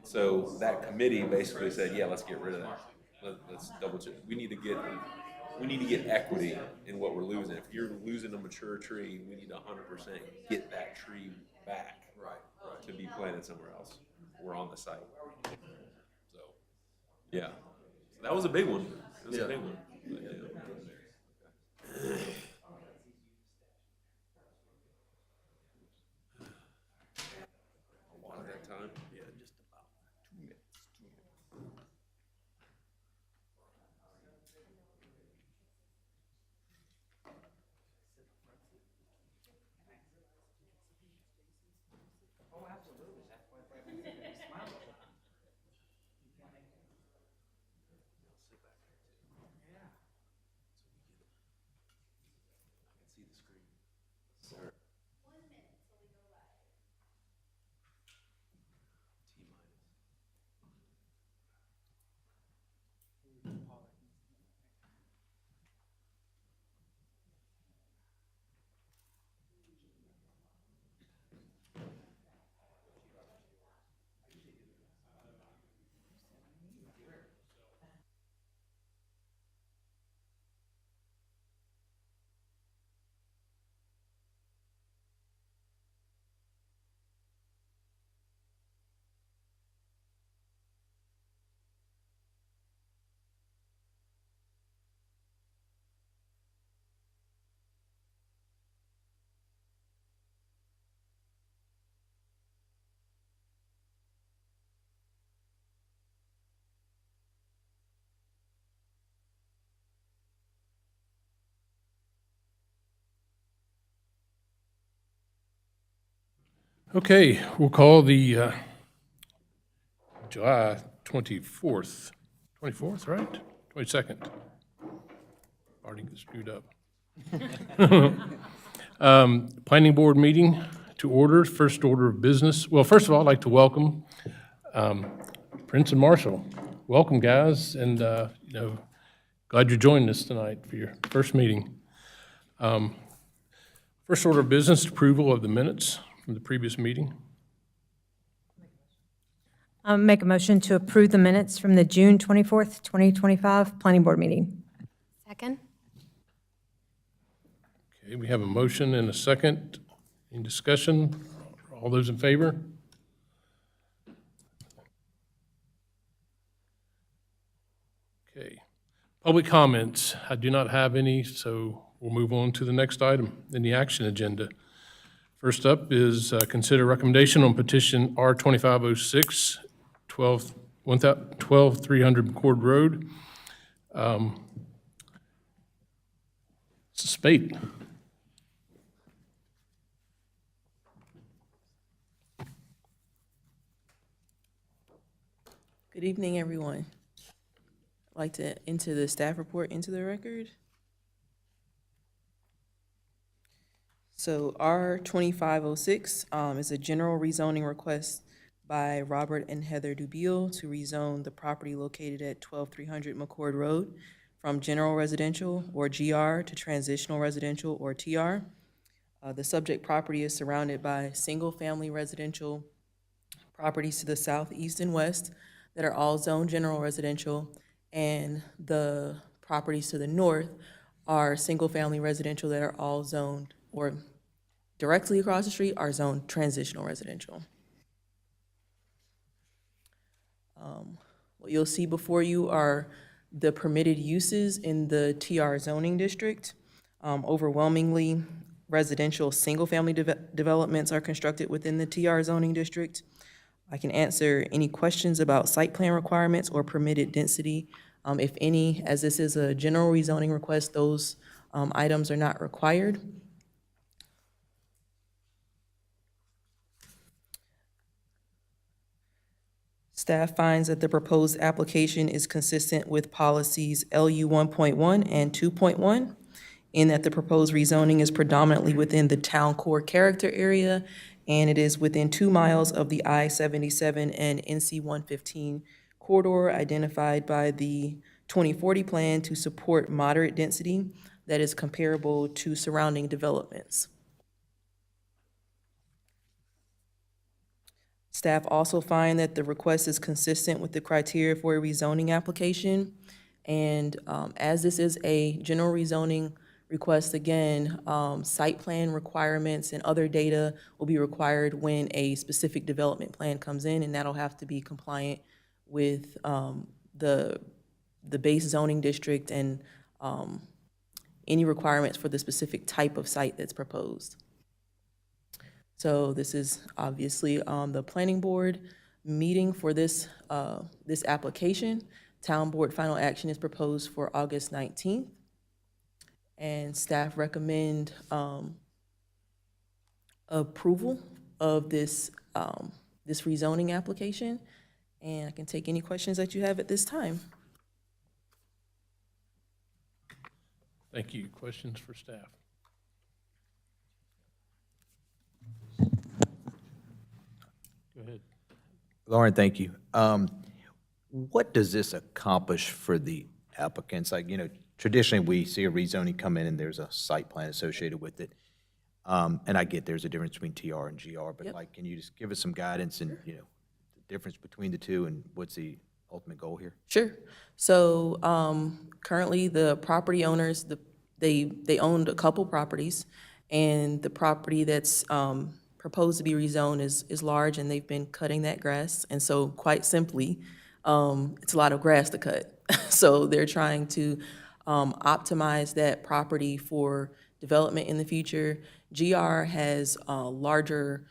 So that committee basically said, yeah, let's get rid of that. Let's double check. We need to get equity in what we're losing. If you're losing a mature tree, we need to 100% get that tree back. Right. To be planted somewhere else. We're on the site. So, yeah. So that was a big one. It was a big one. But, yeah. A lot of that time. Yeah, just about 2 minutes. See the screen. Sir. T minus. Okay, we'll call the July 24th, right? 22nd. Already get screwed up. Planning Board meeting to order, first order of business. Well, first of all, I'd like to welcome Prince and Marshall. Welcome, guys, and glad you're joining us tonight for your first meeting. First order of business, approval of the minutes from the previous meeting. Make a motion to approve the minutes from the June 24th, 2025 Planning Board meeting. Second? Okay, we have a motion and a second. Any discussion? All those in favor? Okay. Public comments. I do not have any, so we'll move on to the next item in the action agenda. First up is consider recommendation on petition R-2506, 12300 McCord Road. It's a spate. Good evening, everyone. I'd like to enter the staff report into the record. So R-2506 is a general rezoning request by Robert and Heather Dubiel to rezone the property located at 12300 McCord Road from general residential, or GR, to transitional residential, or TR. The subject property is surrounded by single-family residential properties to the south, east, and west that are all zoned general residential, and the properties to the north are single-family residential that are all zoned, or directly across the street are zoned transitional residential. What you'll see before you are the permitted uses in the TR zoning district. Overwhelmingly, residential single-family developments are constructed within the TR zoning district. I can answer any questions about site plan requirements or permitted density. If any, as this is a general rezoning request, those items are not required. Staff finds that the proposed application is consistent with policies LU 1.1 and 2.1, in that the proposed rezoning is predominantly within the town core character area, and it is within 2 miles of the I-77 and NC 115 corridor identified by the 2040 plan to support moderate density that is comparable to surrounding developments. Staff also find that the request is consistent with the criteria for a rezoning application. And as this is a general rezoning request, again, site plan requirements and other data will be required when a specific development plan comes in, and that'll have to be compliant with the base zoning district and any requirements for the specific type of site that's proposed. So this is obviously the planning board meeting for this, this application. Town board final action is proposed for August 19th. And staff recommend approval of this, this rezoning application. And I can take any questions that you have at this time. Thank you. Questions for staff? Go ahead. Lauren, thank you. What does this accomplish for the applicants? Like, traditionally, we see a rezoning come in and there's a site plan associated with it. And I get there's a difference between TR and GR, but like, can you just give us some guidance and, the difference between the two and what's the ultimate goal here? Sure. So currently, the property owners, they owned a couple properties, and the property that's proposed to be rezoned is large, and they've been cutting that grass. And so quite simply, it's a lot of grass to cut. So they're trying to optimize that property for development in the future. GR has larger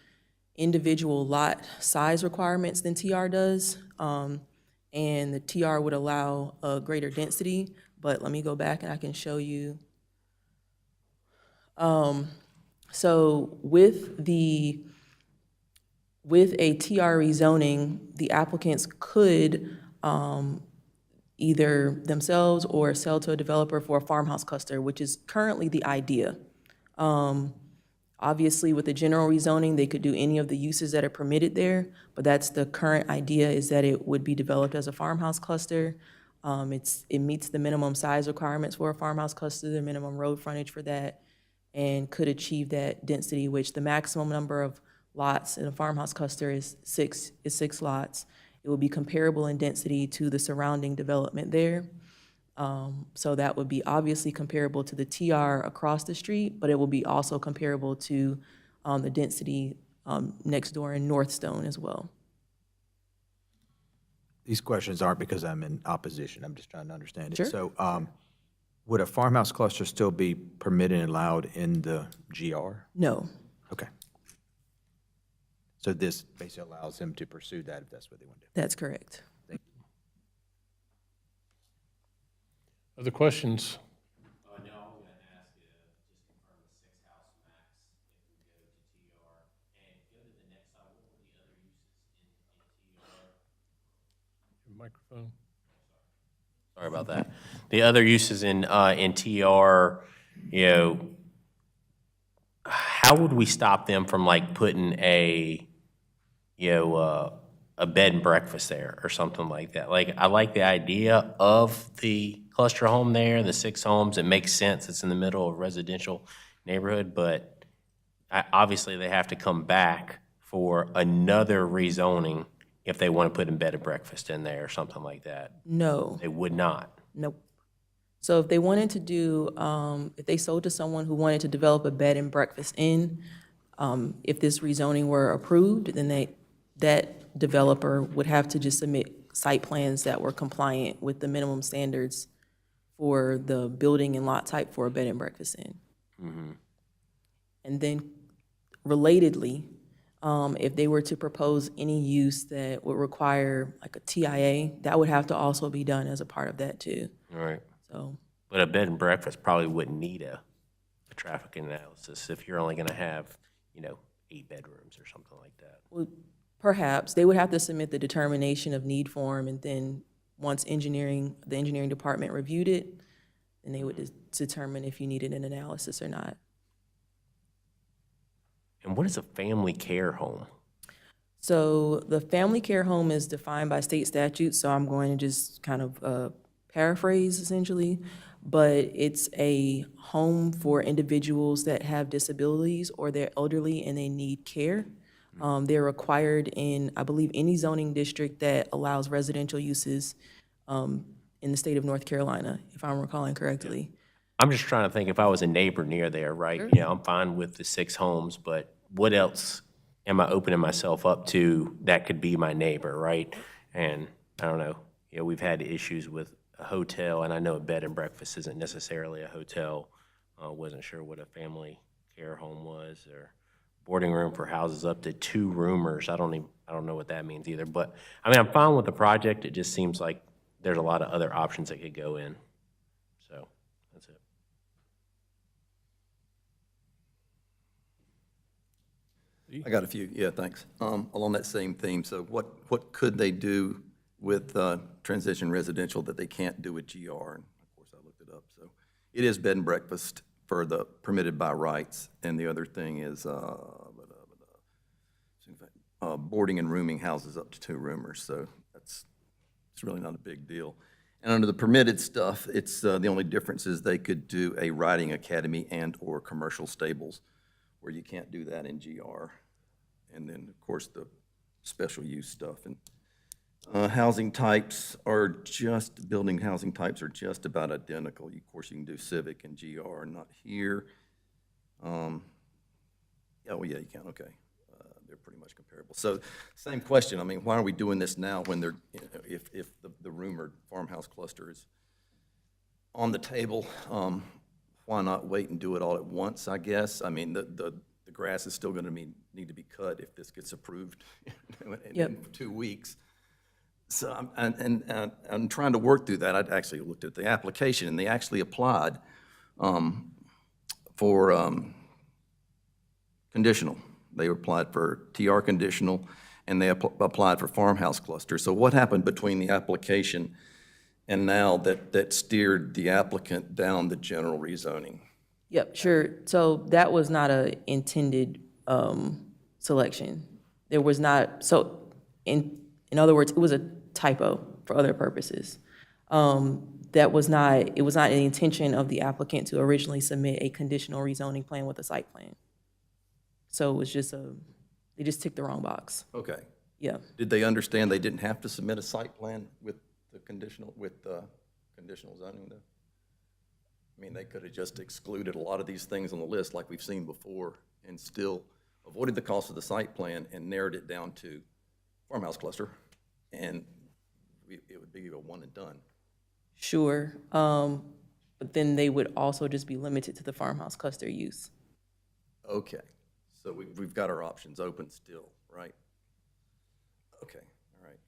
individual lot size requirements than TR does. And the TR would allow a greater density, but let me go back and I can show you. So with a TR rezoning, the applicants could either themselves or sell to a developer for a farmhouse cluster, which is currently the idea. Obviously, with the general rezoning, they could do any of the uses that are permitted there, but that's the current idea, is that it would be developed as a farmhouse cluster. It meets the minimum size requirements for a farmhouse cluster, the minimum road frontage for that, and could achieve that density, which the maximum number of lots in a farmhouse cluster is six lots. It will be comparable in density to the surrounding development there. So that would be obviously comparable to the TR across the street, but it will be also comparable to the density next door in Northstone as well. These questions aren't because I'm in opposition. I'm just trying to understand it. Sure. So would a farmhouse cluster still be permitted and allowed in the GR? No. Okay. So this basically allows them to pursue that if that's what they want to do. That's correct. Other questions? No, I'm gonna ask you to just confirm the 6-house max if we go to TR. And go to the next slide, what were the other uses in TR? Microphone. Sorry about that. The other uses in TR, how would we stop them from like putting a bed and breakfast there or something like that? Like, I like the idea of the cluster home there, the 6 homes. It makes sense. It's in the middle of a residential neighborhood, but obviously they have to come back for another rezoning if they want to put a bed and breakfast in there or something like that. No. They would not. Nope. So if they wanted to do, if they sold to someone who wanted to develop a bed and breakfast in, if this rezoning were approved, then that developer would have to just submit site plans that were compliant with the minimum standards for the building and lot type for a bed and breakfast in. Mm-hmm. And then relatedly, if they were to propose any use that would require like a TIA, that would have to also be done as a part of that too. All right. So, But a bed and breakfast probably wouldn't need a traffic analysis if you're only going to have, 8 bedrooms or something like that. well, perhaps they would have to submit the determination of need form, and then once the engineering department reviewed it, then they would determine if you needed an analysis or not. And what is a family care home? So the family care home is defined by state statute, so I'm going to just kind of paraphrase essentially, but it's a home for individuals that have disabilities or they're elderly and they need care. They're required in, I believe, any zoning district that allows residential uses in the state of North Carolina, if I'm recalling correctly. I'm just trying to think if I was a neighbor near there, right? You know, I'm fine with the 6 homes, but what else am I opening myself up to that could be my neighbor, right? And I don't know, you know, we've had issues with a hotel, and I know a bed and breakfast isn't necessarily a hotel. Wasn't sure what a family care home was, or boarding room for houses up to 2 roomers. I don't know what that means either. But I mean, I'm fine with the project. It just seems like there's a lot of other options that could go in. So that's it. I got a few, yeah, thanks. Along that same theme, so what could they do with transition residential that they can't do with GR? And of course, I looked it up, so it is bed and breakfast for the permitted by rights, and the other thing is boarding and rooming houses up to 2 roomers, so it's really not a big deal. And under the permitted stuff, it's, the only difference is they could do a riding academy and/or commercial stables, where you can't do that in GR. And then, of course, the special use stuff. And housing types are just, building housing types are just about identical. Of course, you can do civic and GR, not here. Oh, yeah, you can, okay. They're pretty much comparable. So, same question, I mean, why are we doing this now when they're, if the rumored farmhouse cluster is on the table? Why not wait and do it all at once, I guess? I mean, the grass is still gonna need to be cut if this gets approved in 2 weeks. So, I'm trying to work through that. I actually looked at the application, and they actually applied for conditional. They applied for TR conditional, and they applied for farmhouse cluster. So what happened between the application and now that steered the applicant down the general rezoning? Yep, sure. So that was not a intended selection. There was not, so in other words, it was a typo for other purposes. That was not, it was not the intention of the applicant to originally submit a conditional rezoning plan with a site plan. So it was just they just ticked the wrong box. Okay. Yeah. Did they understand they didn't have to submit a site plan with the conditional zoning though? I mean, they could have just excluded a lot of these things on the list like we've seen before and still avoided the cost of the site plan and narrowed it down to farmhouse cluster, and it would be a one and done. Sure. But then they would also just be limited to the farmhouse cluster use. Okay, so we've got our options open still, right? Okay, all right.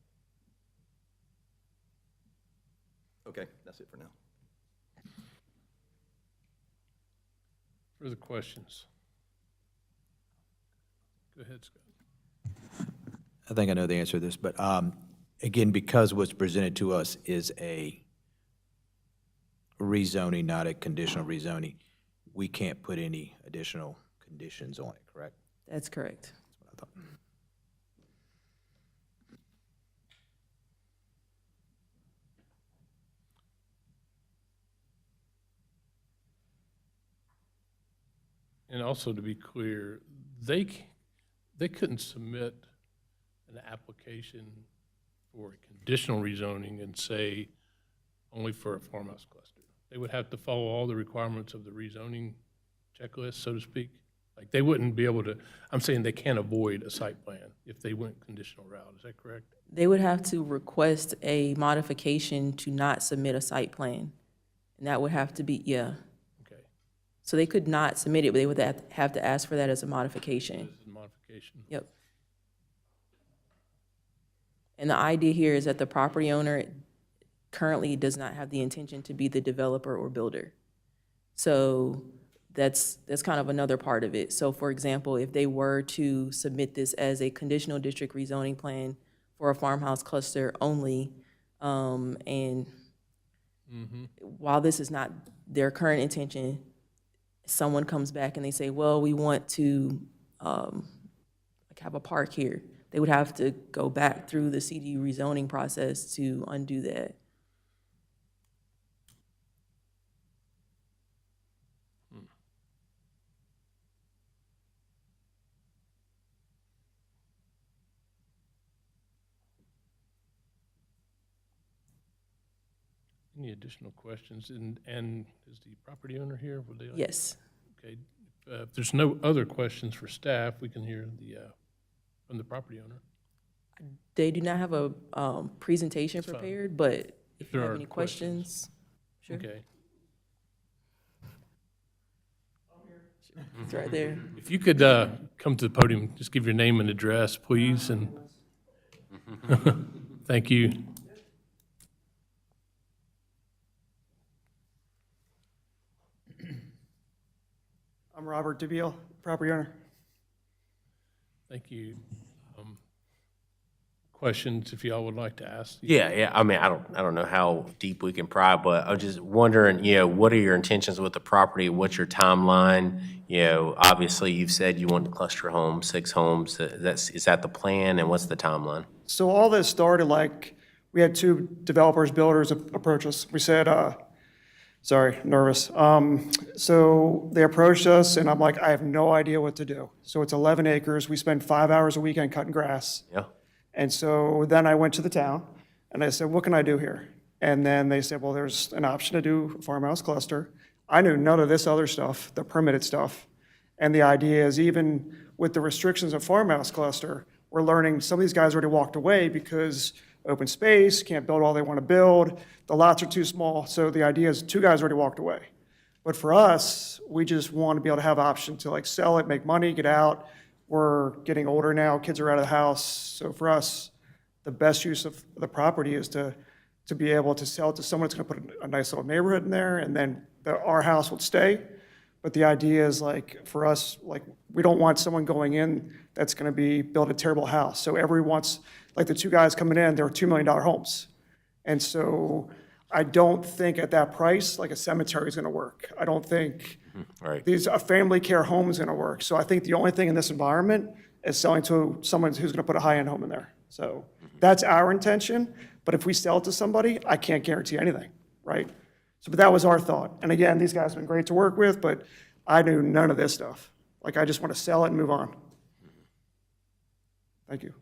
Okay, that's it for now. Further questions? Go ahead, Scott. I think I know the answer to this, but again, because what's presented to us is a rezoning, not a conditional rezoning, we can't put any additional conditions on it, correct? That's correct. That's what I thought. And also, to be clear, they couldn't submit an application for a conditional rezoning and say only for a farmhouse cluster. They would have to follow all the requirements of the rezoning checklist, so to speak. Like, they wouldn't be able to, I'm saying they can't avoid a site plan if they went conditional route. Is that correct? They would have to request a modification to not submit a site plan. And that would have to be, yeah. Okay. So they could not submit it, but they would have to ask for that as a modification. This is a modification. Yep. And the idea here is that the property owner currently does not have the intention to be the developer or builder. So that's kind of another part of it. So for example, if they were to submit this as a conditional district rezoning plan for a farmhouse cluster only, and while this is not their current intention, someone comes back and they say, well, we want to like have a park here. They would have to go back through the CD rezoning process to undo that. Any additional questions? And is the property owner here? Would they like? Yes. Okay. If there's no other questions for staff, we can hear from the property owner. They do not have a presentation fine. prepared, but if you There have are any questions, sure, Okay. it's right there. If you could come to the podium, just give your name and address, please, and thank you. I'm Robert DeBeal, property owner. Thank you. Questions, if y'all would like to ask? Yeah, I mean, I don't know how deep we can pry, but I'm just wondering, what are your intentions with the property? What's your timeline? Obviously, you've said you want to cluster homes, 6 homes. Is that the plan, and what's the timeline? So all this started we had 2 developers, builders approach us. We said, sorry, nervous. So they approached us and I'm like, I have no idea what to do. So it's 11 acres. We spend 5 hours a weekend cutting grass. Yeah. And so then I went to the town and I said, what can I do here? And then they said, well, there's an option to do a farmhouse cluster. I knew none of this other stuff, the permitted stuff. And the idea is even with the restrictions of farmhouse cluster, we're learning some of these guys already walked away because open space, can't build all they want to build, the lots are too small. So the idea is 2 guys already walked away. But for us, we just want to be able to have option to sell it, make money, get out. We're getting older now, kids are out of the house. So for us, the best use of the property is to be able to sell it to someone that's going to put a nice little neighborhood in there, and then our house would stay. But the idea is for us, we don't want someone going in that's going to build a terrible house. So everyone's, the 2 guys coming in, they're $2 million homes. And so I don't think at that price, a cemetery is going to work. I don't think Right. a family care home is going to work. So I think the only thing in this environment is selling to someone who's going to put a high-end home in there. So that's our intention. But if we sell it to somebody, I can't guarantee anything, right? So, but that was our thought. And again, these guys have been great to work with, but I knew none of this stuff. I just want to sell it and move on. Thank you.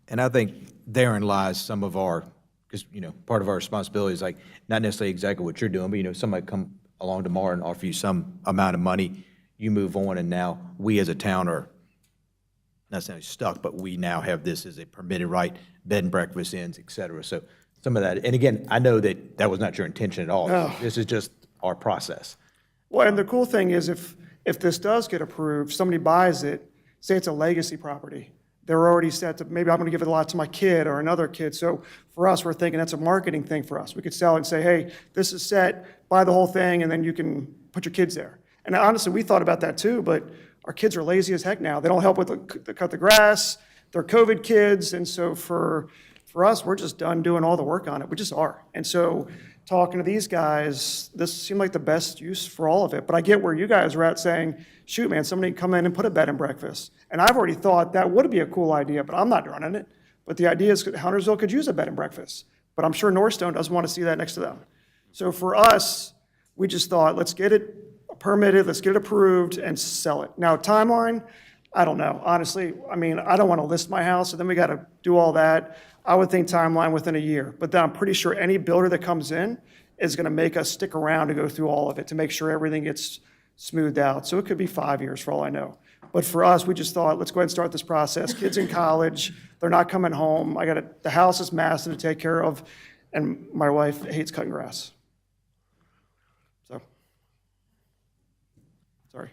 And I think therein lies some of our, because, part of our responsibility is not necessarily exactly what you're doing, but, somebody come along tomorrow and offer you some amount of money, you move on, and now we as a town are not necessarily stuck, but we now have this as a permitted right, bed and breakfast inns, et cetera. So some of that, and again, I know that was not your intention at all. No. This is just our process. Well, and the cool thing is if this does get approved, somebody buys it, say it's a legacy property, they're already set to, maybe I'm going to give it a lot to my kid or another kid. So for us, we're thinking that's a marketing thing for us. We could sell it and say, hey, this is set, buy the whole thing, and then you can put your kids there. And honestly, we thought about that too, but our kids are lazy as heck now. They don't help with the cut the grass. They're COVID kids. And so for us, we're just done doing all the work on it. We just are. And so talking to these guys, this seemed like the best use for all of it. But I get where you guys are at saying, shoot, man, somebody come in and put a bed and breakfast. And I've already thought that would be a cool idea, but I'm not running it. But the idea is Huntersville could use a bed and breakfast. But I'm sure Northstone doesn't want to see that next to them. So for us, we just thought, let's get it permitted, let's get it approved, and sell it. Now, timeline, I don't know. Honestly, I mean, I don't want to list my house, and then we got to do all that. I would think timeline within a year. But then I'm pretty sure any builder that comes in is going to make us stick around to go through all of it to make sure everything gets smoothed out. So it could be 5 years for all I know. But for us, we just thought, let's go ahead and start this process. Kids in college, they're not coming home. The house is massive to take care of, and my wife hates cutting grass. So, sorry.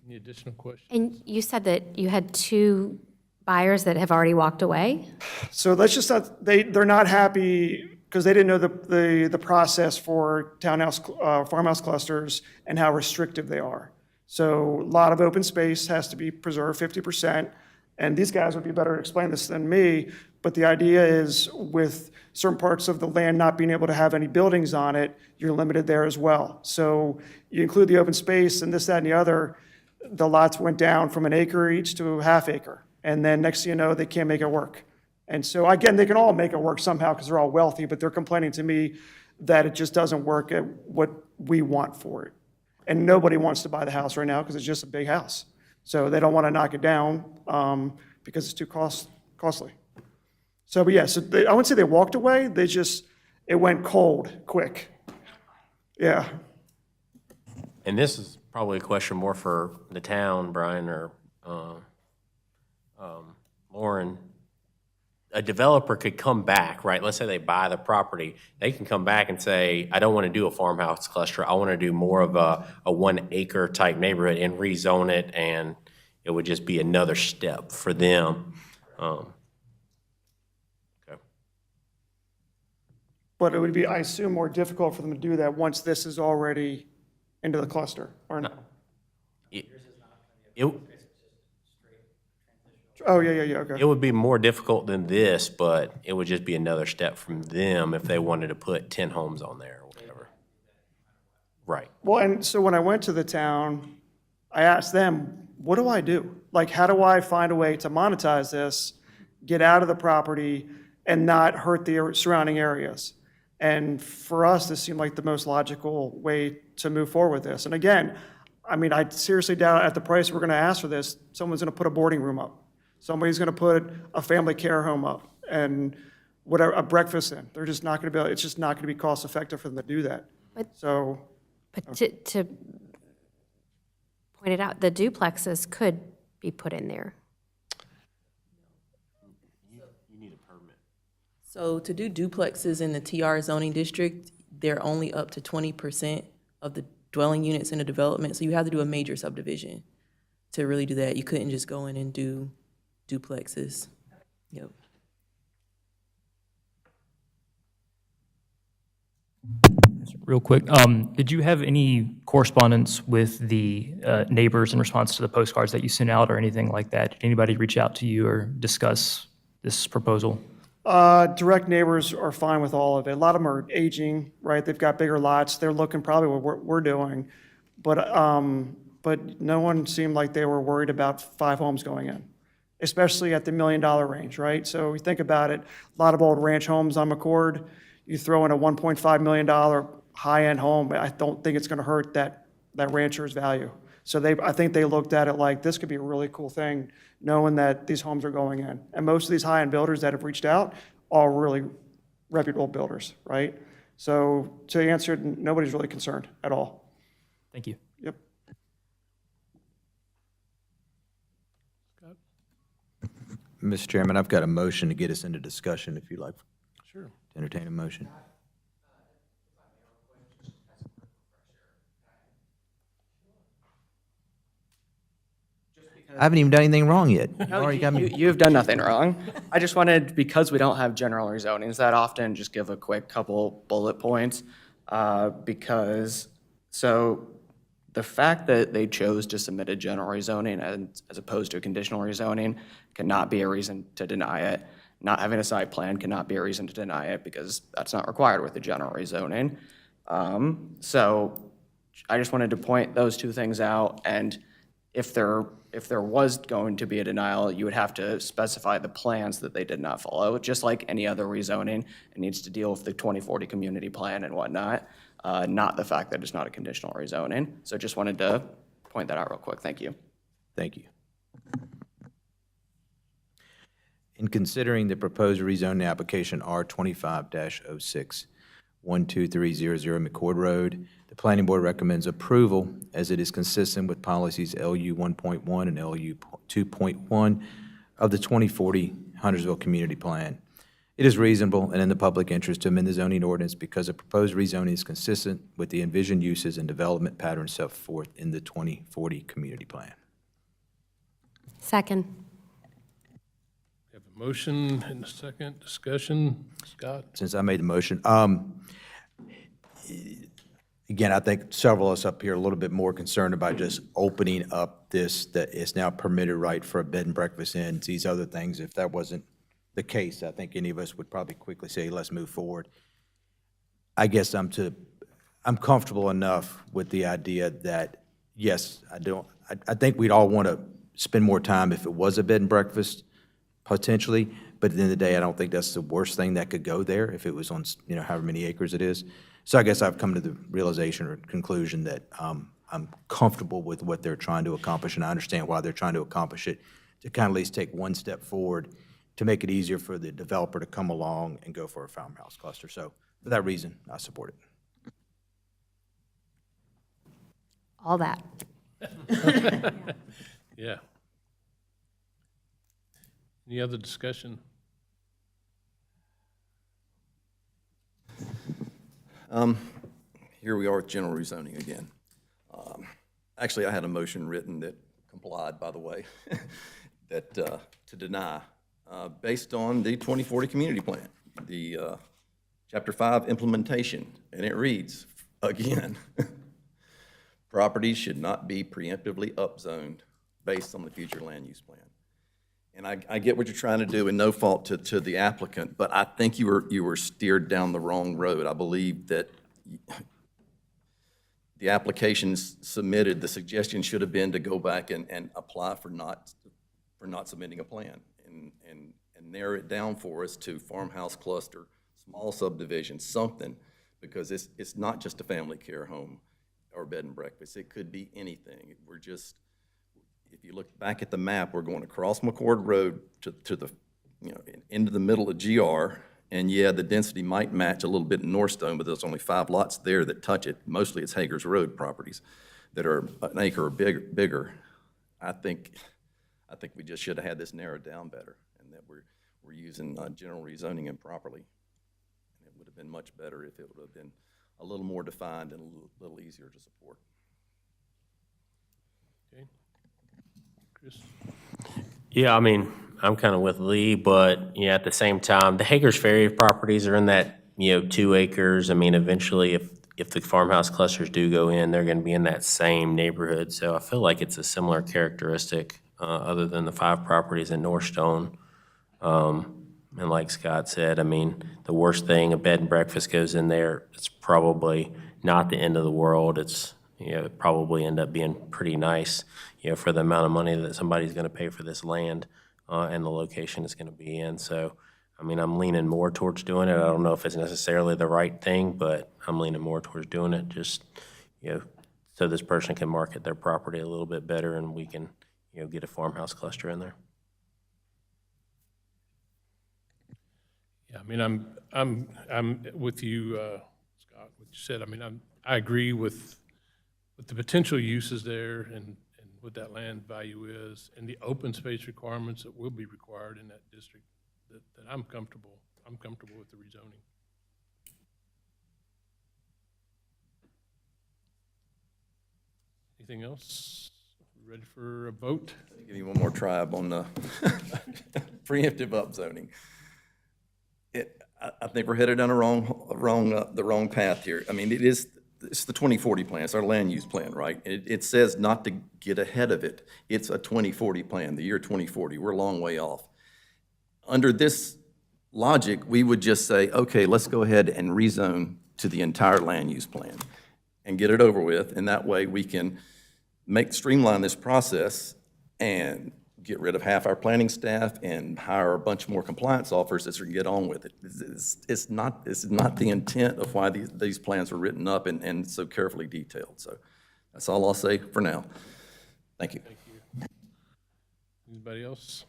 Any additional questions? And you said that you had 2 buyers that have already walked away? So let's just not, they're not happy because they didn't know the process for farmhouse clusters and how restrictive they are. So a lot of open space has to be preserved, 50%. And these guys would be better to explain this than me. But the idea is with certain parts of the land not being able to have any buildings on it, you're limited there as well. So you include the open space and this, that, and the other, the lots went down from an acre each to a half acre. And then next thing you know, they can't make it work. And so again, they can all make it work somehow because they're all wealthy, but they're complaining to me that it just doesn't work at what we want for it. And nobody wants to buy the house right now because it's just a big house. So they don't want to knock it down because it's too costly. So, but yeah, so I wouldn't say they walked away, it went cold, quick. Yeah. And this is probably a question more for the town, Brian or Lauren. A developer could come back, right? Let's say they buy the property. They can come back and say, I don't want to do a farmhouse cluster. I want to do more of a 1 acre type neighborhood and rezone it, and it would just be another step for them. Okay. But it would be, I assume, more difficult for them to do that once this is already into the cluster, or no? It, Oh, yeah, okay. it would be more difficult than this, but it would just be another step from them if they wanted to put 10 homes on there or whatever. Right. Well, and so when I went to the town, I asked them, what do I do? Like, how do I find a way to monetize this, get out of the property, and not hurt the surrounding areas? And for us, this seemed like the most logical way to move forward with this. And again, I mean, I seriously doubt at the price we're going to ask for this, someone's going to put a boarding room up. Somebody's going to put a family care home up and whatever, a breakfast in. They're just not going to be, it's just not going to be cost effective for them to do that. So, But to point it out, the duplexes could be put in there. So to do duplexes in the TR zoning district, they're only up to 20% of the dwelling units in the development. So you have to do a major subdivision to really do that. You couldn't just go in and do duplexes. Yep. Real quick, did you have any correspondence with the neighbors in response to the postcards that you sent out or anything like that? Did anybody reach out to you or discuss this proposal? direct neighbors are fine with all of it. A lot of them are aging, right? They've got bigger lots. They're looking probably what we're doing. But no one seemed like they were worried about 5 homes going in, especially at the $1 million range, right? So we think about it, a lot of old ranch homes on McCord, you throw in a $1.5 million high-end home, I don't think it's going to hurt that rancher's value. So I think they looked at it like, this could be a really cool thing, knowing that these homes are going in. And most of these high-end builders that have reached out are really reputable builders, right? So to answer it, nobody's really concerned at all. Thank you. Yep. Mr. Chairman, I've got a motion to get us into discussion, if you'd like. Sure. To entertain a motion. I haven't even done anything wrong yet. You already got me. You've done nothing wrong. I just wanted, because we don't have general rezonings that often, just give a quick couple bullet points. So the fact that they chose to submit a general rezoning as opposed to a conditional rezoning cannot be a reason to deny it. Not having a site plan cannot be a reason to deny it because that's not required with the general rezoning. So I just wanted to point those two things out, and if there was going to be a denial, you would have to specify the plans that they did not follow. Just like any other rezoning, it needs to deal with the 2040 community plan and whatnot, not the fact that it's not a conditional rezoning. So just wanted to point that out real quick. Thank you. Thank you. In considering the proposed rezoning application R25-06, 12300 McCord Road, the Planning Board recommends approval as it is consistent with policies LU 1.1 and LU 2.1 of the 2040 Huntersville Community Plan. It is reasonable and in the public interest to amend the zoning ordinance because the proposed rezoning is consistent with the envisioned uses and development patterns set forth in the 2040 Community Plan. Second. We have a motion and a second discussion. Scott? Since I made the motion, again, I think several of us up here are a little bit more concerned about just opening up this, that it's now permitted right for a bed and breakfast inns, these other things. If that wasn't the case, I think any of us would probably quickly say, let's move forward. I guess I'm comfortable enough with the idea that, yes, I think we'd all want to spend more time if it was a bed and breakfast, potentially, but at the end of the day, I don't think that's the worst thing that could go there if it was on, however many acres it is. So I guess I've come to the realization or conclusion that I'm comfortable with what they're trying to accomplish, and I understand why they're trying to accomplish it, to kind of at least take one step forward to make it easier for the developer to come along and go for a farmhouse cluster. So for that reason, I support it. All that. Yeah. Any other discussion? Here we are with general rezoning again. Actually, I had a motion written that complied, by the way, that, to deny, based on the 2040 community plan, the Chapter 5 implementation, and it reads, again, properties should not be preemptively upzoned based on the future land use plan. And I get what you're trying to do, and no fault to the applicant, but I think you were steered down the wrong road. I believe that the applications submitted, the suggestion should have been to go back and apply for not submitting a plan and narrow it down for us to farmhouse cluster, small subdivision, something, because it's not just a family care home or bed and breakfast. It could be anything. We're just, if you look back at the map, we're going across McCord Road to the, into the middle of GR, and yeah, the density might match a little bit in Northstone, but there's only 5 lots there that touch it. Mostly it's Hager's Road properties that are an acre or bigger. I think we just should have had this narrowed down better, and that we're using general rezoning improperly. And it would have been much better if it would have been a little more defined and a little easier to support. Okay. Chris? Yeah, I mean, I'm kind of with Lee, but, yeah, at the same time, the Hager's Ferry properties are in that, 2 acres. I mean, eventually, if the farmhouse clusters do go in, they're going to be in that same neighborhood. So I feel like it's a similar characteristic, other than the 5 properties in Northstone. And like Scott said, I mean, the worst thing, a bed and breakfast goes in there, it's probably not the end of the world. It's, it probably end up being pretty nice, for the amount of money that somebody's going to pay for this land and the location it's going to be in. So, I mean, I'm leaning more towards doing it. I don't know if it's necessarily the right thing, but I'm leaning more towards doing it just, so this person can market their property a little bit better and we can, get a farmhouse cluster in there. Yeah, I mean, I'm with you, Scott, what you said. I mean, I agree with the potential uses there and what that land value is and the open space requirements that will be required in that district, that I'm comfortable with the rezoning. Anything else? Ready for a vote? Give you one more try on the preemptive upzoning. I think we're headed down the wrong path here. I mean, it's the 2040 plan. It's our land use plan, right? It says not to get ahead of it. It's a 2040 plan, the year 2040. We're a long way off. Under this logic, we would just say, okay, let's go ahead and rezone to the entire land use plan and get it over with, and that way we can streamline this process and get rid of half our planning staff and hire a bunch more compliance officers that can get on with it. It's not the intent of why these plans were written up and so carefully detailed. So that's all I'll say for now. Thank you. Thank you. Anybody else?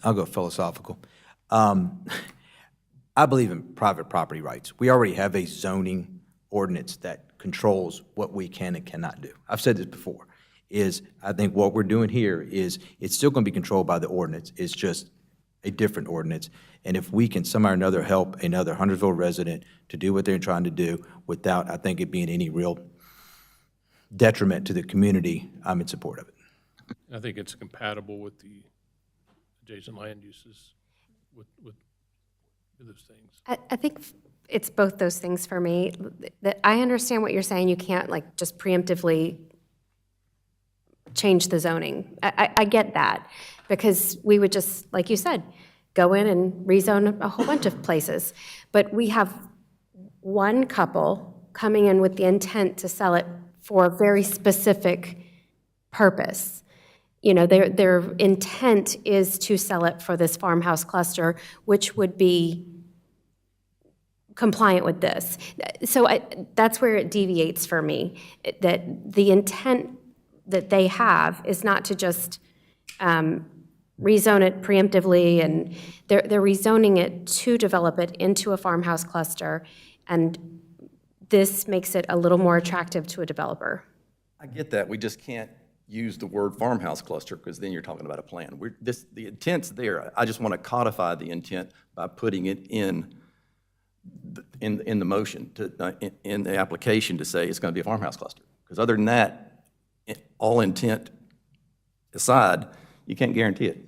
I'll go philosophical. I believe in private property rights. We already have a zoning ordinance that controls what we can and cannot do. I've said this before, I think what we're doing here is it's still going to be controlled by the ordinance. It's just a different ordinance. And if we can somehow or another help another Huntersville resident to do what they're trying to do without, I think, it being any real detriment to the community, I'm in support of it. I think it's compatible with the adjacent land uses with those things. I think it's both those things for me. That I understand what you're saying. You can't just preemptively change the zoning. I get that, because we would just, like you said, go in and rezone a whole bunch of places. But we have one couple coming in with the intent to sell it for a very specific purpose. Their intent is to sell it for this farmhouse cluster, which would be compliant with this. So that's where it deviates for me, that the intent that they have is not to just rezone it preemptively, and they're rezoning it to develop it into a farmhouse cluster, and this makes it a little more attractive to a developer. I get that, we just can't use the word farmhouse cluster, because then you're talking about a plan. The intent's there, I just want to codify the intent by putting it in the motion, in the application to say it's going to be a farmhouse cluster. Because other than that, all intent aside, you can't guarantee it.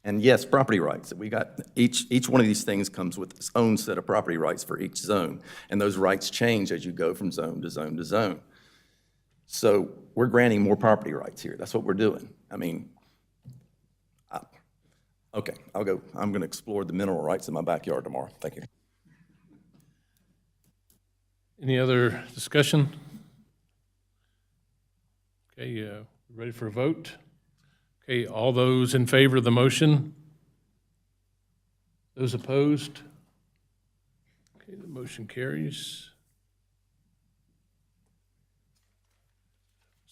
And yes, property rights, we got, each one of these things comes with its own set of property rights for each zone, and those rights change as you go from zone to zone to zone. So we're granting more property rights here, that's what we're doing. I mean, okay, I'm going to explore the mineral rights in my backyard tomorrow, thank you. Any other discussion? Okay, ready for a vote? Okay, all those in favor of the motion? Those opposed? Okay, the motion carries.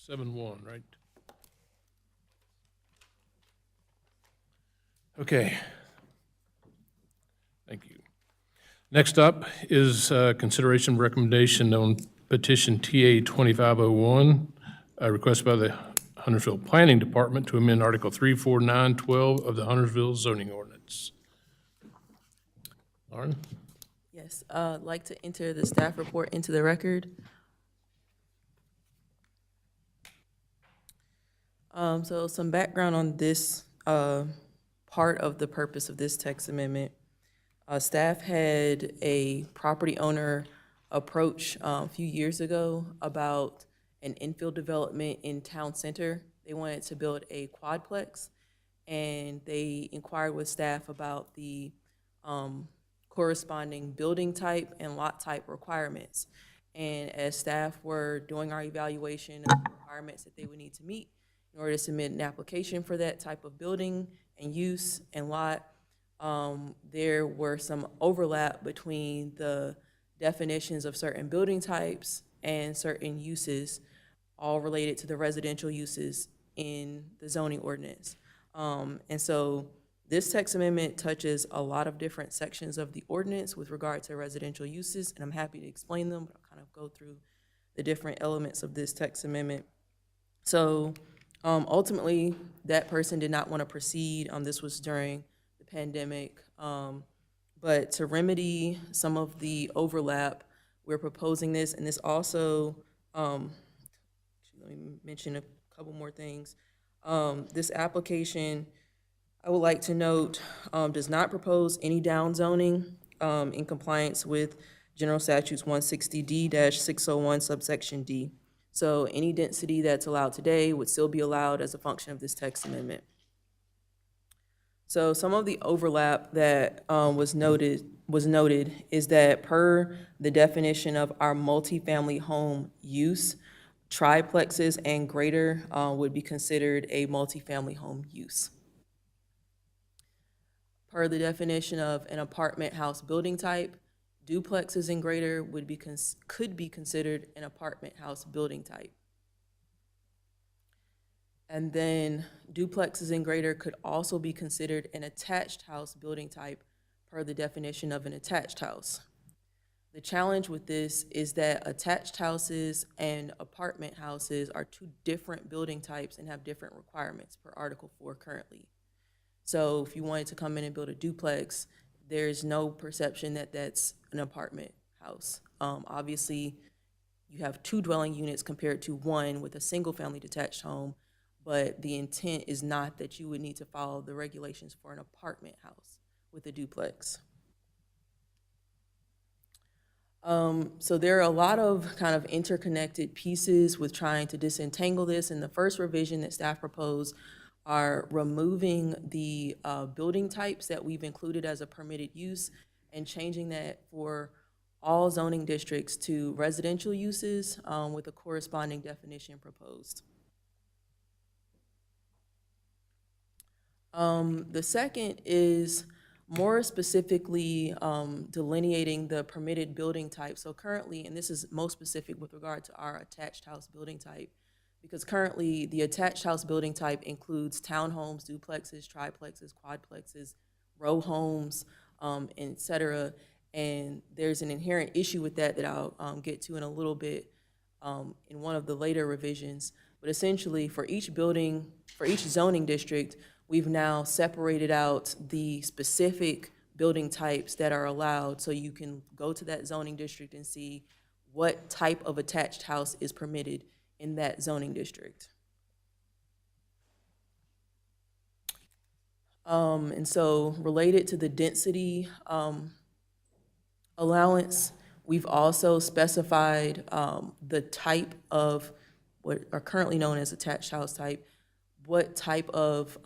7-1, right? Okay. Thank you. Next up is consideration recommendation on petition TA 2501, requested by the Huntersville Planning Department to amend Article 3, 4, 9, 12 of the Huntersville zoning ordinance. Lauren? Yes, I'd like to enter the staff report into the record. So some background on this part of the purpose of this text amendment. Staff had a property owner approach a few years ago about an infill development in town center. They wanted to build a quadplex, and they inquired with staff about the corresponding building type and lot type requirements. And as staff were doing our evaluation of the requirements that they would need to meet in order to submit an application for that type of building and use and lot, there were some overlap between the definitions of certain building types and certain uses, all related to the residential uses in the zoning ordinance. And so this text amendment touches a lot of different sections of the ordinance with regard to residential uses, and I'm happy to explain them, but I'll kind of go through the different elements of this text amendment. So ultimately, that person did not want to proceed. This was during the pandemic. But to remedy some of the overlap, we're proposing this, and this also, let me mention a couple more things. This application, I would like to note, does not propose any downzoning in compliance with General Statutes 160D-601 subsection D. So any density that's allowed today would still be allowed as a function of this text amendment. So some of the overlap that was noted is that per the definition of our multifamily home use, triplexes and greater would be considered a multifamily home use. Per the definition of an apartment house building type, duplexes and greater could be considered an apartment house building type. And then duplexes and greater could also be considered an attached house building type per the definition of an attached house. The challenge with this is that attached houses and apartment houses are two different building types and have different requirements per Article 4 currently. So if you wanted to come in and build a duplex, there's no perception that that's an apartment house. Obviously, you have two dwelling units compared to one with a single-family detached home, but the intent is not that you would need to follow the regulations for an apartment house with a duplex. So there are a lot of kind of interconnected pieces with trying to disentangle this, and the first revision that staff proposed are removing the building types that we've included as a permitted use and changing that for all zoning districts to residential uses with a corresponding definition proposed. The second is more specifically delineating the permitted building type. So currently, and this is most specific with regard to our attached house building type, Because currently, the attached house building type includes townhomes, duplexes, triplexes, quadplexes, row homes, et cetera. And there's an inherent issue with that I'll get to in a little bit in one of the later revisions. But essentially, for each building, for each zoning district, we've now separated out the specific building types that are allowed, so you can go to that zoning district and see what type of attached house is permitted in that zoning district. And so related to the density allowance, we've also specified the type of what are currently known as attached house type, what type of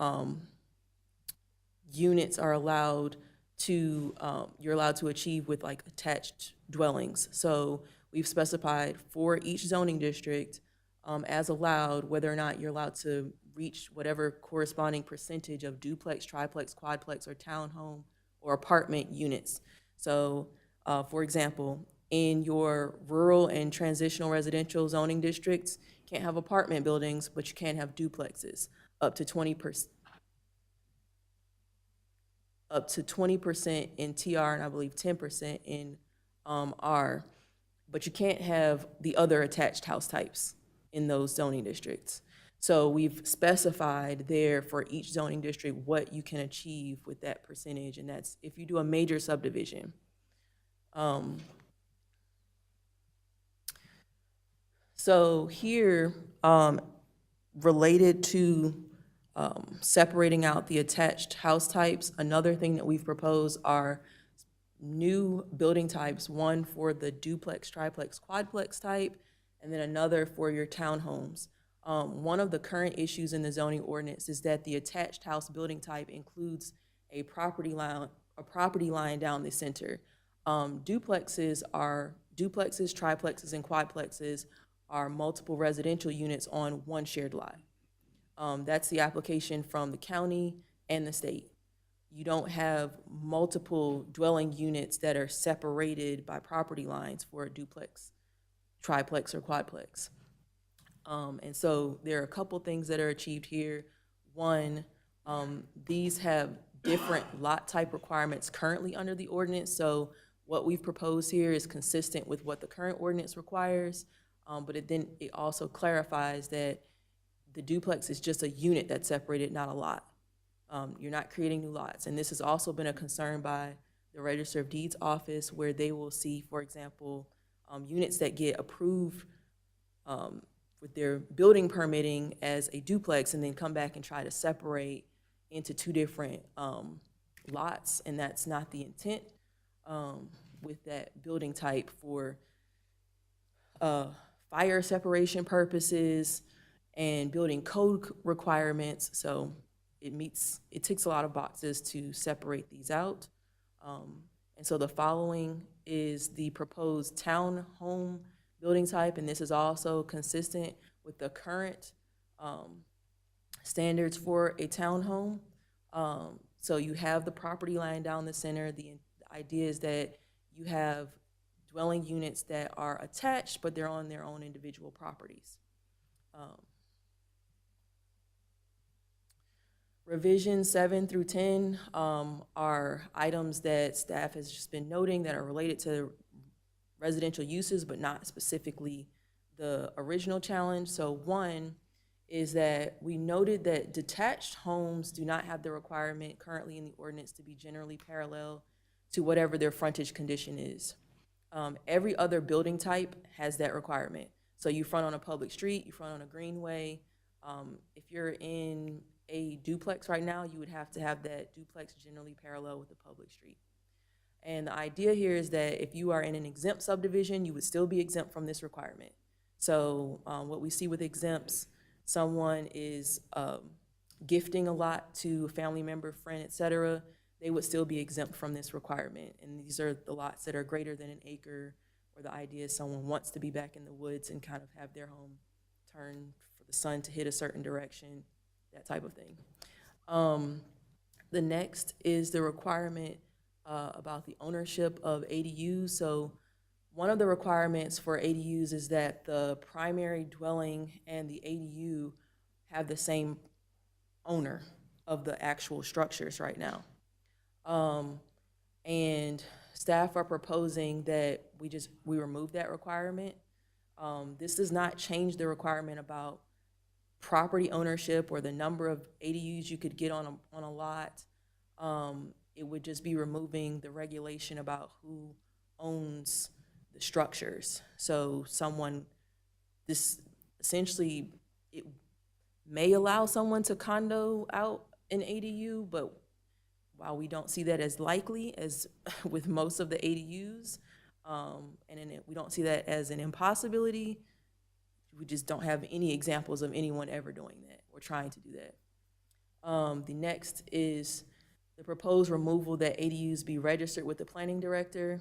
units are allowed to, you're allowed to achieve with like attached dwellings. So we've specified for each zoning district as allowed, whether or not you're allowed to reach whatever corresponding percentage of duplex, triplex, quadplex, or townhome or apartment units. So, for example, in your rural and transitional residential zoning districts, you can't have apartment buildings, but you can have duplexes up to 20%. Up to 20% in TR and I believe 10% in R, but you can't have the other attached house types in those zoning districts. So we've specified there for each zoning district what you can achieve with that percentage, and that's if you do a major subdivision. So here, related to separating out the attached house types, another thing that we've proposed are new building types, one for the duplex, triplex, quadplex type, and then another for your townhomes. One of the current issues in the zoning ordinance is that the attached house building type includes a property line down the center. Duplexes, triplexes, and quadplexes are multiple residential units on one shared lot. That's the application from the county and the state. You don't have multiple dwelling units that are separated by property lines for a duplex, triplex, or quadplex. And so there are a couple things that are achieved here. One, these have different lot type requirements currently under the ordinance. So what we've proposed here is consistent with what the current ordinance requires, but it also clarifies that the duplex is just a unit that's separated, not a lot. You're not creating new lots. And this has also been a concern by the Register of Deeds office, where they will see, for example, units that get approved with their building permitting as a duplex and then come back and try to separate into two different lots. And that's not the intent with that building type for fire separation purposes and building code requirements. So it ticks a lot of boxes to separate these out. And so the following is the proposed townhome building type, and this is also consistent with the current standards for a townhome. So you have the property line down the center. The idea is that you have dwelling units that are attached, but they're on their own individual properties. Revisions 7 through 10 are items that staff has just been noting that are related to residential uses, but not specifically the original challenge. So one is that we noted that detached homes do not have the requirement currently in the ordinance to be generally parallel to whatever their frontage condition is. Every other building type has that requirement. So you front on a public street, you front on a greenway. If you're in a duplex right now, you would have to have that duplex generally parallel with the public street. And the idea here is that if you are in an exempt subdivision, you would still be exempt from this requirement. So what we see with exempts, someone is gifting a lot to a family member, friend, et cetera, they would still be exempt from this requirement. And these are the lots that are greater than an acre, where the idea is someone wants to be back in the woods and kind of have their home turn for the sun to hit a certain direction, that type of thing. The next is the requirement about the ownership of ADUs. So One of the requirements for ADUs is that the primary dwelling and the ADU have the same owner of the actual structures right now. And staff are proposing that we remove that requirement. This does not change the requirement about property ownership or the number of ADUs you could get on a lot. It would just be removing the regulation about who owns the structures. So this essentially, it may allow someone to condo out an ADU, but while we don't see that as likely as with most of the ADUs, we don't see that as an impossibility, we just don't have any examples of anyone ever doing that or trying to do that. The next is the proposed removal that ADUs be registered with the planning director.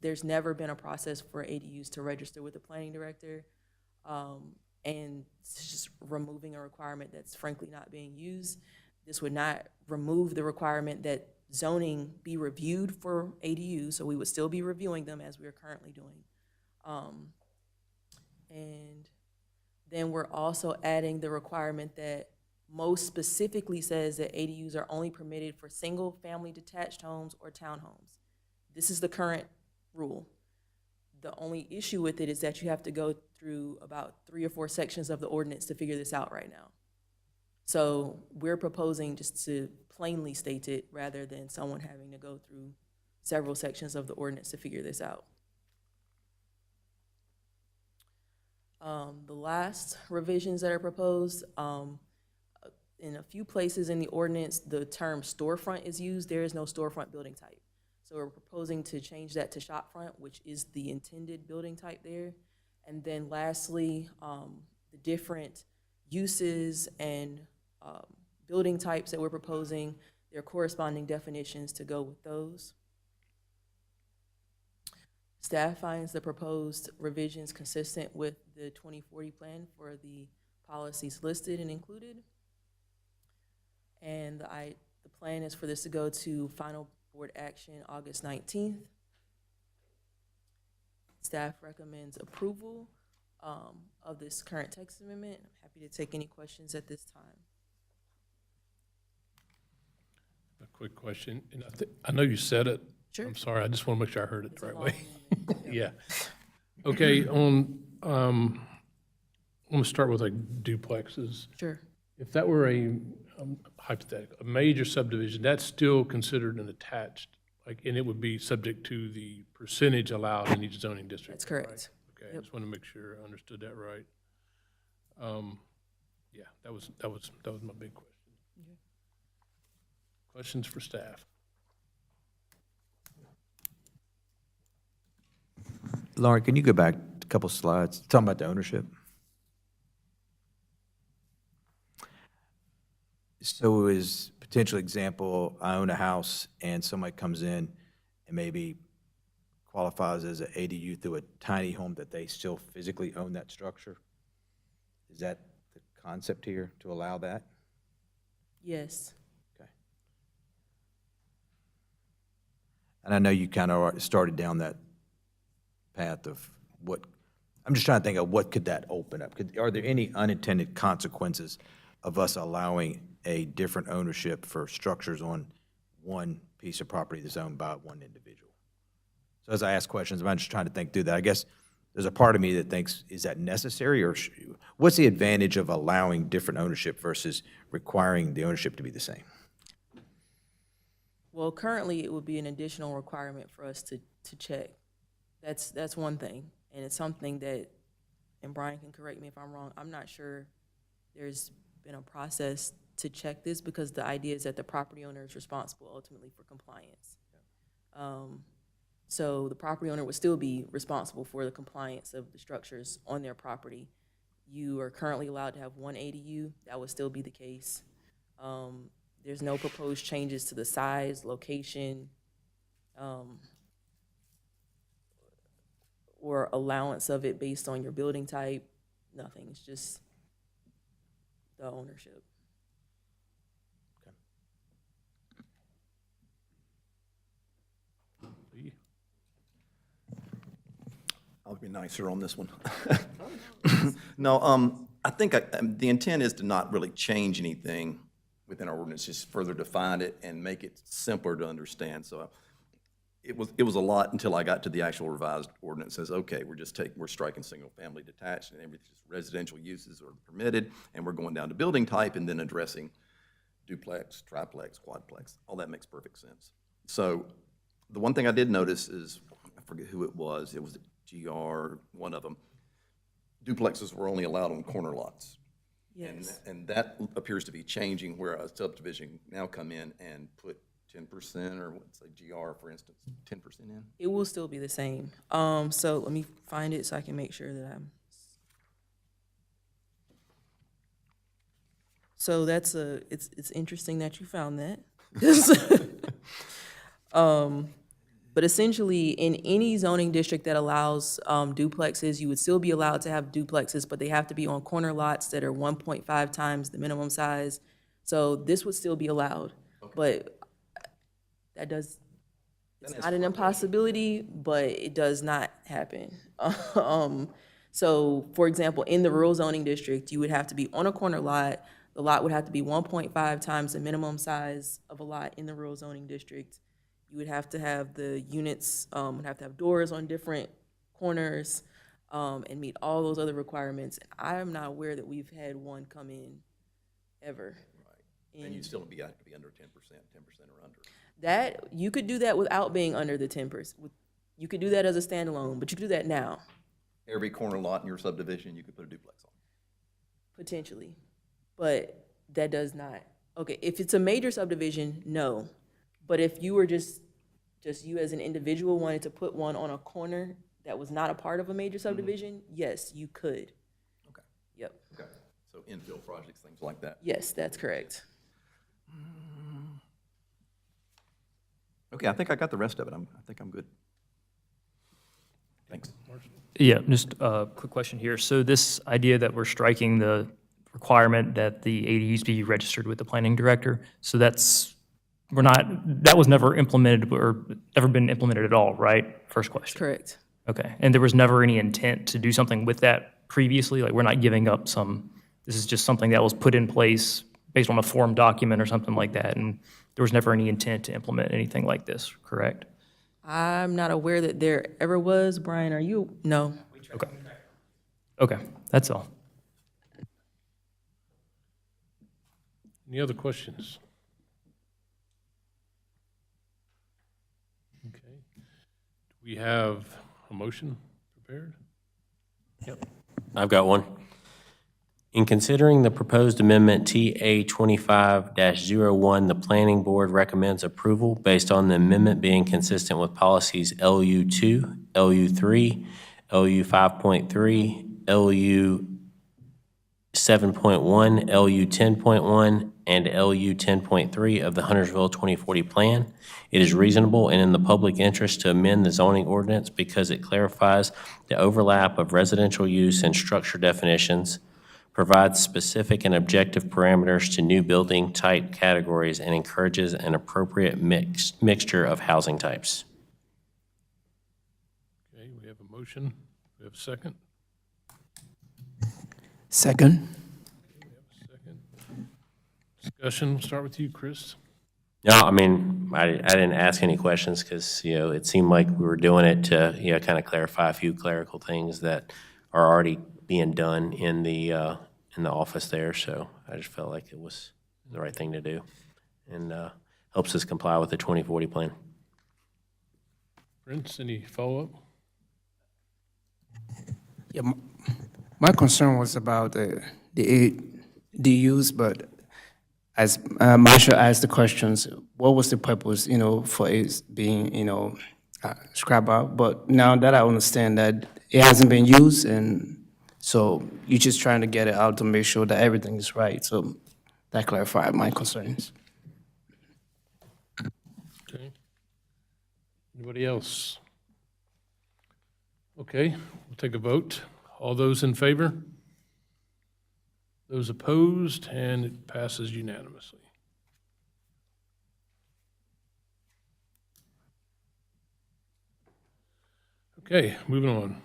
There's never been a process for ADUs to register with the planning director. And it's just removing a requirement that's frankly not being used. This would not remove the requirement that zoning be reviewed for ADUs, so we would still be reviewing them as we are currently doing. And then we're also adding the requirement that most specifically says that ADUs are only permitted for single-family detached homes or townhomes. This is the current rule. The only issue with it is that you have to go through about 3 or 4 sections of the ordinance to figure this out right now. So we're proposing just to plainly state it rather than someone having to go through several sections of the ordinance to figure this out. The last revisions that are proposed, in a few places in the ordinance, the term storefront is used. There is no storefront building type. So we're proposing to change that to shopfront, which is the intended building type there. And then lastly, the different uses and building types that we're proposing, their corresponding definitions to go with those. Staff finds the proposed revisions consistent with the 2040 plan for the policies listed and included. And the plan is for this to go to final board action August 19th. Staff recommends approval of this current text amendment. I'm happy to take any questions at this time. A quick question, and I know you said it. Sure. I'm sorry, I just want to make sure I heard it the right long way. Yeah. Okay, I'm going to start with like duplexes. Sure. If that were hypothetical, a major subdivision, that's still considered an attached, like, and it would be subject to the percentage allowed in each zoning district. That's correct. Right? Okay, I Yep. just want to make sure I understood that right. Yeah, that was my big question. Okay. Questions for staff? Lauren, can you go back a couple slides, talking about the ownership? So is potential example, I own a house and somebody comes in and maybe qualifies as an ADU through a tiny home that they still physically own that structure? Is that the concept here, to allow that? Yes. Okay. And I know you kind of started down that path of what, I'm just trying to think of what could that open up? Are there any unintended consequences of us allowing a different ownership for structures on one piece of property that's owned by one individual? So as I ask questions, I'm just trying to think through that. I guess there's a part of me that thinks, is that necessary, or what's the advantage of allowing different ownership versus requiring the ownership to be the same? Well, currently it would be an additional requirement for us to check. That's one thing, and it's something that, and Brian can correct me if I'm wrong, I'm not sure there's been a process to check this, because the idea is that the property owner is responsible ultimately for compliance. So the property owner would still be responsible for the compliance of the structures on their property. You are currently allowed to have one ADU. That would still be the case. There's no proposed changes to the size, location, or allowance of it based on your building type. Nothing. It's just the ownership. Lee? to be nicer on this one. No, I think the intent is to not really change anything within our ordinance, just further define it and make it simpler to understand. So it was a lot until I got to the actual revised ordinance. Says, okay, we're striking single-family detached and everything, residential uses are permitted, and we're going down to building type and then addressing duplex, triplex, quadplex. All that makes perfect sense. So the one thing I did notice is, I forget who it was GR, one of them, duplexes were only allowed on corner lots. Yes. And that appears to be changing, where a subdivision now come in and put 10%, or what's a GR, for instance, 10% in? It will still be the same. So let me find it so I can make sure that I'm. So it's interesting that you found that. But essentially, in any zoning district that allows duplexes, you would still be allowed to have duplexes, but they have to be on corner lots that are 1.5 times the minimum size. So this would still be allowed, but it's not an impossibility, but it does not happen. So, for example, in the rural zoning district, you would have to be on a corner lot. The lot would have to be 1.5 times the minimum size of a lot in the rural zoning district. You would have to have the units, would have to have doors on different corners, and meet all those other requirements. I am not aware that we've had one come in ever. Right. And you'd still have to be under 10% or under. That, you could do that without being under the 10%. You could do that as a standalone, but you could do that now, Every corner lot in your subdivision, you could put a duplex on. potentially. But that does not, okay, if it's a major subdivision, no. But if you were just you as an individual wanted to put one on a corner that was not a part of a major subdivision, yes, you could. Okay. Yep. Okay. So infill projects, things like that. Yes, that's correct. Okay, I think I got the rest of it. I think I'm good. Thanks. Yeah, just a quick question here. So this idea that we're striking the requirement that the ADUs be registered with the planning director, so that was never implemented or never been implemented at all, right? First question. Correct. Okay, and there was never any intent to do something with that previously? Like, we're not giving up this is just something that was put in place based on a form document or something like that, and there was never any intent to implement anything like this, correct? I'm not aware that there ever was. Brian, are you? No. Okay. Okay, that's all. Any other questions? Okay. Do we have a motion prepared? I've got one. In considering the proposed amendment TA 25-01, the planning board recommends approval based on the amendment being consistent with policies LU2, LU3, LU 5.3, LU 7.1, LU 10.1, and LU 10.3 of the Huntersville 2040 plan. It is reasonable and in the public interest to amend the zoning ordinance because it clarifies the overlap of residential use and structure definitions, provides specific and objective parameters to new building type categories, and encourages an appropriate mixture of housing types. Okay, we have a motion. We have a second. Second. Discussion, we'll start with you, Chris. No, I mean, I didn't ask any questions because, it seemed like we were doing it to, kind of clarify a few clerical things that are already being done in the office there. So I just felt like it was the right thing to do and helps us comply with the 2040 plan. Prince, any follow-up? Yeah, my concern was about the ADUs, but as Marshall asked the questions, what was the purpose, for it being, scrap out? But now that I understand that it hasn't been used, and so you're just trying to get it out to make sure that everything is right. So that clarified my concerns. Okay. Anybody else? Okay, we'll take a vote. All those in favor? Those opposed, and it passes unanimously. Okay, moving on.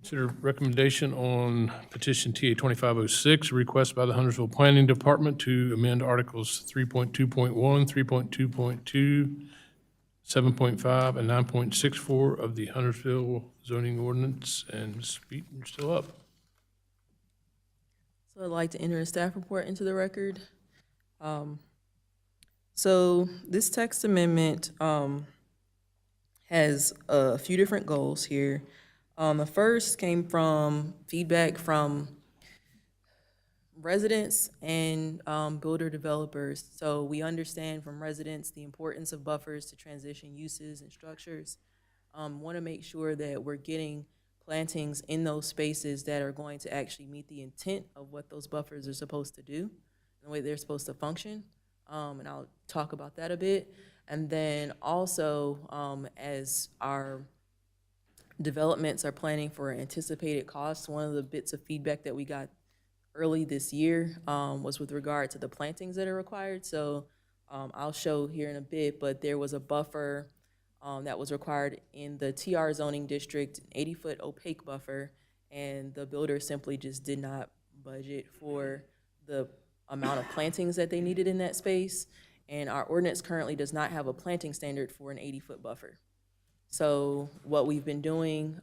Consider recommendation on petition TA 2506, a request by the Huntersville Planning Department to amend Articles 3.2.1, 3.2.2, 7.5, and 9.64 of the Huntersville zoning ordinance. And Ms. Beaton, you're still up. So I'd like to enter a staff report into the record. So this text amendment has a few different goals here. The first came from feedback from residents and builder developers. So we understand from residents the importance of buffers to transition uses and structures. Want to make sure that we're getting plantings in those spaces that are going to actually meet the intent of what those buffers are supposed to do, the way they're supposed to function. And I'll talk about that a bit. And then also, as our developments are planning for anticipated costs, one of the bits of feedback that we got early this year was with regard to the plantings that are required. So I'll show here in a bit, but there was a buffer that was required in the TR zoning district, an 80-foot opaque buffer, and the builder simply just did not budget for the amount of plantings that they needed in that space. And our ordinance currently does not have a planting standard for an 80-foot buffer. So what we've been doing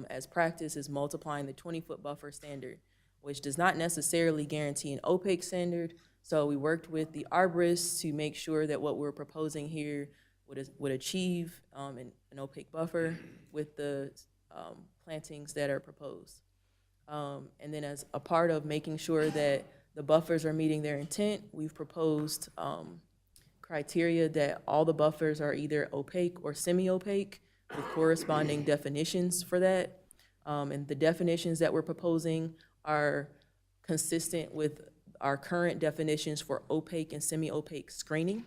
as practice is multiplying the 20-foot buffer standard, which does not necessarily guarantee an opaque standard. So we worked with the arborists to make sure that what we're proposing here would achieve an opaque buffer with the plantings that are proposed. And then as a part of making sure that the buffers are meeting their intent, we've proposed criteria that all the buffers are either opaque or semi-opaque with corresponding definitions for that. And the definitions that we're proposing are consistent with our current definitions for opaque and semi-opaque screening.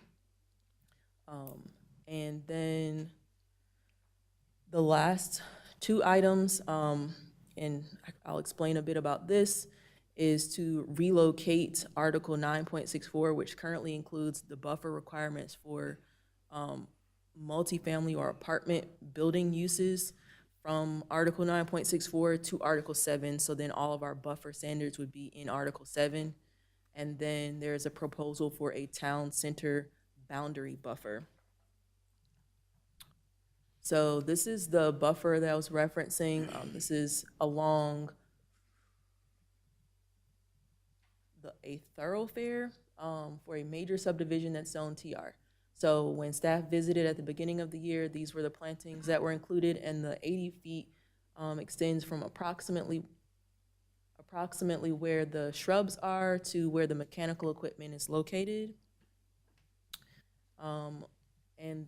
And then the last two items, and I'll explain a bit about this, is to relocate Article 9.64, which currently includes the buffer requirements for multifamily or apartment building uses, from Article 9.64 to Article 7. So then all of our buffer standards would be in Article 7. And then there's a proposal for a town center boundary buffer. So this is the buffer that I was referencing. This is along a thoroughfare for a major subdivision that's zoned TR. So when staff visited at the beginning of the year, these were the plantings that were included, and the 80 feet extends from approximately where the shrubs are to where the mechanical equipment is located. And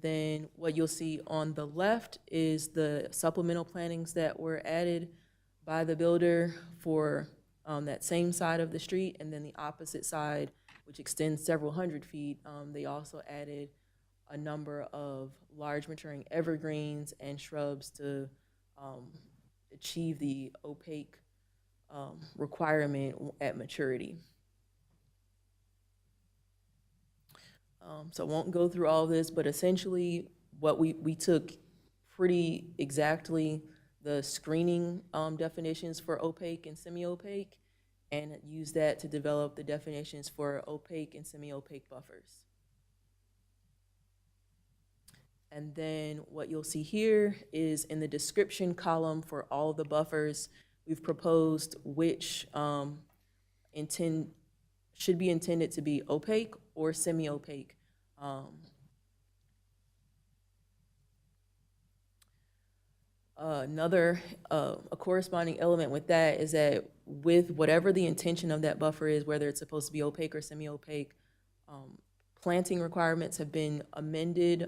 then what you'll see on the left is the supplemental plantings that were added by the builder for that same side of the street. And then the opposite side, which extends several hundred feet, they also added a number of large maturing evergreens and shrubs to achieve the opaque requirement at maturity. So I won't go through all this, but essentially what we took pretty exactly the screening definitions for opaque and semi-opaque and used that to develop the definitions for opaque and semi-opaque buffers. And then what you'll see here is in the description column for all the buffers, we've proposed which should be intended to be opaque or semi-opaque. A corresponding element with that is that with whatever the intention of that buffer is, whether it's supposed to be opaque or semi-opaque, planting requirements have been amended,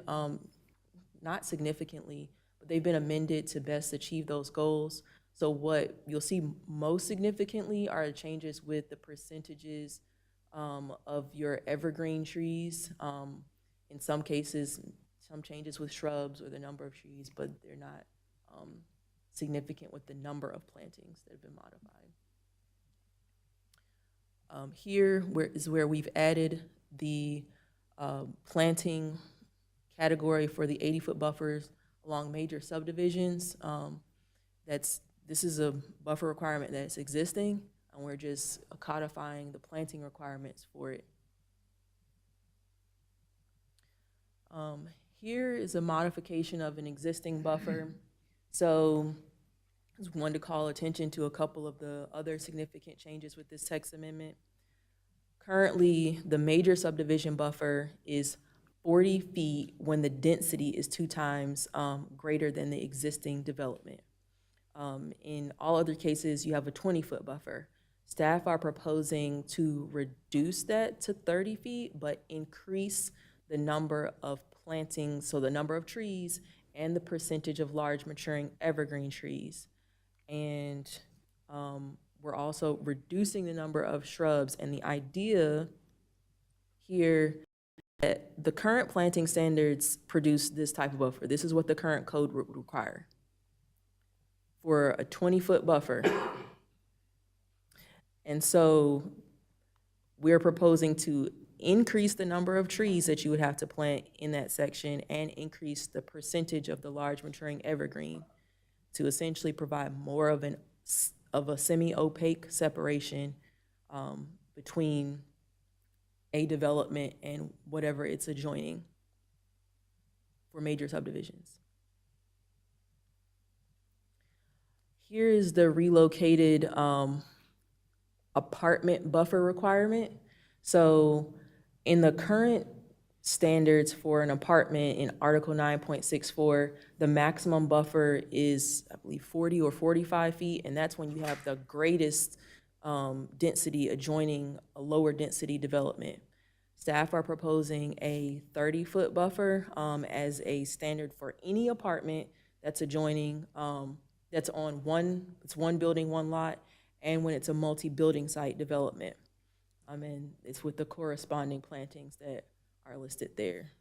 not significantly, but they've been amended to best achieve those goals. So what you'll see most significantly are changes with the percentages of your evergreen trees. In some cases, some changes with shrubs or the number of trees, but they're not significant with the number of plantings that have been modified. Here is where we've added the planting category for the 80-foot buffers along major subdivisions. That's This is a buffer requirement that's existing, and we're just codifying the planting requirements for it. Here is a modification of an existing buffer. So I just wanted to call attention to a couple of the other significant changes with this text amendment. Currently, the major subdivision buffer is 40 feet when the density is 2 times greater than the existing development. In all other cases, you have a 20-foot buffer. Staff are proposing to reduce that to 30 feet, but increase the number of plantings, so the number of trees and the percentage of large maturing evergreen trees. And we're also reducing the number of shrubs. And the idea here that the current planting standards produce this type of buffer. This is what the current code would require for a 20-foot buffer. And so we're proposing to increase the number of trees that you would have to plant in that section and increase the percentage of the large maturing evergreen to essentially provide more of a semi-opaque separation between a development and whatever it's adjoining for major subdivisions. Here is the relocated apartment buffer requirement. So in the current standards for an apartment in Article 9.64, the maximum buffer is, I believe, 40 or 45 feet, and that's when you have the greatest density adjoining a lower density development. Staff are proposing a 30-foot buffer as a standard for any apartment that's adjoining, that's on one building, one lot, and when it's a multi-building site development. And it's with the corresponding plantings that are listed there.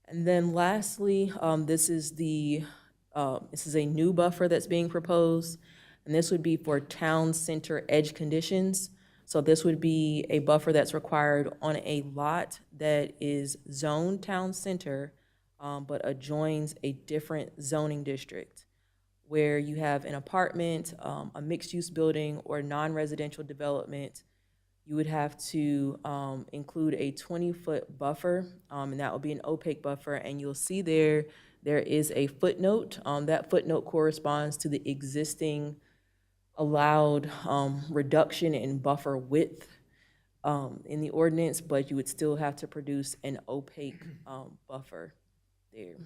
And then lastly, this is a new buffer that's being proposed, and this would be for town center edge conditions. So this would be a buffer that's required on a lot that is zoned town center, but adjoins a different zoning district, where you have an apartment, a mixed-use building, or non-residential development. You would have to include a 20-foot buffer, and that will be an opaque buffer. And you'll see there is a footnote. That footnote corresponds to the existing allowed reduction in buffer width in the ordinance, but you would still have to produce an opaque buffer there.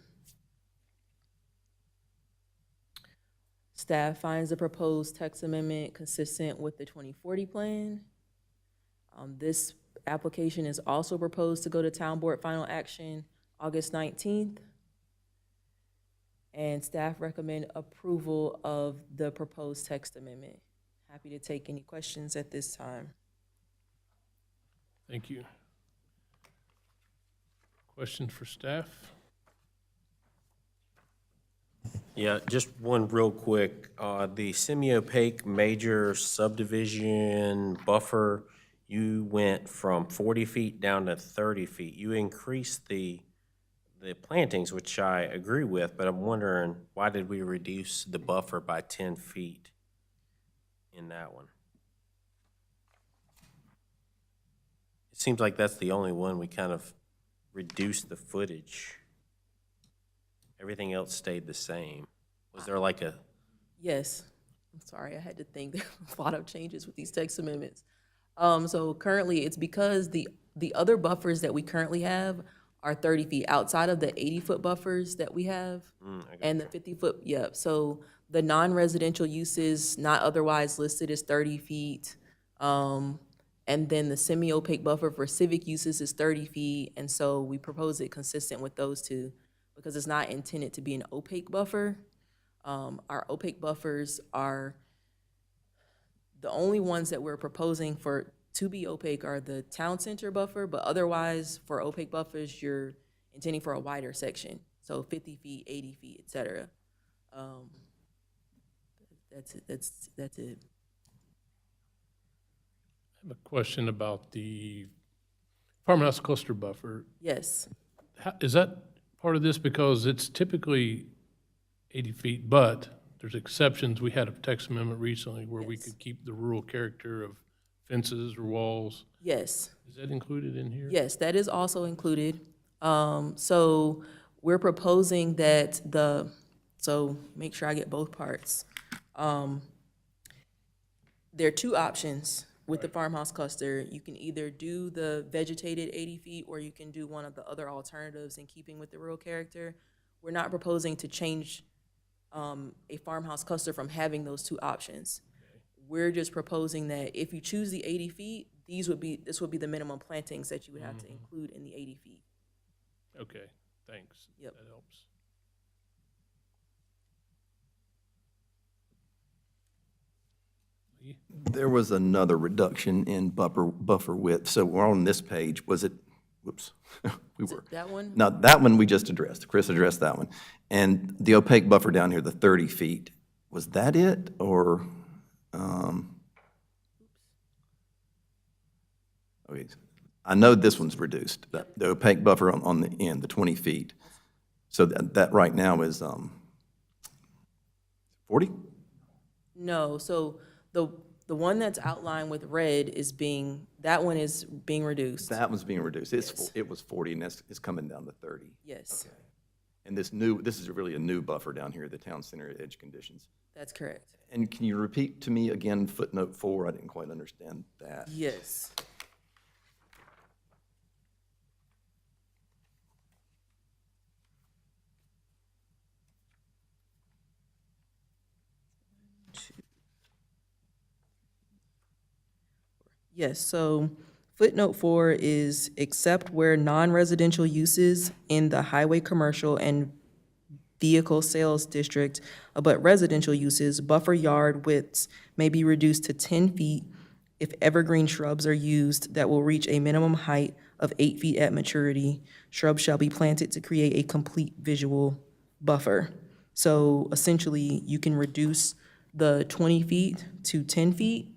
Staff finds the proposed text amendment consistent with the 2040 plan. This application is also proposed to go to Town Board Final Action August 19th. And staff recommend approval of the proposed text amendment. Happy to take any questions at this time. Thank you. Question for staff? Yeah, just one real quick. The semi-opaque major subdivision buffer, you went from 40 feet down to 30 feet. You increased the plantings, which I agree with, but I'm wondering, why did we reduce the buffer by 10 feet in that one? It seems like that's the only one we kind of reduced the footage. Everything else stayed the same. Was there like a? Yes, I'm sorry, I had to think. There are a lot of changes with these text amendments. So currently, it's because the other buffers that we currently have are 30 feet outside of the 80-foot buffers that we have, and the 50-foot, yep. So the non-residential uses not otherwise listed is 30 feet. And then the semi-opaque buffer for civic uses is 30 feet. And so we propose it consistent with those two because it's not intended to be an opaque buffer. Our opaque buffers are, the only ones that we're proposing to be opaque are the town center buffer, but otherwise for opaque buffers, you're intending for a wider section. So 50 feet, 80 feet, et cetera. That's it. That's it. I have a question about the farmhouse cluster buffer. Yes. Is that part of this? Because it's typically 80 feet, but there's exceptions. We had a text amendment recently where we could keep the rural character of fences or walls. Yes. Is that included in here? Yes, that is also included. So we're proposing that so make sure I get both parts. There are two options with the farmhouse cluster. You can either do the vegetated 80 feet, or you can do one of the other alternatives in keeping with the rural character. We're not proposing to change a farmhouse cluster from having those two options. We're just proposing that if you choose the 80 feet, this would be the minimum plantings that you would have to include in the 80 feet. Okay, thanks. Yep. That helps. There was another reduction in buffer width, so we're on this page, was it, whoops, we were. That one? Now, that one we just addressed, Chris addressed that one. And the opaque buffer down here, the 30 feet, was that it, or? Okay, I know this one's reduced, the opaque buffer on the end, the 20 feet. So that right now is 40? No, so the one that's outlined with red that one is being reduced. That one's being reduced. It was 40, and it's coming down to 30. Yes, And this is really a new buffer down here, the town center edge conditions. that's correct. And can you repeat to me again footnote 4? I didn't quite understand that. Yes. Yes, so footnote 4 is except where non-residential uses in the highway, commercial, and vehicle sales district, but residential uses, buffer yard widths may be reduced to 10 feet if evergreen shrubs are used that will reach a minimum height of 8 feet at maturity. Shrubs shall be planted to create a complete visual buffer. So essentially, you can reduce the 20 feet to 10 feet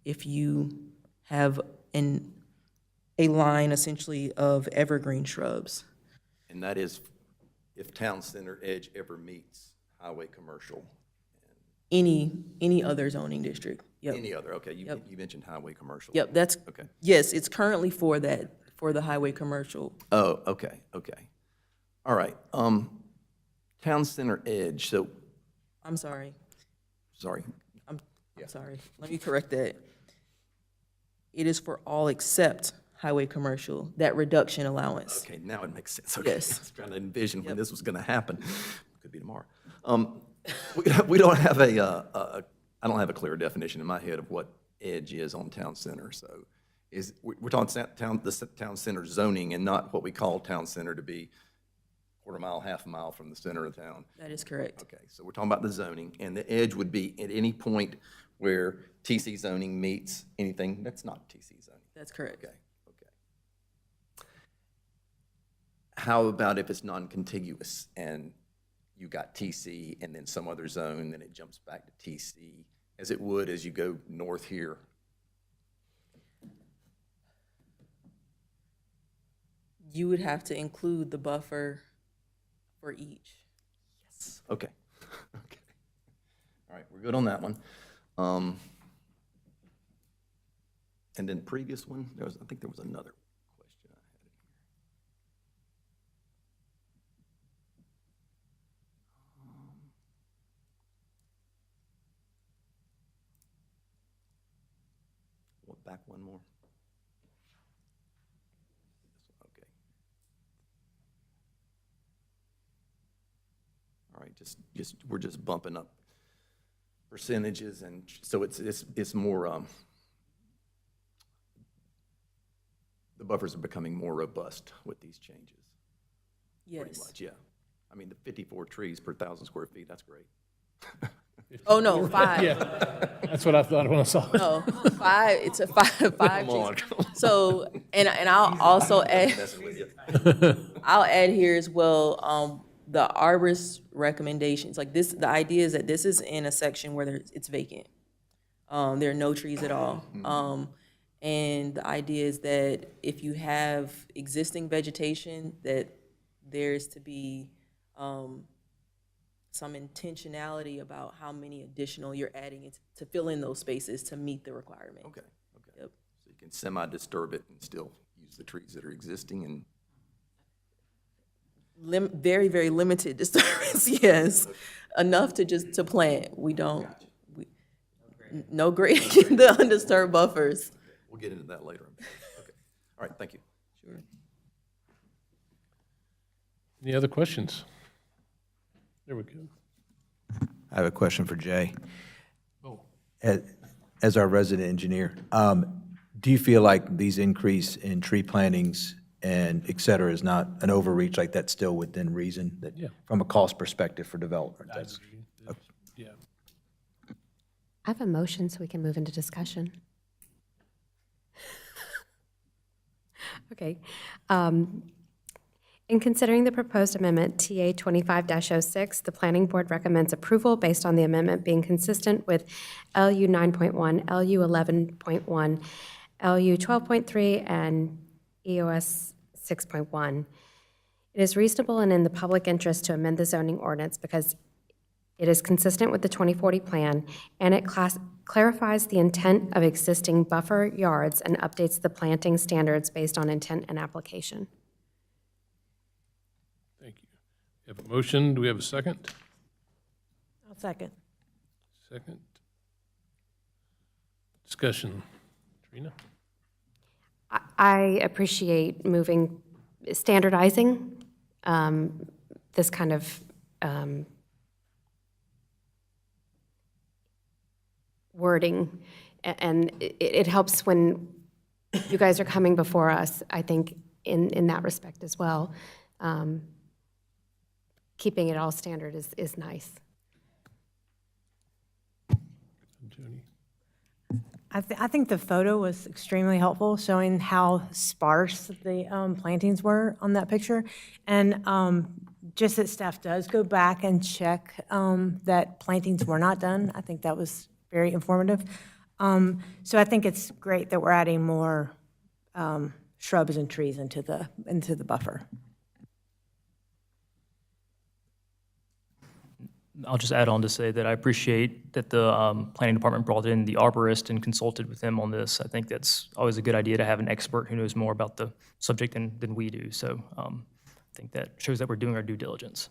if you have a line essentially of evergreen shrubs. And that is if town center edge ever meets highway, commercial, Any other zoning district, yep. any other, okay, you mentioned highway, commercial. Yep, that's, Okay. yes, it's currently for the highway commercial. Oh, okay. All right, town center edge, so, I'm sorry, sorry, I'm sorry, let me correct that. It is for all except highway commercial, that reduction allowance. okay, now it makes sense. Okay. Yes. I was trying to envision when this was gonna happen. Could be tomorrow. We don't have I don't have a clear definition in my head of what edge is on town center, so we're talking the town center zoning and not what we call town center to be quarter mile, half a mile from the center of town. That is correct. Okay, so we're talking about the zoning, and the edge would be at any point where TC zoning meets anything that's not TC zoning. That's correct. Okay. How about if it's non-contiguous and you got TC and then some other zone, then it jumps back to TC, as it would as you go north here? You would have to include the buffer for each. Okay. Okay. All right, we're good on that one. And then previous one, I think there was another question I had in here. Back one more. Okay. All right, we're just bumping up percentages, and so it's more, the buffers are becoming more robust with these changes. Pretty Yes. much, yeah. I mean, the 54 trees per 1,000 square feet, that's great. Oh, no, 5. Yeah, that's what I thought when I saw it. No, 5, it's a 5 Come on, trees. come on. So, and I'll also add, Messing with you. I'll add here as well, the arborist recommendations, like this, the idea is that this is in a section where it's vacant. There are no trees at all. And the idea is that if you have existing vegetation, that there's to be, some intentionality about how many additional you're adding to fill in those spaces to meet the requirement. Okay, okay. Yep. So you can semi-disturb it and still use the trees that are existing and, Very, very limited disturbance, yes. Enough to plant. We don't, no grading in the undisturbed buffers. we'll get into that later. Okay, all right, thank you. Sure. Any other questions? There we go. I have a question for Jay. Oh. As our resident engineer, do you feel like these increase in tree plantings and et cetera is not an overreach, like that's still within reason? That, Yeah. from a cost perspective for development, that's, Yeah. I have a motion, so we can move into discussion. Okay. In considering the proposed amendment, TA 25-06, the Planning Board recommends approval based on the amendment being consistent with LU 9.1, LU 11.1, LU 12.3, and EOS 6.1. It is reasonable and in the public interest to amend the zoning ordinance because it is consistent with the 2040 plan, and it clarifies the intent of existing buffer yards and updates the planting standards based on intent and application. Thank you. We have a motion. Do we have a second? I'll second. Second. Discussion. Trina? I appreciate standardizing this kind of wording, and it helps when you guys are coming before us, I think, in that respect as well. Keeping it all standard is nice. Joni? I think the photo was extremely helpful, showing how sparse the plantings were on that picture. And just that staff does go back and check that plantings were not done. I think that was very informative. So I think it's great that we're adding more shrubs and trees into the buffer. I'll just add on to say that I appreciate that the planning department brought in the arborist and consulted with him on this. I think that's always a good idea to have an expert who knows more about the subject than we do. So I think that shows that we're doing our due diligence.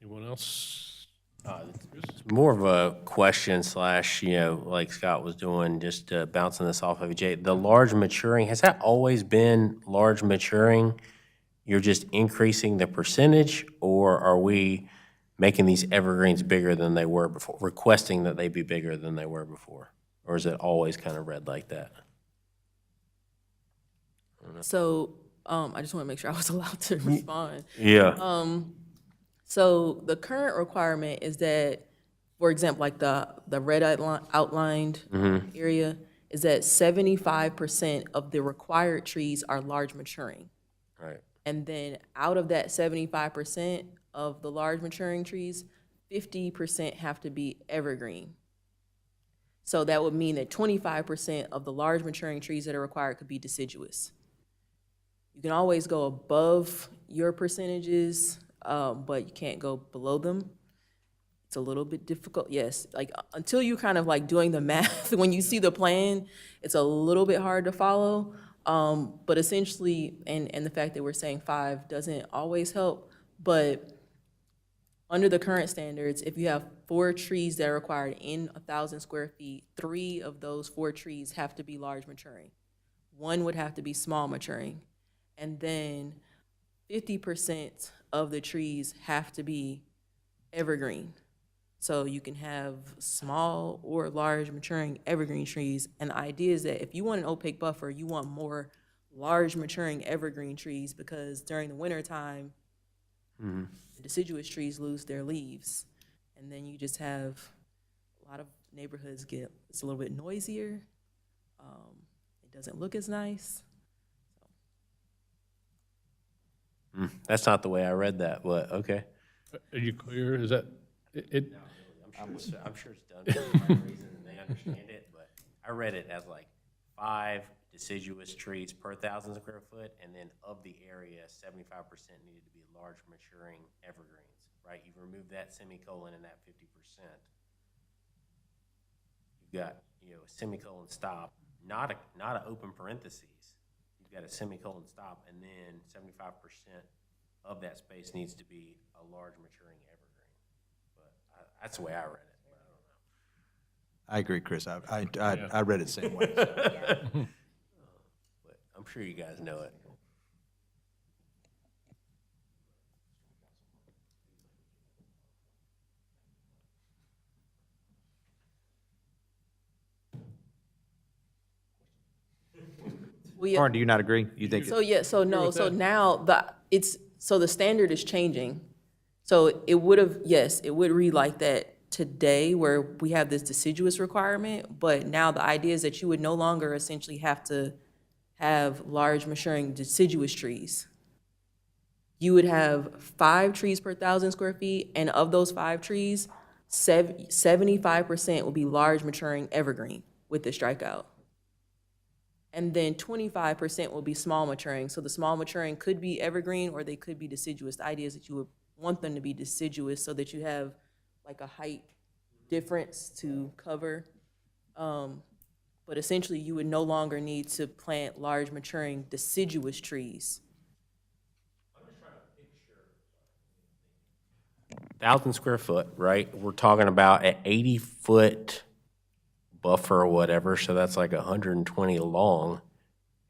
Anyone else? It's more of a question slash, like Scott was doing, just bouncing this off of you, Jay. The large maturing, has that always been large maturing? You're just increasing the percentage, or are we making these evergreens bigger than they were before, requesting that they be bigger than they were before? Or is it always kind of read like that? So, I just want to make sure I was allowed to respond. Yeah. So the current requirement is that, for example, like the red outlined area, is that 75% of the required trees are large maturing. Right. And then out of that 75% of the large maturing trees, 50% have to be evergreen. So that would mean that 25% of the large maturing trees that are required could be deciduous. You can always go above your percentages, but you can't go below them. It's a little bit difficult, yes. Like, until you kind of like doing the math, when you see the plan, it's a little bit hard to follow. But essentially, and the fact that we're saying 5 doesn't always help, but under the current standards, if you have 4 trees that are required in 1,000 square feet, 3 of those 4 trees have to be large maturing. 1 would have to be small maturing. And then 50% of the trees have to be evergreen. So you can have small or large maturing evergreen trees. And the idea is that if you want an opaque buffer, you want more large maturing evergreen trees, because during the winter time, the deciduous trees lose their leaves. And then you just have a lot of neighborhoods it's a little bit noisier. It doesn't look as nice. That's not the way I read that, but okay. Are you clear? Is that, it? I'm sure it's done for the right reason and they understand it, but I read it as like 5 deciduous trees per 1,000 square foot, and then of the area, 75% needed to be large maturing evergreens, right? You remove that semicolon and that 50%. You've got, a semicolon stop, not a open parentheses. You've got a semicolon stop, and then 75% of that space needs to be a large maturing evergreen. But that's the way I read it, but I don't know. I agree, Chris. I read it the same way. But I'm sure you guys know it. Well, yeah, Lauren, do you not agree? You think? so yeah, so no, so now the standard is changing. So it would have, yes, it would read like that today where we have this deciduous requirement, but now the idea is that you would no longer essentially have to have large maturing deciduous trees. You would have 5 trees per 1,000 square feet, and of those 5 trees, 75% will be large maturing evergreen with the strikeout. And then 25% will be small maturing. So the small maturing could be evergreen or they could be deciduous. The idea is that you would want them to be deciduous so that you have like a height difference to cover. But essentially you would no longer need to plant large maturing deciduous trees. 1,000 square foot, right? We're talking about an 80-foot buffer or whatever, so that's like 120 long,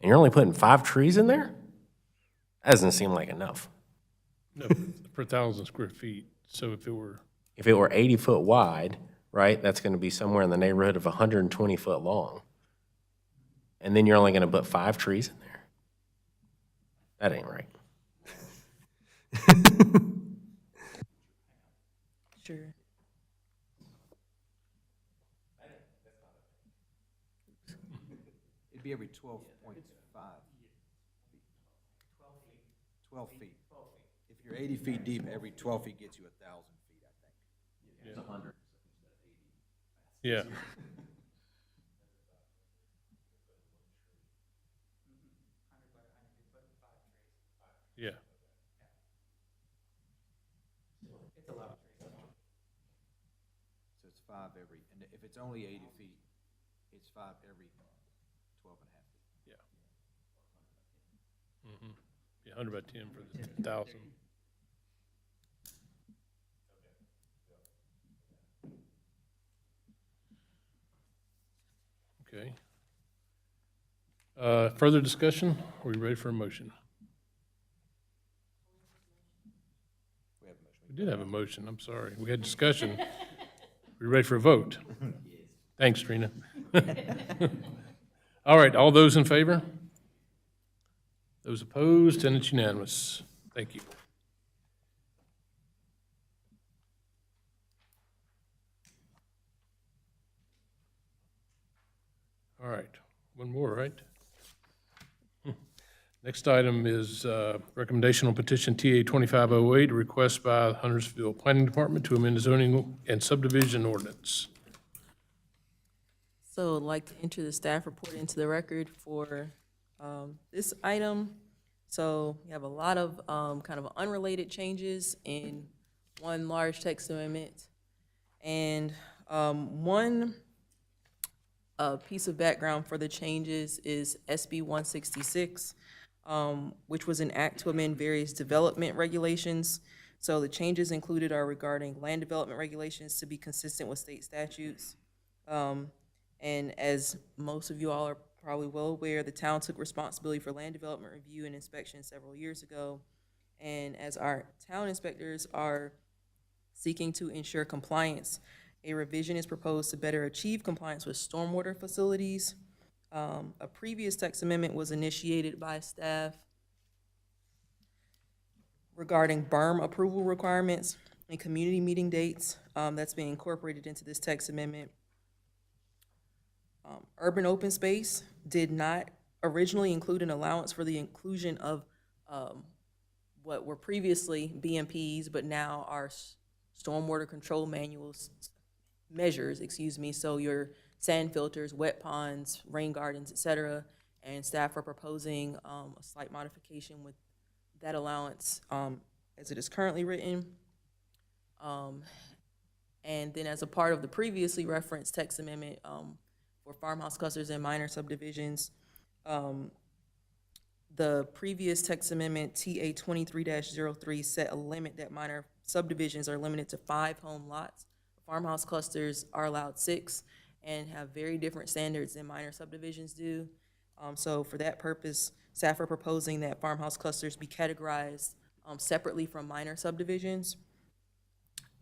and you're only putting 5 trees in there? That doesn't seem like enough. No, per 1,000 square feet. So if it were, If it were 80 foot wide, right, that's gonna be somewhere in the neighborhood of 120 foot long. And then you're only gonna put 5 trees in there? That ain't right. Sure. It'd be every 12.5. 12 feet. If you're 80 feet deep, every 12 feet gets you 1,000 feet, I think. It's 100. Yeah. Yeah. So it's 5 every, and if it's only 80 feet, it's 5 every 12 and a half feet. Yeah. Mm-hmm. Yeah, 100 by 10 for the 1,000. Okay. Further discussion? Are we ready for a motion? We did have a motion, I'm sorry. We had discussion. We ready for a vote? Thanks, Trina. All right, all those in favor? Those opposed, and it's unanimous. Thank you. All right, one more, right? Next item is recommendation on petition TA 2508, a request by the Huntersville Planning Department to amend the zoning and subdivision ordinance. So I'd like to enter the staff report into the record for this item. So you have a lot of kind of unrelated changes in one large text amendment. And one piece of background for the changes is SB 166, which was an act to amend various development regulations. So the changes included are regarding land development regulations to be consistent with state statutes. And as most of you all are probably well aware, the town took responsibility for land development review and inspection several years ago. And as our town inspectors are seeking to ensure compliance, a revision is proposed to better achieve compliance with stormwater facilities. A previous text amendment was initiated by staff regarding berm approval requirements and community meeting dates. That's being incorporated into this text amendment. Urban open space did not originally include an allowance for the inclusion of what were previously BMPs, but now are stormwater control measures, so your sand filters, wet ponds, rain gardens, et cetera. And staff are proposing a slight modification with that allowance as it is currently written. And then as a part of the previously referenced text amendment for farmhouse clusters and minor subdivisions, the previous text amendment, TA 23-03, set a limit that minor subdivisions are limited to 5 home lots. Farmhouse clusters are allowed 6 and have very different standards than minor subdivisions do. So for that purpose, staff are proposing that farmhouse clusters be categorized separately from minor subdivisions.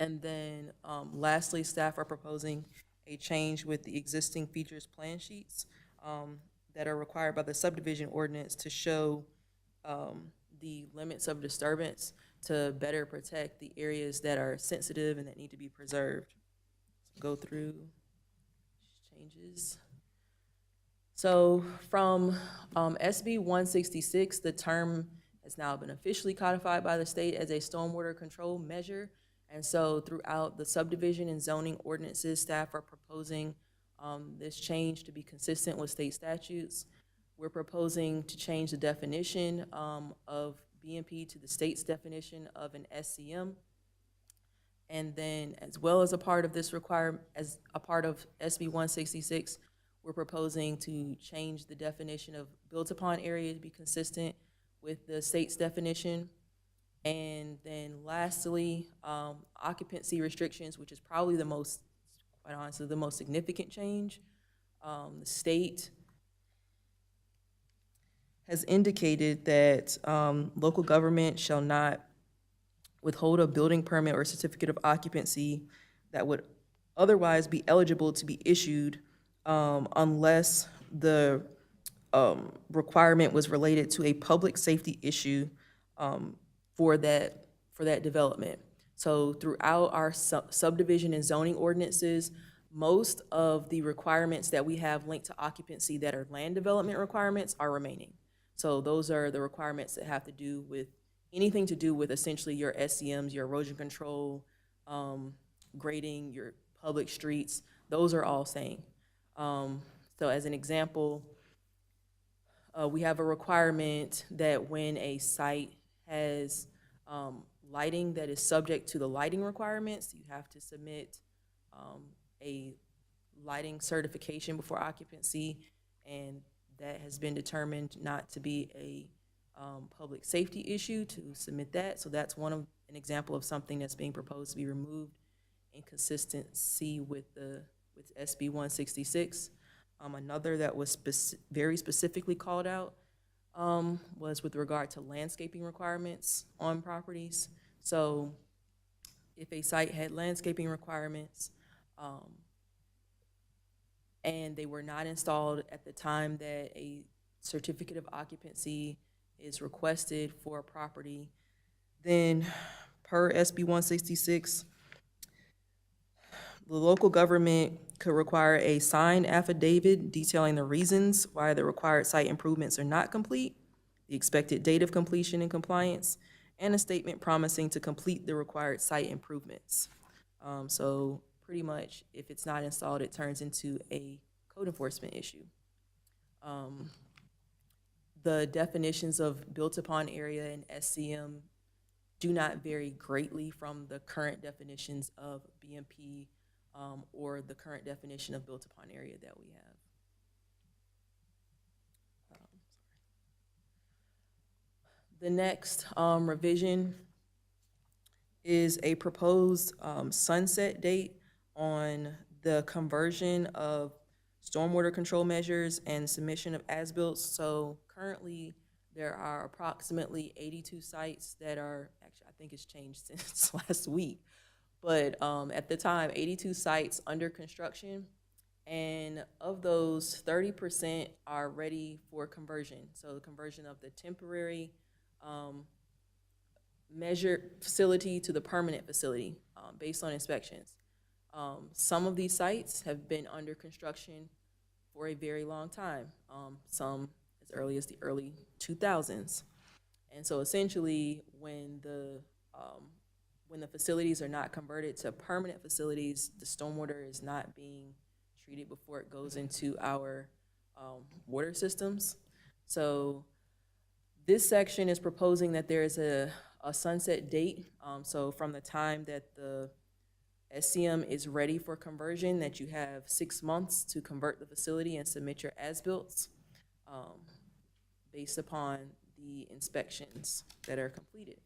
And then lastly, staff are proposing a change with the existing features plan sheets that are required by the subdivision ordinance to show the limits of disturbance to better protect the areas that are sensitive and that need to be preserved. So go through changes. So from SB 166, the term has now been officially codified by the state as a stormwater control measure. And so throughout the subdivision and zoning ordinances, staff are proposing this change to be consistent with state statutes. We're proposing to change the definition of BMP to the state's definition of an SCM. And then as well as a part of this as a part of SB 166, we're proposing to change the definition of built upon area to be consistent with the state's definition. And then lastly, occupancy restrictions, which is probably the most, quite honestly, the most significant change. The state has indicated that local government shall not withhold a building permit or certificate of occupancy that would otherwise be eligible to be issued unless the requirement was related to a public safety issue for that development. So throughout our subdivision and zoning ordinances, most of the requirements that we have linked to occupancy that are land development requirements are remaining. So those are the requirements that have to do with anything to do with essentially your SCMs, your erosion control, grading, your public streets. Those are all staying. So as an example, we have a requirement that when a site has lighting that is subject to the lighting requirements, you have to submit a lighting certification before occupancy, and that has been determined not to be a public safety issue to submit that. So that's an example of something that's being proposed to be removed in consistency with SB 166. Another that was very specifically called out was with regard to landscaping requirements on properties. So if a site had landscaping requirements and they were not installed at the time that a certificate of occupancy is requested for a property, then per SB 166, the local government could require a signed affidavit detailing the reasons why the required site improvements are not complete, the expected date of completion and compliance, and a statement promising to complete the required site improvements. So pretty much, if it's not installed, it turns into a code enforcement issue. The definitions of built upon area and SCM do not vary greatly from the current definitions of BMP or the current definition of built upon area that we have. The next revision is a proposed sunset date on the conversion of stormwater control measures and submission of as-built. So currently, there are approximately 82 sites that are, actually, I think it's changed since last week, but at the time, 82 sites under construction, and of those, 30% are ready for conversion. So the conversion of the temporary measured facility to the permanent facility based on inspections. Some of these sites have been under construction for a very long time, some as early as the early 2000s. And so essentially, when the facilities are not converted to permanent facilities, the stormwater is not being treated before it goes into our water systems. So this section is proposing that there is a sunset date. So from the time that the SCM is ready for conversion, that you have 6 months to convert the facility and submit your as-built based upon the inspections that are completed.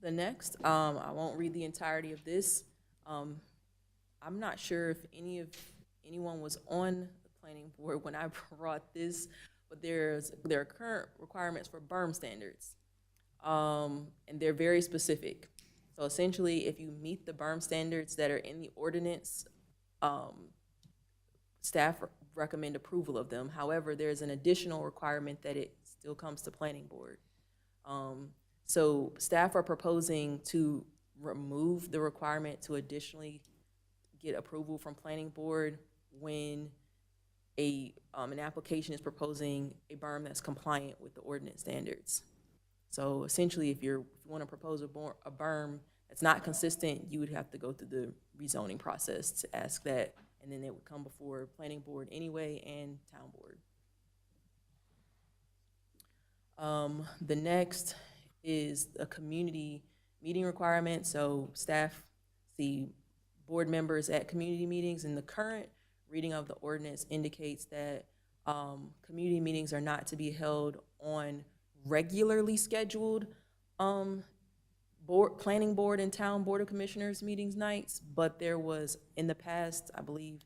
The next, I won't read the entirety of this. I'm not sure if anyone was on the planning board when I brought this, but there are current requirements for berm standards, and they're very specific. So essentially, if you meet the berm standards that are in the ordinance, staff recommend approval of them. However, there's an additional requirement that it still comes to planning board. So staff are proposing to remove the requirement to additionally get approval from planning board when an application is proposing a berm that's compliant with the ordinance standards. So essentially, if you want to propose a berm that's not consistent, you would have to go through the rezoning process to ask that, and then it would come before planning board anyway and town board. The next is a community meeting requirement. So staff see board members at community meetings, and the current reading of the ordinance indicates that community meetings are not to be held on regularly scheduled planning board and town board of commissioners meetings nights, but there was in the past, I believe,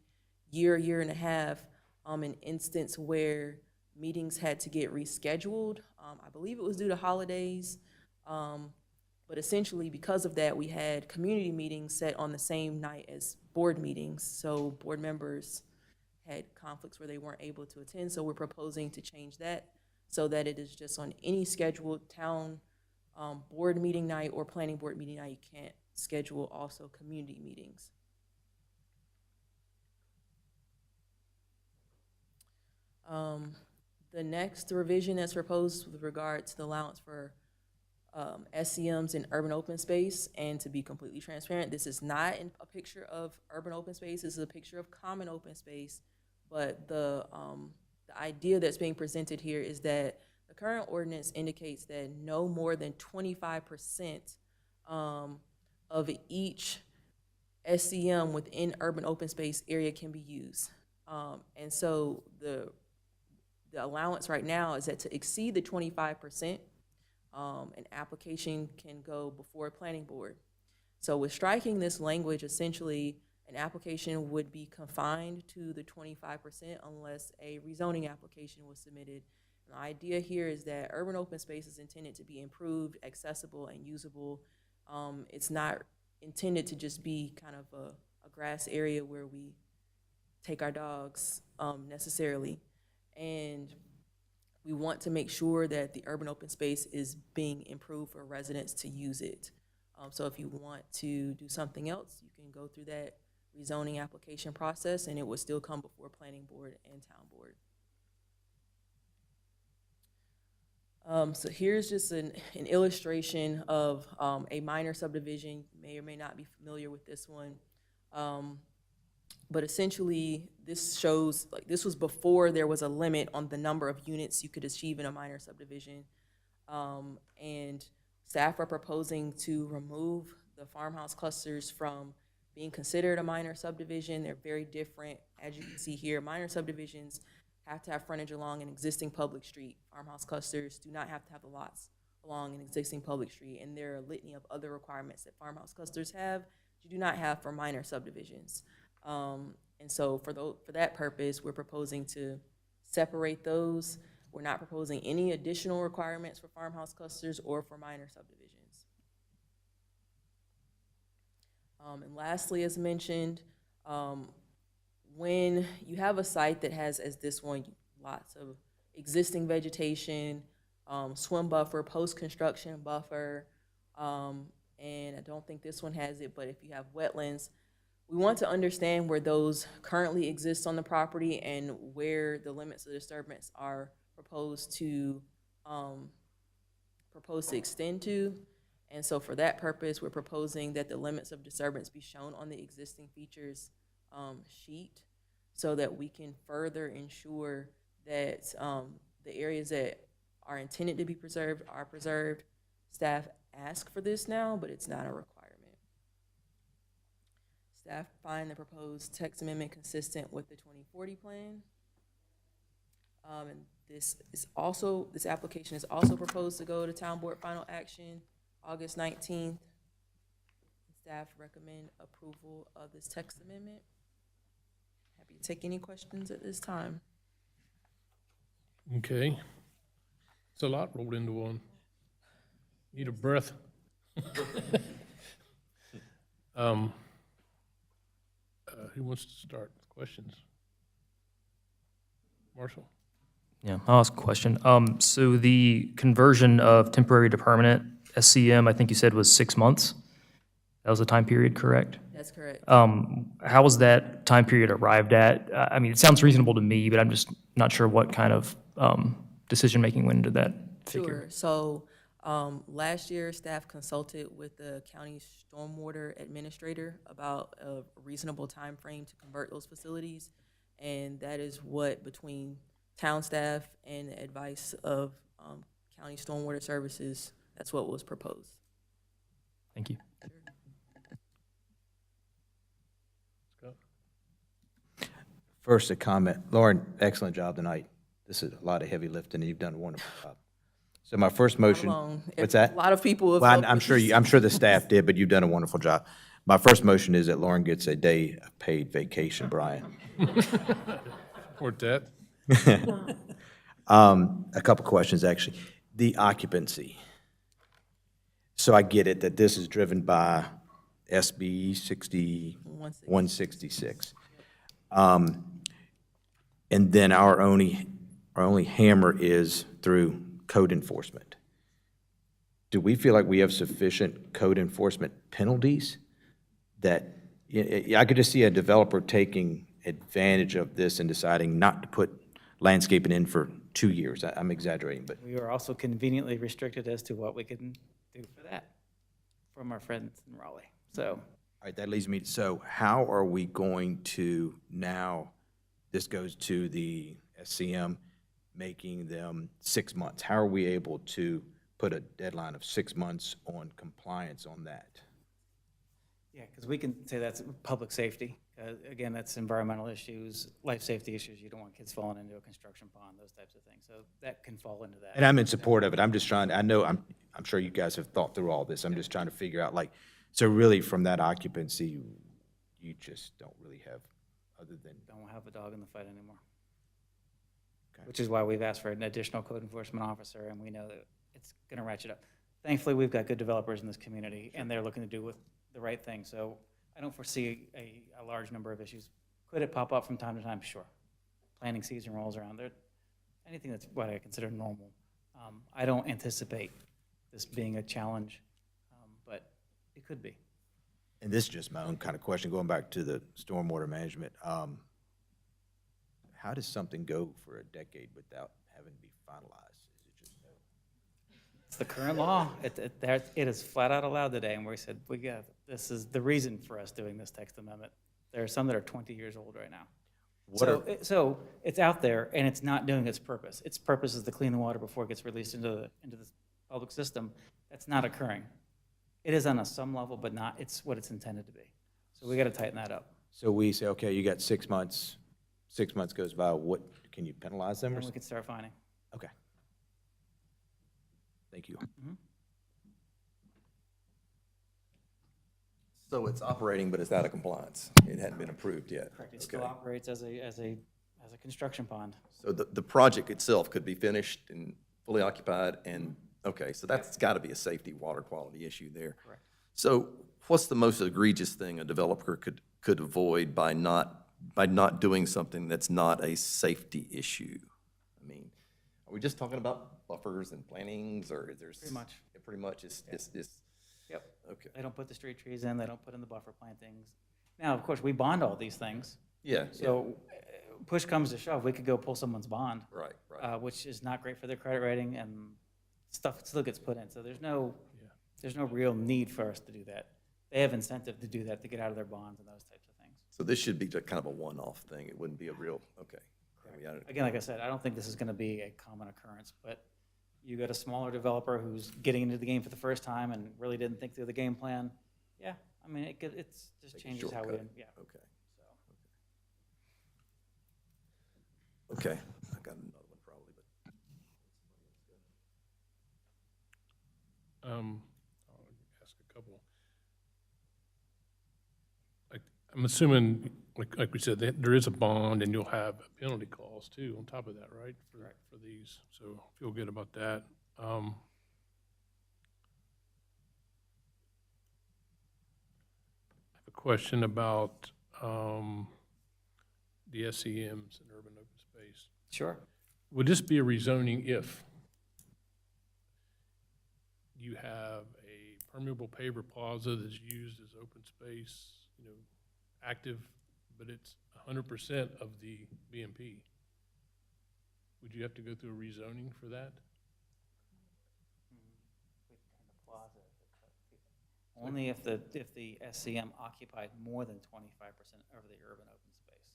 year and a half, an instance where meetings had to get rescheduled. I believe it was due to holidays, but essentially because of that, we had community meetings set on the same night as board meetings, so board members had conflicts where they weren't able to attend, so we're proposing to change that so that it is just on any scheduled town board meeting night or planning board meeting night. You can't schedule also community meetings. The next revision that's proposed with regard to the allowance for SCMs in urban open space, and to be completely transparent, this is not a picture of urban open space, this is a picture of common open space, but the idea that's being presented here is that the current ordinance indicates that no more than 25% of each SCM within urban open space area can be used. And so the allowance right now is that to exceed the 25%, an application can go before a planning board. So with striking this language, essentially, an application would be confined to the 25% unless a rezoning application was submitted. And the idea here is that urban open space is intended to be improved, accessible, and usable. It's not intended to just be kind of a grass area where we take our dogs necessarily. And we want to make sure that the urban open space is being improved for residents to use it. So if you want to do something else, you can go through that rezoning application process, and it would still come before planning board and town board. So here's just an illustration of a minor subdivision. You may or may not be familiar with this one. But essentially, this shows, like, this was before there was a limit on the number of units you could achieve in a minor subdivision. And staff are proposing to remove the farmhouse clusters from being considered a minor subdivision. They're very different. As you can see here, minor subdivisions have to have frontage along an existing public street. Farmhouse clusters do not have to have the lots along an existing public street. And there are a litany of other requirements that farmhouse clusters have that you do not have for minor subdivisions. And so for that purpose, we're proposing to separate those. We're not proposing any additional requirements for farmhouse clusters or for minor subdivisions. And lastly, as mentioned, when you have a site that has, as this one, lots of existing vegetation, swim buffer, post-construction buffer, and I don't think this one has it, but if you have wetlands, we want to understand where those currently exist on the property and where the limits of disturbance are proposed to extend to. And so for that purpose, we're proposing that the limits of disturbance be shown on the existing features sheet so that we can further ensure that the areas that are intended to be preserved are preserved. Staff ask for this now, but it's not a requirement. Staff find the proposed text amendment consistent with the 2040 plan. And this application is also proposed to go to town board final action August 19th. Staff recommend approval of this text amendment. Happy to take any questions at this time. Okay. It's a lot rolled into one. Need a breath. Who wants to start with questions? Marshall? Yeah, I'll ask a question. So the conversion of temporary to permanent SCM, I think you said was 6 months? That was the time period, correct? That's correct. How was that time period arrived at? I mean, it sounds reasonable to me, but I'm just not sure what kind of decision-making went into that figure. Sure. So last year, staff consulted with the county stormwater administrator about a reasonable time frame to convert those facilities. And that is what, between town staff and the advice of county stormwater services, that's what was proposed. Thank you. First, a comment. Lauren, excellent job tonight. This is a lot of heavy lifting, and you've done a wonderful job. So my first motion, alone. what's that? A lot of people have Well, helped I'm with sure this. I'm sure the staff did, but you've done a wonderful job. My first motion is that Lauren gets a day of paid vacation, Brian. Quartet? A couple questions, actually. The occupancy. So I get it that this is driven by SB 166. And then our only hammer is through code enforcement. Do we feel like we have sufficient code enforcement penalties that, I could just see a developer taking advantage of this and deciding not to put landscaping in for 2 years. I'm exaggerating, but We are also conveniently restricted as to what we can do for that from our friends in Raleigh. So all right, that leads me, so how are we going to now, this goes to the SCM, making them 6 months. How are we able to put a deadline of 6 months on compliance on that? yeah, because we can say that's public safety. Again, that's environmental issues, life safety issues. You don't want kids falling into a construction pond, those types of things. So that can fall into that. And I'm in support of it. I'm just trying, I know, I'm sure you guys have thought through all this. I'm just trying to figure out, like, so really from that occupancy, you just don't really have, other than, Don't have a dog in the fight anymore. Okay. Which is why we've asked for an additional code enforcement officer, and we know that it's going to ratchet up. Thankfully, we've got good developers in this community, and they're looking to do the right thing. So I don't foresee a large number of issues. Could it pop up from time to time? Sure. Planning season rolls around. There, anything that's what I consider normal. I don't anticipate this being a challenge, but it could be. and this is just my own kind of question, going back to the stormwater management. How does something go for a decade without having to be finalized? Is it just no? It's the current law. It is flat out allowed today, and we said, this is the reason for us doing this text amendment. There are some that are 20 years old right now. So it's out there, and it's not doing its purpose. Its purpose is to clean the water before it gets released into the public system. That's not occurring. It is on some level, but not, it's what it's intended to be. So we got to tighten that up. So we say, okay, you got 6 months, 6 months goes by, what, can you penalize them or And we something? can start finding. Okay. Thank you. So it's operating, but it's out of compliance. It hadn't been approved yet. Correct. It still Okay. operates as a construction pond. So the project itself could be finished and fully occupied and, okay, so that's got to be a safety, water quality issue there. Correct. So what's the most egregious thing a developer could avoid by not doing something that's not a safety issue? I mean, are we just talking about buffers and plantings, or is there? Pretty much. Pretty much, it's. Yep. Okay. They don't put the street trees in, they don't put in the buffer plantings. Now, of course, we bond all these things. Yeah. So push comes to shove, we could go pull someone's bond. Right. Which is not great for their credit rating, and stuff still gets put in. So there's no, there's no real need for us to do that. They have incentive to do that, to get out of their bonds and those types of things. So this should be just kind of a one-off thing. It wouldn't be a real, okay. I mean, Again, like I said, I don't think this is gonna be a common occurrence, but you got a smaller developer who's getting into the game for the first time and really didn't think through the game plan. Yeah, I mean, it's just Take a changes how we, shortcut. yeah. Okay. Okay, I got another one probably, but. I'll ask a couple. I'm assuming, like we said, that there is a bond and you'll have a penalty clause too on top of that, right? For these, so feel good about that. I have a question about the SEMs and urban open space. Sure. Would this be a rezoning if you have a permeable paver plaza that's used as open space, you know, active, but it's 100% of the BMP? Would you have to go through a rezoning for that? Only if the SCM occupied more than 25% of the urban open space.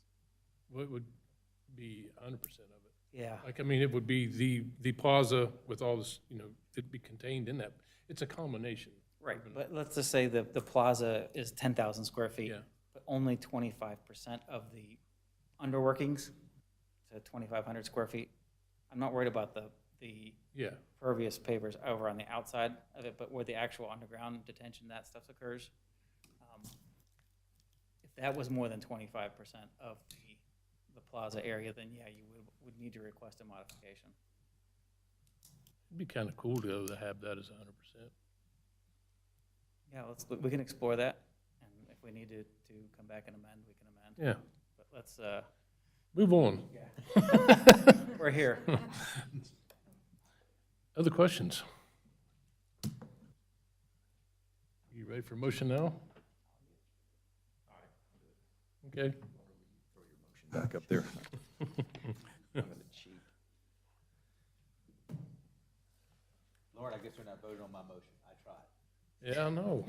What would be 100% of it? Yeah. Like, I mean, it would be the plaza with all this, you know, it'd be contained in that. It's a combination. Right, but let's just say the plaza is 10,000 square feet. Yeah. But only 25% of the underworkings, so 2,500 square feet. I'm not worried about the Yeah. pervious pavers over on the outside of it, but where the actual underground detention, that stuff occurs. If that was more than 25% of the plaza area, then yeah, you would need to request a modification. It'd be kind of cool to have that as 100%. Yeah, we can explore that, and if we need to come back and amend, we can amend. Yeah. But let's, Move on. we're here. Other questions? You ready for motion now? Okay. Back up there. Lord, I guess we're not voting on my motion. I tried. Yeah, I know.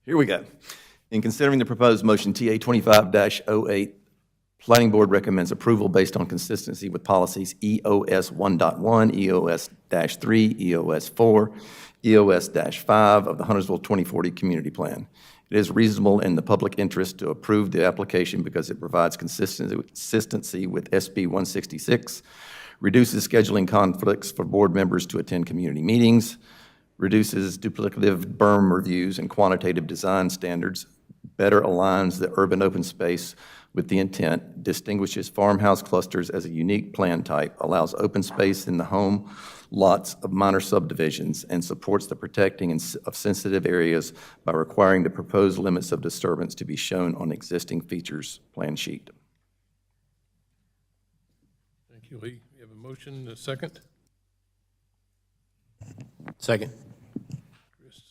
Here we go. In considering the proposed motion TA 25-08, Planning Board recommends approval based on consistency with policies EOS 1.1, EOS-3, EOS-4, EOS-5 of the Huntersville 2040 Community Plan. It is reasonable in the public interest to approve the application because it provides consistency with SB 166, reduces scheduling conflicts for board members to attend community meetings, reduces duplicative berm reviews and quantitative design standards, better aligns the urban open space with the intent, distinguishes farmhouse clusters as a unique plan type, allows open space in the home lots of minor subdivisions, and supports the protecting of sensitive areas by requiring the proposed limits of disturbance to be shown on existing features plan sheet. Thank you, Lee. We have a motion, a second. Second. Chris.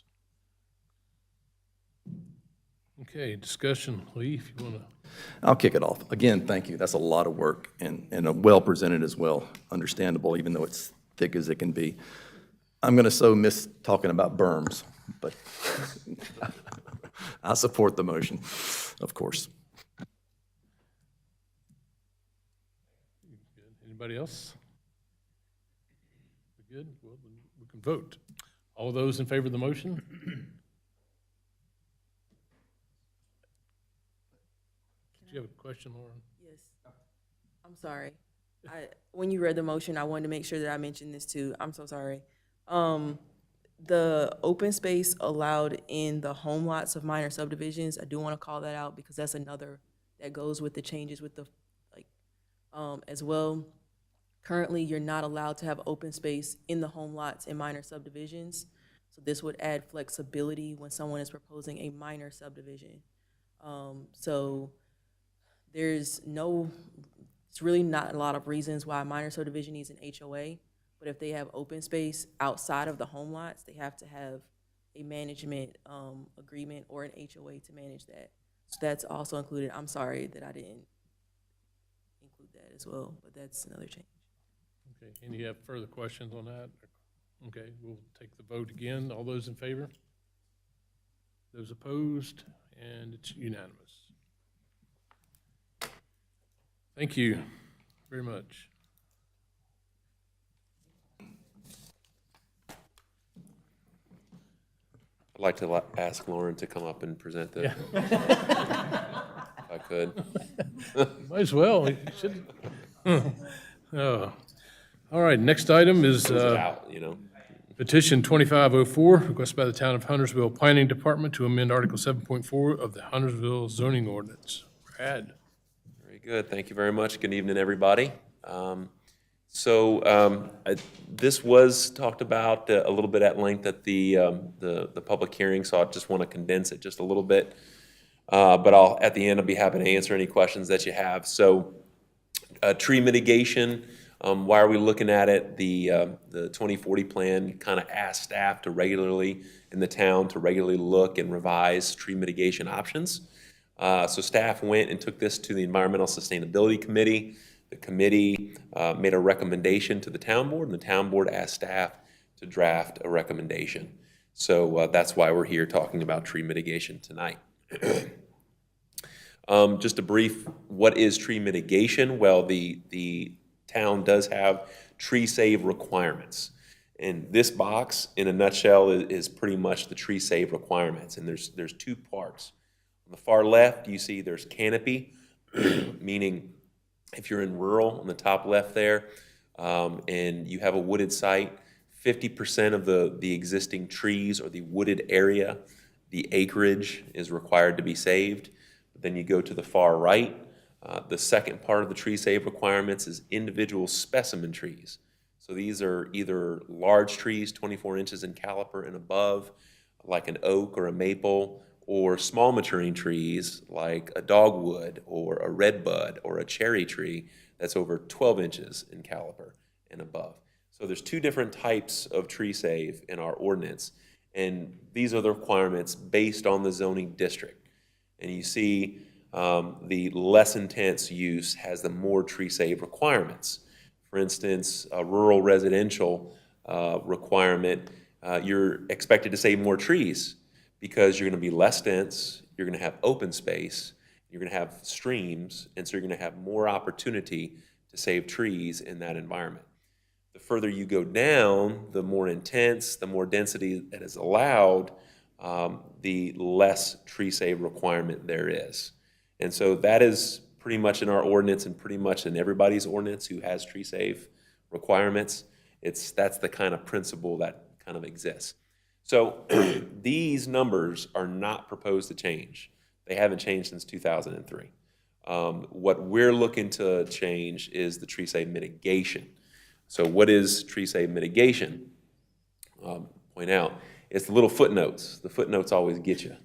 Okay, discussion. Lee, if you want to. I'll kick it off. Again, thank you. That's a lot of work and well presented as well, understandable, even though it's thick as it can be. I'm going to so miss talking about berms, but I support the motion, of course. Anybody else? We good? Well, then we can vote. All those in favor of the motion? Did you have a question, Lauren? Yes. I'm sorry. When you read the motion, I wanted to make sure that I mentioned this too. I'm so sorry. The open space allowed in the home lots of minor subdivisions, I do want to call that out because that's another that goes with the changes with the, as well. Currently, you're not allowed to have open space in the home lots in minor subdivisions. So this would add flexibility when someone is proposing a minor subdivision. So there's it's really not a lot of reasons why a minor subdivision needs an HOA, but if they have open space outside of the home lots, they have to have a management agreement or an HOA to manage that. So that's also included. I'm sorry that I didn't include that as well, but that's another change. Okay, and you have further questions on that? Okay, we'll take the vote again. All those in favor? Those opposed? And it's unanimous. Thank you very much. I'd like to ask Lauren to come up and present the, if I could. Might as well. You should. Oh. All right, next item is Close it out, you know? petition 2504, requested by the Town of Huntersville Planning Department to amend Article 7.4 of the Huntersville zoning ordinance. Brad? Very good. Thank you very much. Good evening, everybody. This was talked about a little bit at length at the public hearing, so I just want to condense it just a little bit. But at the end, I'll be happy to answer any questions that you have. So tree mitigation, why are we looking at it? The 2040 plan kind of asked staff to regularly, in the town, to regularly look and revise tree mitigation options. So staff went and took this to the Environmental Sustainability Committee. The committee made a recommendation to the town board, and the town board asked staff to draft a recommendation. So that's why we're here talking about tree mitigation tonight. Just a brief, what is tree mitigation? Well, the town does have tree save requirements. And this box, in a nutshell, is pretty much the tree save requirements. And there's two parts. On the far left, you see there's canopy, meaning if you're in rural on the top left there, and you have a wooded site, 50% of the existing trees or the wooded area, the acreage is required to be saved. But then you go to the far right, the second part of the tree save requirements is individual specimen trees. So these are either large trees, 24 inches in caliper and above, like an oak or a maple, or small maturing trees like a dogwood or a redbud or a cherry tree that's over 12 inches in caliper and above. So there's two different types of tree save in our ordinance, and these are the requirements based on the zoning district. And you see the less intense use has the more tree save requirements. For instance, a rural residential requirement, you're expected to save more trees, because you're going to be less dense, you're going to have open space, you're going to have streams, and so you're going to have more opportunity to save trees in that environment. The further you go down, the more intense, the more density that is allowed, the less tree save requirement there is. And so that is pretty much in our ordinance and pretty much in everybody's ordinance who has tree save requirements. That's the kind of principle that kind of exists. So these numbers are not proposed to change. They haven't changed since 2003. What we're looking to change is the tree save mitigation. So what is tree save mitigation? Point out, it's the little footnotes. The footnotes always get you.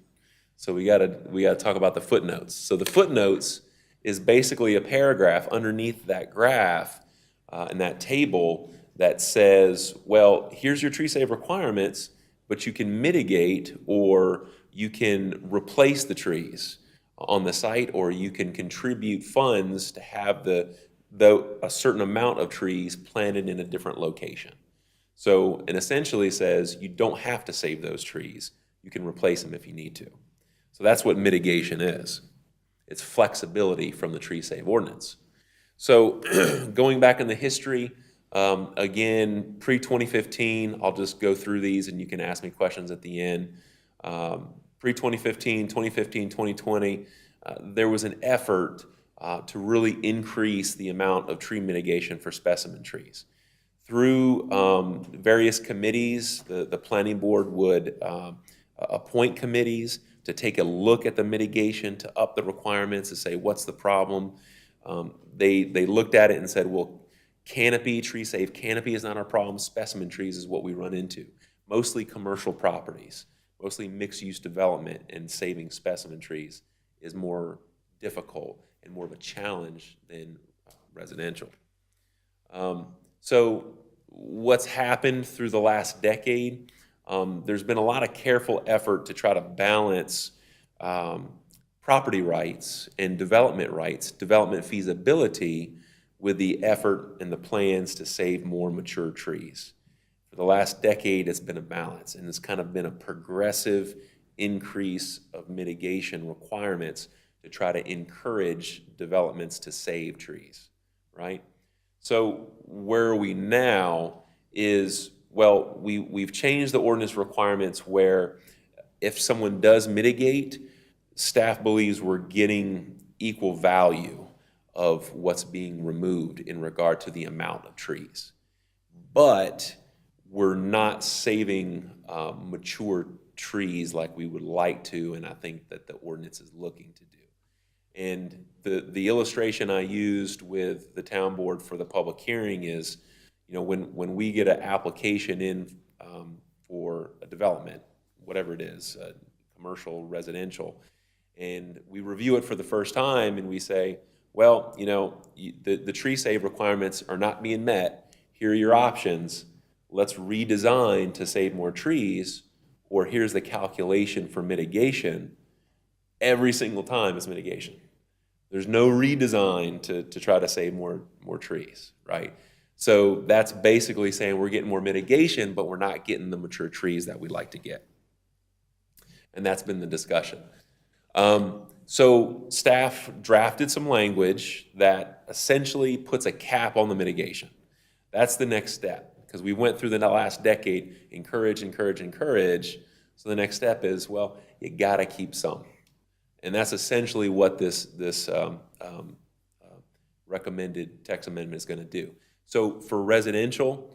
So we gotta talk about the footnotes. So the footnotes is basically a paragraph underneath that graph in that table that says, well, here's your tree save requirements, but you can mitigate or you can replace the trees on the site, or you can contribute funds to have a certain amount of trees planted in a different location. So it essentially says you don't have to save those trees. You can replace them if you need to. So that's what mitigation is. It's flexibility from the tree save ordinance. So going back in the history, again, pre-2015, I'll just go through these and you can ask me questions at the end. Pre-2015, 2015, 2020, there was an effort to really increase the amount of tree mitigation for specimen trees. Through various committees, the planning board would appoint committees to take a look at the mitigation, to up the requirements, to say, what's the problem? They looked at it and said, well, canopy, tree save canopy is not our problem. Specimen trees is what we run into. Mostly commercial properties, mostly mixed-use development, and saving specimen trees is more difficult and more of a challenge than residential. So what's happened through the last decade, there's been a lot of careful effort to try to balance property rights and development rights, development feasibility, with the effort and the plans to save more mature trees. For the last decade, it's been a balance, and it's kind of been a progressive increase of mitigation requirements to try to encourage developments to save trees, right? So where are we now is, well, we've changed the ordinance requirements where if someone does mitigate, staff believes we're getting equal value of what's being removed in regard to the amount of trees. But we're not saving mature trees like we would like to, and I think that the ordinance is looking to do. And the illustration I used with the town board for the public hearing is, you know, when we get an application in for a development, whatever it is, commercial, residential, and we review it for the first time and we say, well, you know, the tree save requirements are not being met. Here are your options. Let's redesign to save more trees, or here's the calculation for mitigation. Every single time it's mitigation. There's no redesign to try to save more trees, right? So that's basically saying we're getting more mitigation, but we're not getting the mature trees that we'd like to get. And that's been the discussion. So staff drafted some language that essentially puts a cap on the mitigation. That's the next step, because we went through the last decade, encourage. So the next step is, well, you gotta keep some. And that's essentially what this recommended text amendment is gonna do. So for residential,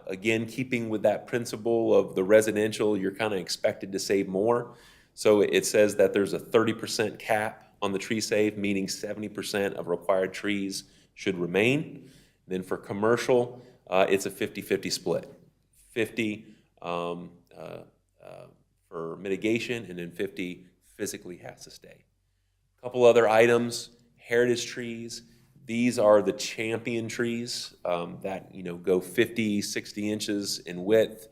again, keeping with that principle of the residential, you're kind of expected to save more. So it says that there's a 30% cap on the tree save, meaning 70% of required trees should remain. Then for commercial, it's a 50-50 split. 50 for mitigation, and then 50 physically has to stay. A couple other items, heritage trees. These are the champion trees that, you know, go 50, 60 inches in width.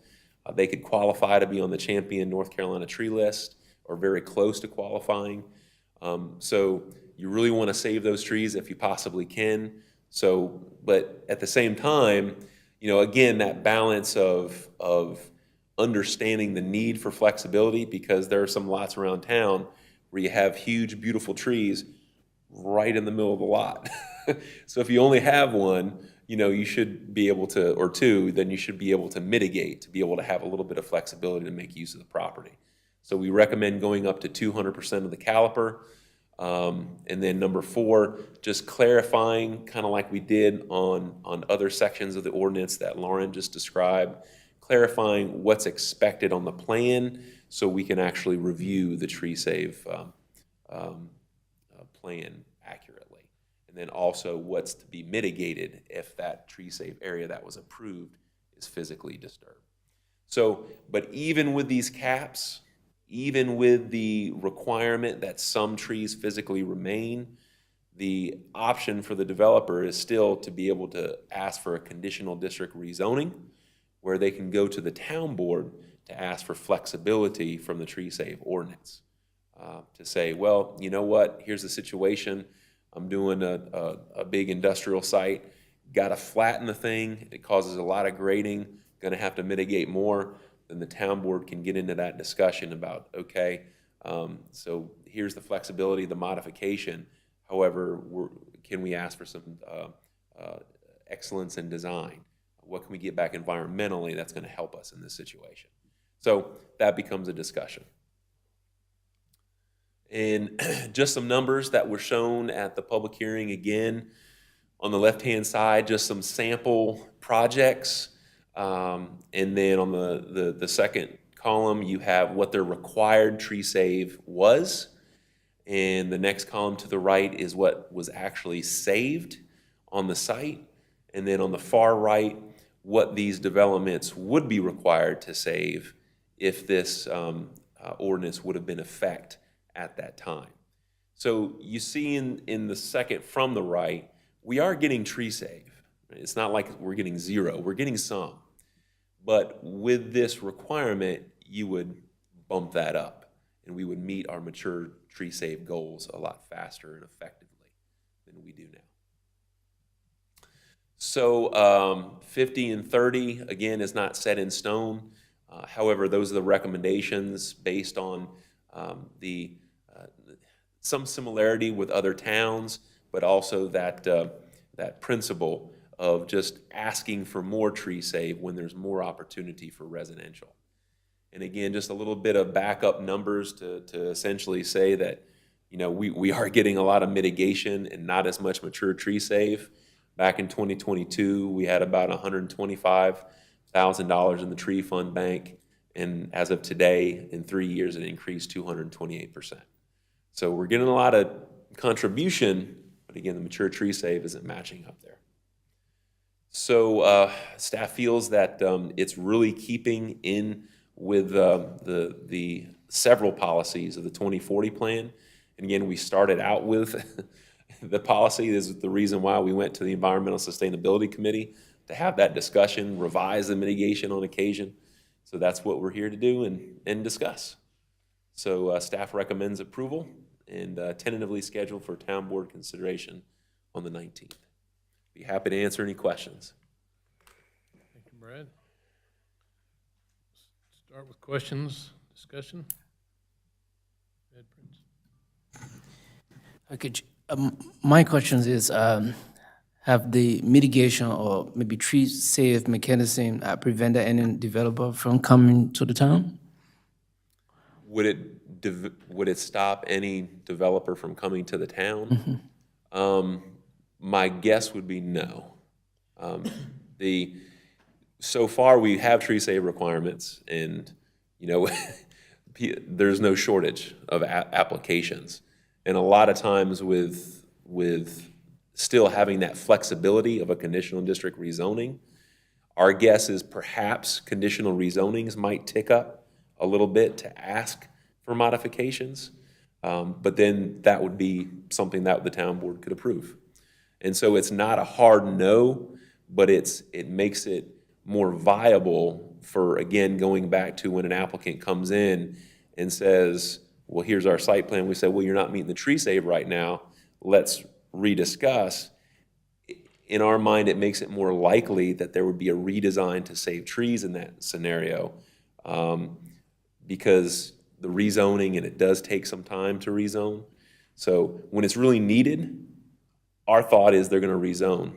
They could qualify to be on the champion North Carolina tree list, or very close to qualifying. So you really want to save those trees if you possibly can. So, but at the same time, you know, again, that balance of understanding the need for flexibility, because there are some lots around town where you have huge, beautiful trees right in the middle of the lot. So if you only have one, you know, you should be able to, or two, then you should be able to mitigate, to be able to have a little bit of flexibility to make use of the property. So we recommend going up to 200% of the caliper. And then number 4, just clarifying, kind of like we did on other sections of the ordinance that Lauren just described, clarifying what's expected on the plan so we can actually review the tree save plan accurately. And then also what's to be mitigated if that tree save area that was approved is physically disturbed. So, but even with these caps, even with the requirement that some trees physically remain, the option for the developer is still to be able to ask for a conditional district rezoning, where they can go to the town board to ask for flexibility from the tree save ordinance. To say, well, you know what, here's the situation. I'm doing a big industrial site, got to flatten the thing. It causes a lot of grading, going to have to mitigate more. Then the town board can get into that discussion about, okay, so here's the flexibility, the modification. However, can we ask for some excellence in design? What can we get back environmentally that's going to help us in this situation? So that becomes a discussion. And just some numbers that were shown at the public hearing. Again, on the left-hand side, just some sample projects. And then on the second column, you have what their required tree save was. And the next column to the right is what was actually saved on the site. And then on the far right, what these developments would be required to save if this ordinance would have been in effect at that time. So you see in the second from the right, we are getting tree save. It's not like we're getting zero, we're getting some. But with this requirement, you would bump that up, and we would meet our mature tree save goals a lot faster and effectively than we do now. So 50 and 30, again, is not set in stone. However, those are the recommendations based on some similarity with other towns, but also that principle of just asking for more tree save when there's more opportunity for residential. And again, just a little bit of backup numbers to essentially say that, we are getting a lot of mitigation and not as much mature tree save. Back in 2022, we had about $125,000 in the tree fund bank. And as of today, in 3 years, it increased 228%. So we're getting a lot of contribution, but again, the mature tree save isn't matching up there. So staff feels that it's really keeping in with the several policies of the 2040 plan. And again, we started out with the policy. This is the reason why we went to the Environmental Sustainability Committee to have that discussion, revise the mitigation on occasion. So that's what we're here to do and discuss. So staff recommends approval and tentatively scheduled for town board consideration on the 19th. Be happy to answer any questions. Thank you, Brad. Start with questions, discussion. Go ahead, Prince. Okay, my question is, have the mitigation or maybe tree save mechanism prevented any developer from coming to the town? Would it stop any developer from coming to the town? My guess would be no. So far, we have tree save requirements, and there's no shortage of applications. And a lot of times with still having that flexibility of a conditional district rezoning, our guess is perhaps conditional rezonings might tick up a little bit to ask for modifications, but then that would be something that the town board could approve. And so it's not a hard no, but it makes it more viable for, again, going back to when an applicant comes in and says, well, here's our site plan. We say, well, you're not meeting the tree save right now. Let's rediscuss. In our mind, it makes it more likely that there would be a redesign to save trees in that scenario, because the rezoning, and it does take some time to rezone. So when it's really needed, our thought is they're going to rezone.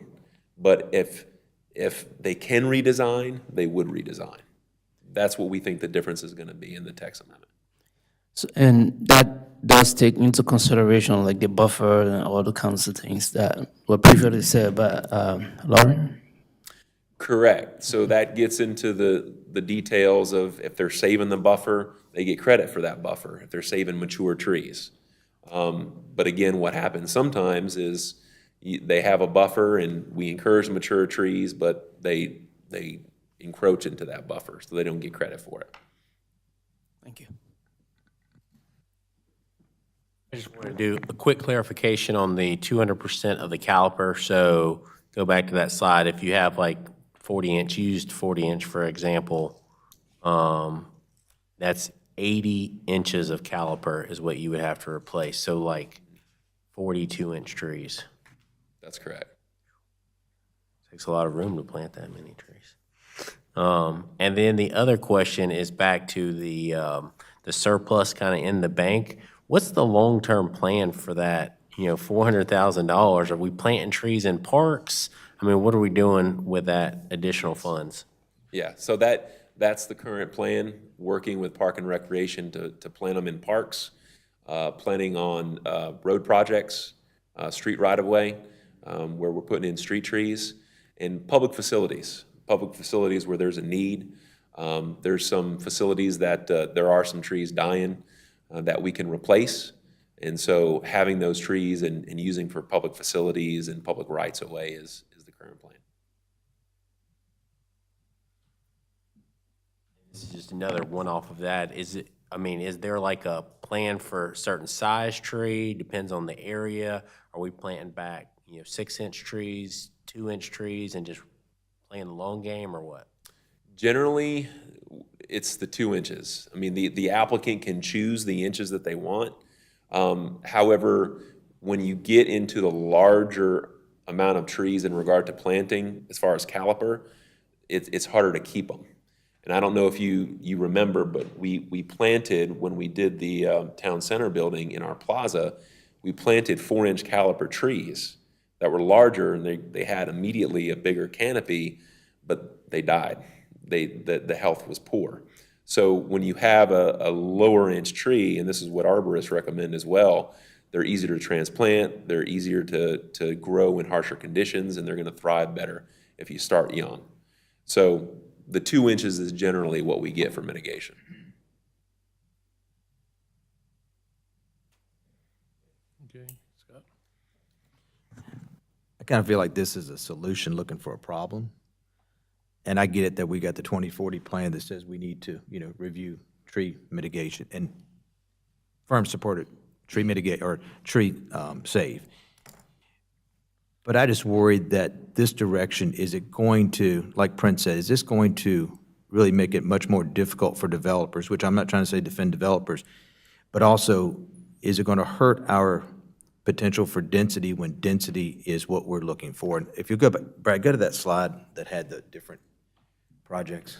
But if they can redesign, they would redesign. That's what we think the difference is going to be in the text amendment. So, and that does take into consideration like the buffer and all the kinds of things that were previously said by Lauren? Correct. So that gets into the details of if they're saving the buffer, they get credit for that buffer, if they're saving mature trees. But again, what happens sometimes is they have a buffer and we encourage mature trees, but they encroach into that buffer, so they don't get credit for it. Thank you. I just want to do a quick clarification on the 200% of the caliper. So go back to that slide. If you have like 40-inch, used 40-inch, for example, that's 80 inches of caliper is what you would have to replace. So like 42-inch trees. That's correct. Takes a lot of room to plant that many trees. And then the other question is back to the surplus kind of in the bank. What's the long-term plan for that, $400,000? Are we planting trees in parks? I mean, what are we doing with that additional funds? Yeah, so that's the current plan, working with Park and Recreation to plant them in parks, planning on road projects, street right-of-way, where we're putting in street trees, and public facilities where there's a need. There's some facilities that there are some trees dying that we can replace. And so having those trees and using for public facilities and public rights-of-way is the current plan. This is just another one off of that. Is there like a plan for certain size tree? Depends on the area. Are we planting back, 6-inch trees, 2-inch trees, and just playing the long game, or what? Generally, it's the 2 inches. I mean, the applicant can choose the inches that they want. However, when you get into the larger amount of trees in regard to planting, as far as caliper, it's harder to keep them. And I don't know if you remember, but we planted, when we did the town center building in our plaza, we planted 4-inch caliper trees that were larger, and they had immediately a bigger canopy, but they died. The health was poor. So when you have a lower inch tree, and this is what arborists recommend as well, they're easier to transplant, they're easier to grow in harsher conditions, and they're gonna thrive better if you start young. So the 2 inches is generally what we get for mitigation. Okay, Scott? I kind of feel like this is a solution looking for a problem. And I get it that we got the 2040 plan that says we need to, review tree mitigation and firm supported tree mitigate or tree save. But I just worried that this direction, is it going to, like Prince said, is this going to really make it much more difficult for developers, which I'm not trying to say defend developers, but also, is it going to hurt our potential for density when density is what we're looking for? And if you go back, Brad, go to that slide that had the different projects.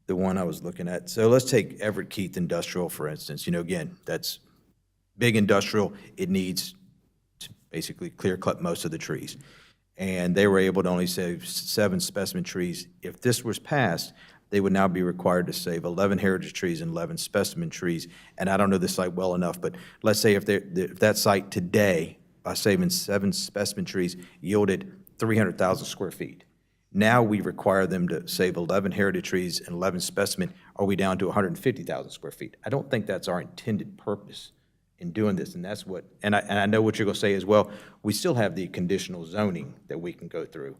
The one I was looking at. So let's take Everett Keith Industrial, for instance. Again, that's big industrial. It needs to basically clear cut most of the trees. And they were able to only save 7 specimen trees. If this was passed, they would now be required to save 11 heritage trees and 11 specimen trees. And I don't know this site well enough, but let's say if that site today, by saving 7 specimen trees, yielded 300,000 square feet. Now we require them to save 11 heritage trees and 11 specimen. Are we down to 150,000 square feet? I don't think that's our intended purpose in doing this, and that's what, and I know what you're going to say as well. We still have the conditional zoning that we can go through.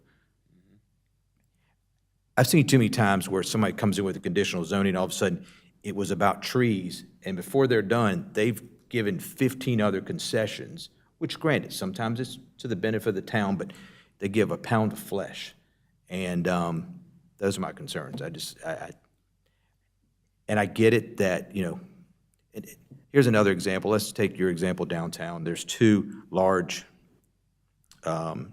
I've seen too many times where somebody comes in with a conditional zoning, all of a sudden it was about trees, and before they're done, they've given 15 other concessions, which granted, sometimes it's to the benefit of the town, but they give a pound of flesh. And those are my concerns. And I get it that, here's another example. Let's take your example downtown. There's 2 large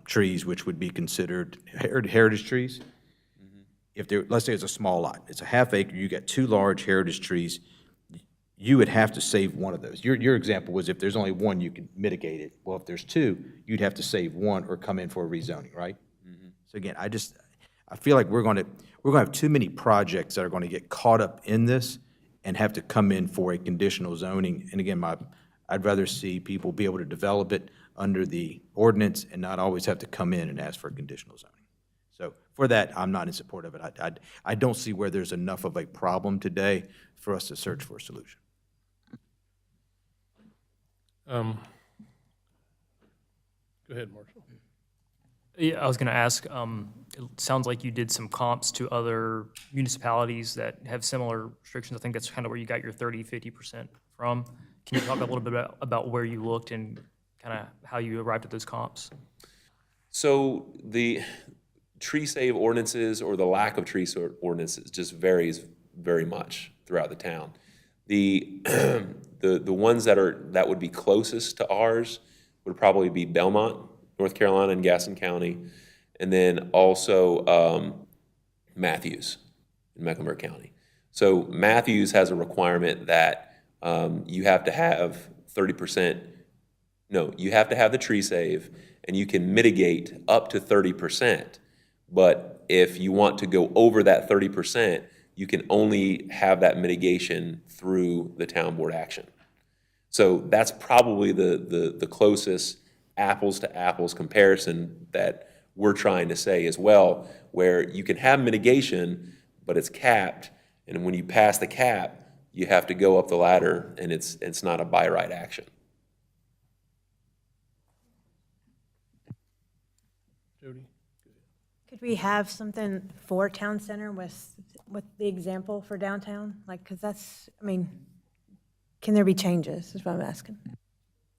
trees which would be considered heritage trees. If let's say it's a small lot, it's a half acre, you got 2 large heritage trees, you would have to save one of those. Your example was if there's only one, you can mitigate it. Well, if there's 2, you'd have to save one or come in for a rezoning, right? So again, I feel like we're going to have too many projects that are going to get caught up in this and have to come in for a conditional zoning. And again, I'd rather see people be able to develop it under the ordinance and not always have to come in and ask for conditional zoning. So for that, I'm not in support of it. I don't see where there's enough of a problem today for us to search for a solution. Go ahead, Marshall. Yeah, I was going to ask, it sounds like you did some comps to other municipalities that have similar restrictions. I think that's kind of where you got your 30-50% from. Can you talk a little bit about where you looked and kind of how you arrived at those comps? So the tree save ordinances, or the lack of tree save ordinances, just varies very much throughout the town. The ones that would be closest to ours would probably be Belmont, North Carolina, and Gaston County, and then also Matthews in Mecklenburg County. So Matthews has a requirement that you have to have 30%, no, you have to have the tree save, and you can mitigate up to 30%. But if you want to go over that 30%, you can only have that mitigation through the town board action. So that's probably the closest apples to apples comparison that we're trying to say as well, where you can have mitigation, but it's capped, and when you pass the cap, you have to go up the ladder, and it's not a by right action. Jody? Could we have something for town center with the example for downtown? Like, because that's, can there be changes, is what I'm asking.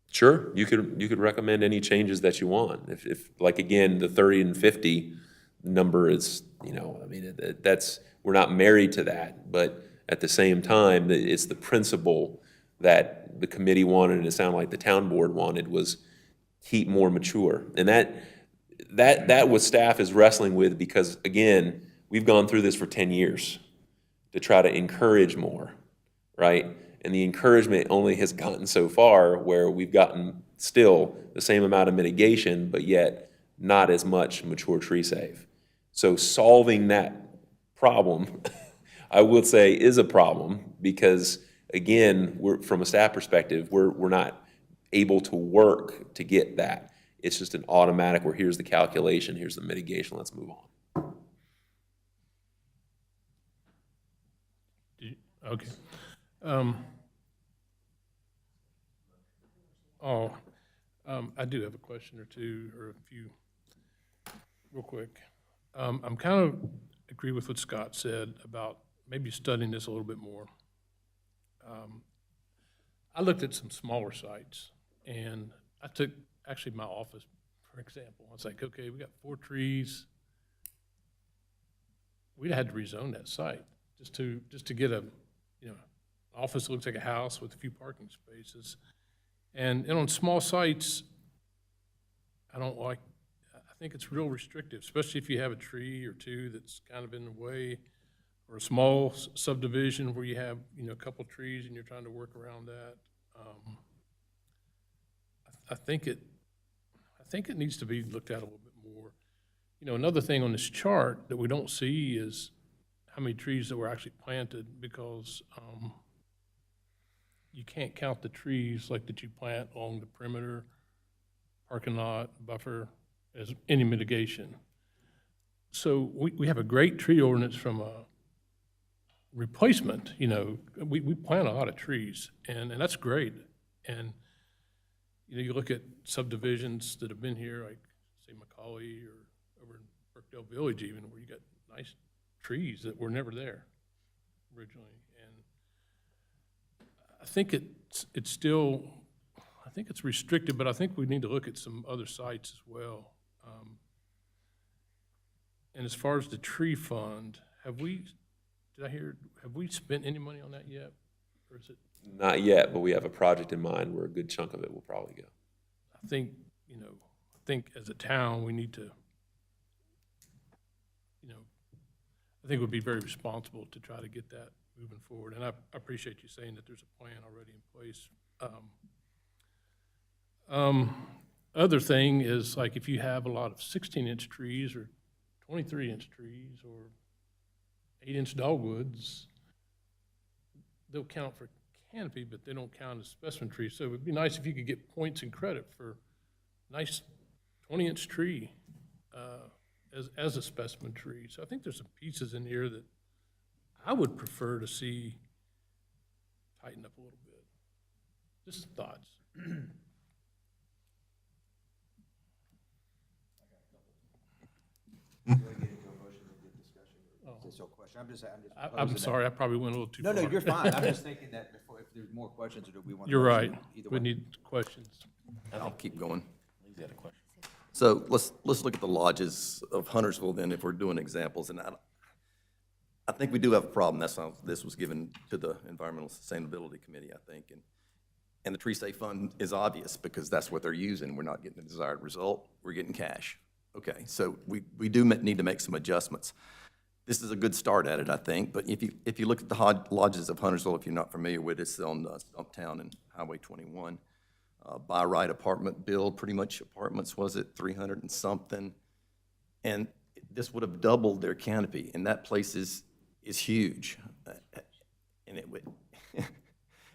Sure, you could recommend any changes that you want. If like, again, the 30 and 50 number is, that's, we're not married to that, but at the same time, it's the principle that the committee wanted, and it sounded like the town board wanted, was keep more mature. And that what staff is wrestling with, because again, we've gone through this for 10 years to try to encourage more, right? And the encouragement only has gotten so far where we've gotten still the same amount of mitigation, but yet not as much mature tree save. So solving that problem, I would say, is a problem because, again, from a staff perspective, we're not able to work to get that. It's just an automatic where here's the calculation, here's the mitigation, let's move on. Okay. I do have a question or two, or a few, real quick. I'm kind of agree with what Scott said about maybe studying this a little bit more. I looked at some smaller sites, and I took, actually my office, for example. I was like, okay, we got 4 trees. We'd had to rezone that site just to get a, office that looks like a house with a few parking spaces. And on small sites, I think it's real restrictive, especially if you have a tree or two that's kind of in the way, or a small subdivision where you have, a couple trees and you're trying to work around that. I think it needs to be looked at a little bit more. Another thing on this chart that we don't see is how many trees that were actually planted, because you can't count the trees like that you plant along the perimeter, parking lot, buffer, as any mitigation. So we have a great tree ordinance from a replacement, we plant a lot of trees, and that's great. And, you look at subdivisions that have been here, like, say, Macaulay, or over in Brookdale Village even, where you got nice trees that were never there originally. And I think it's still, I think it's restricted, but I think we need to look at some other sites as well. And as far as the tree fund, have we spent any money on that yet? Or is it? Not yet, but we have a project in mind where a good chunk of it will probably go. I think, I think as a town, we need to, I think it would be very responsible to try to get that moving forward. And I appreciate you saying that there's a plan already in place. Other thing is, like, if you have a lot of 16-inch trees or 23-inch trees or 8-inch dogwoods, they'll count for canopy, but they don't count as specimen trees. So it would be nice if you could get points and credit for a nice 20-inch tree as a specimen tree. So I think there's some pieces in here that I would prefer to see tighten up a little bit. Just thoughts. I'm sorry, I probably went a little too far. No, you're fine. I'm just thinking that before, if there's more questions, or do we want to? You're right. Either We way. need questions. I'll keep going. He's got a question. So let's look at the lodges of Huntersville then, if we're doing examples. And I think we do have a problem. That's how this was given to the Environmental Sustainability Committee, I think. And the Tree Safe Fund is obvious because that's what they're using. We're not getting the desired result. We're getting cash. Okay, so we do need to make some adjustments. This is a good start at it, I think. But if you look at the lodges of Huntersville, if you're not familiar with it, it's on Stumptown and Highway 21. By right apartment build, pretty much apartments, was it 300 and something? And this would have doubled their canopy, and that place is huge. And it would,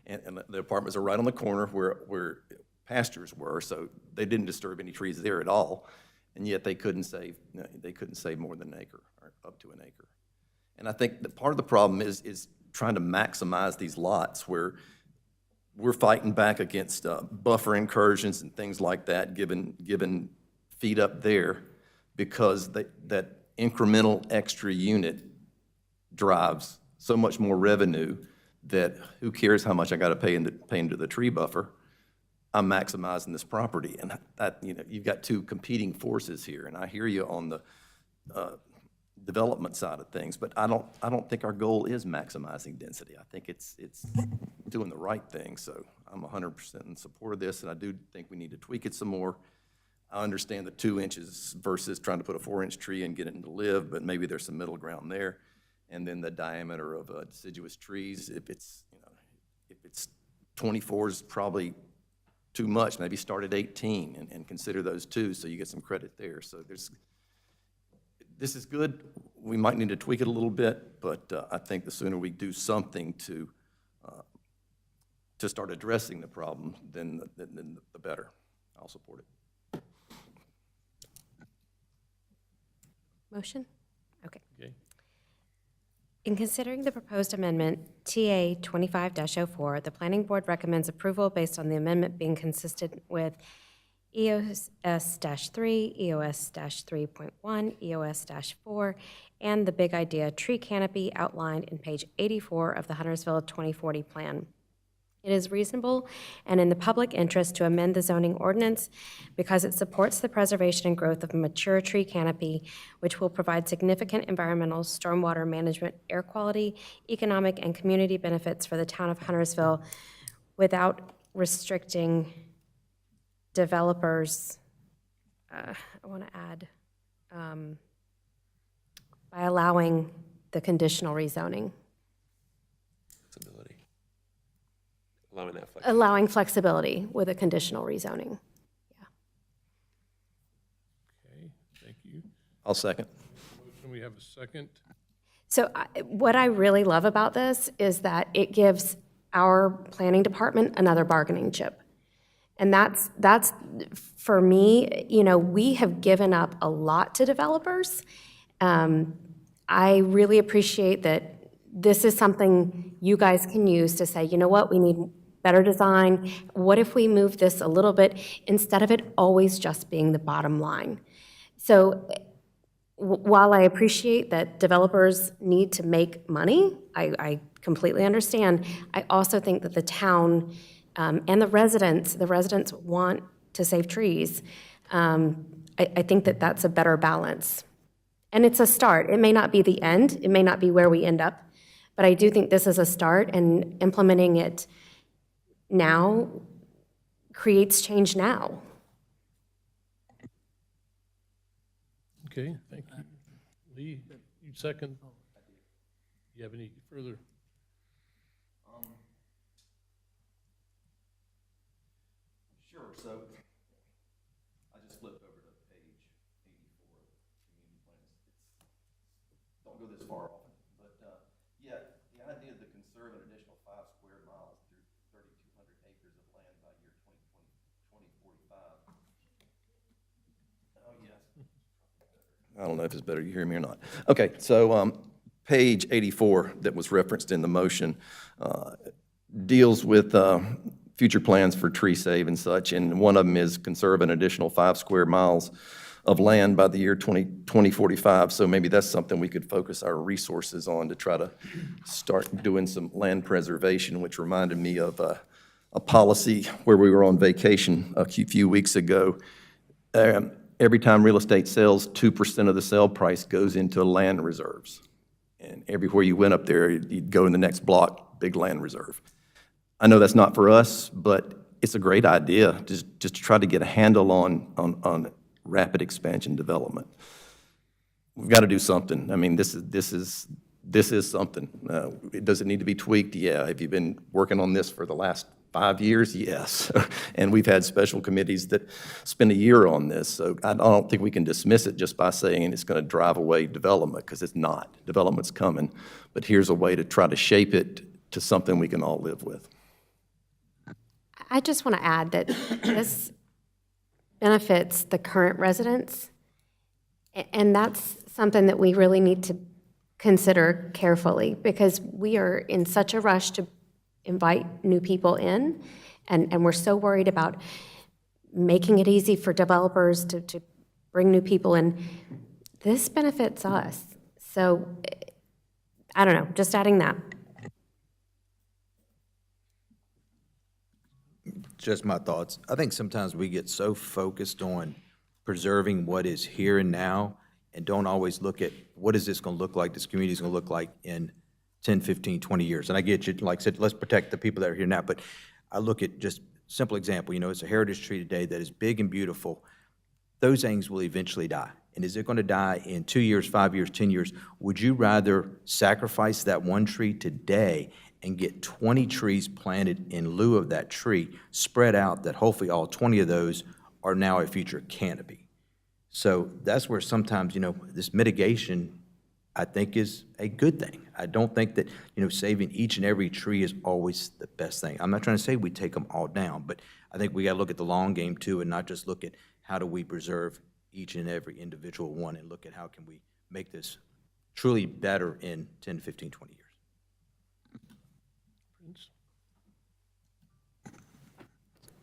and the apartments are right on the corner where pastures were, so they didn't disturb any trees there at all. And yet they couldn't save more than an acre, or up to an acre. And I think that part of the problem is trying to maximize these lots where we're fighting back against buffer incursions and things like that, given feet up there, because that incremental extra unit drives so much more revenue that who cares how much I got to pay into the tree buffer? I'm maximizing this property, and that, you've got two competing forces here. And I hear you on the development side of things, but I don't think our goal is maximizing density. I think it's doing the right thing, so I'm 100% in support of this, and I do think we need to tweak it some more. I understand the 2 inches versus trying to put a 4-inch tree and get it to live, but maybe there's some middle ground there. And then the diameter of deciduous trees, if it's 24 is probably too much, maybe start at 18 and consider those two so you get some credit there. So this is good. We might need to tweak it a little bit, but I think the sooner we do something to start addressing the problem, then the better. I'll support it. Motion? Okay. Okay. In considering the proposed amendment, TA 25-04, the planning board recommends approval based on the amendment being consistent with EOS-3, EOS-3.1, EOS-4, and the Big Idea tree canopy outlined in page 84 of the Huntersville 2040 plan. It is reasonable and in the public interest to amend the zoning ordinance because it supports the preservation and growth of a mature tree canopy, which will provide significant environmental, stormwater management, air quality, economic, and community benefits for the town of Huntersville without restricting developers, I want to add, by allowing the conditional rezoning. Flexibility. Allowing that flexibility. Allowing flexibility with a conditional rezoning. Okay, thank you. I'll second. Motion, we have a second. So what I really love about this is that it gives our planning department another bargaining chip. And that's for me, you know, we have given up a lot to developers. I really appreciate that this is something you guys can use to say, you know what, we need better design. What if we move this a little bit instead of it always just being the bottom line? So while I appreciate that developers need to make money, I completely understand, I also think that the town and the residents want to save trees. I think that that's a better balance. And it's a start. It may not be the end. It may not be where we end up. But I do think this is a start, and implementing it now creates change now. Okay, thank you. Lee, you second? You have any further? Sure, so I just flipped over to page 84 of the community plans. Don't go this far often, but yeah, the idea to conserve an additional 5 square miles through 3,200 acres of land by year 2045. Oh, yes. I don't know if it's better you hear me or not. Okay, so page 84 that was referenced in the motion deals with future plans for tree save and such, and one of them is conserve an additional 5 square miles of land by the year 2045. So maybe that's something we could focus our resources on to try to start doing some land preservation, which reminded me of a policy where we were on vacation a few weeks ago. Every time real estate sells, 2% of the sale price goes into land reserves. And everywhere you went up there, you'd go in the next block, big land reserve. I know that's not for us, but it's a great idea just to try to get a handle on rapid expansion development. We've got to do something. I mean, this is something. Does it need to be tweaked? Yeah. Have you been working on this for the last 5 years? Yes. And we've had special committees that spend a year on this. So I don't think we can dismiss it just by saying it's going to drive away development, because it's not. Development's coming. But here's a way to try to shape it to something we can all live with. I just want to add that this benefits the current residents, and that's something that we really need to consider carefully, because we are in such a rush to invite new people in, and we're so worried about making it easy for developers to bring new people in. This benefits us. So, I don't know, just adding that. Just my thoughts. I think sometimes we get so focused on preserving what is here and now, and don't always look at what is this going to look like, this community is going to look like in 10, 15, 20 years. And I get you, like I said, let's protect the people that are here now, but I look at just simple example, it's a heritage tree today that is big and beautiful. Those things will eventually die. And is it going to die in 2 years, 5 years, 10 years? Would you rather sacrifice that one tree today and get 20 trees planted in lieu of that tree, spread out, that hopefully all 20 of those are now a future canopy? So that's where sometimes, this mitigation, I think, is a good thing. I don't think that, saving each and every tree is always the best thing. I'm not trying to say we take them all down, but I think we got to look at the long game too, and not just look at how do we preserve each and every individual one, and look at how can we make this truly better in 10, 15, 20 years.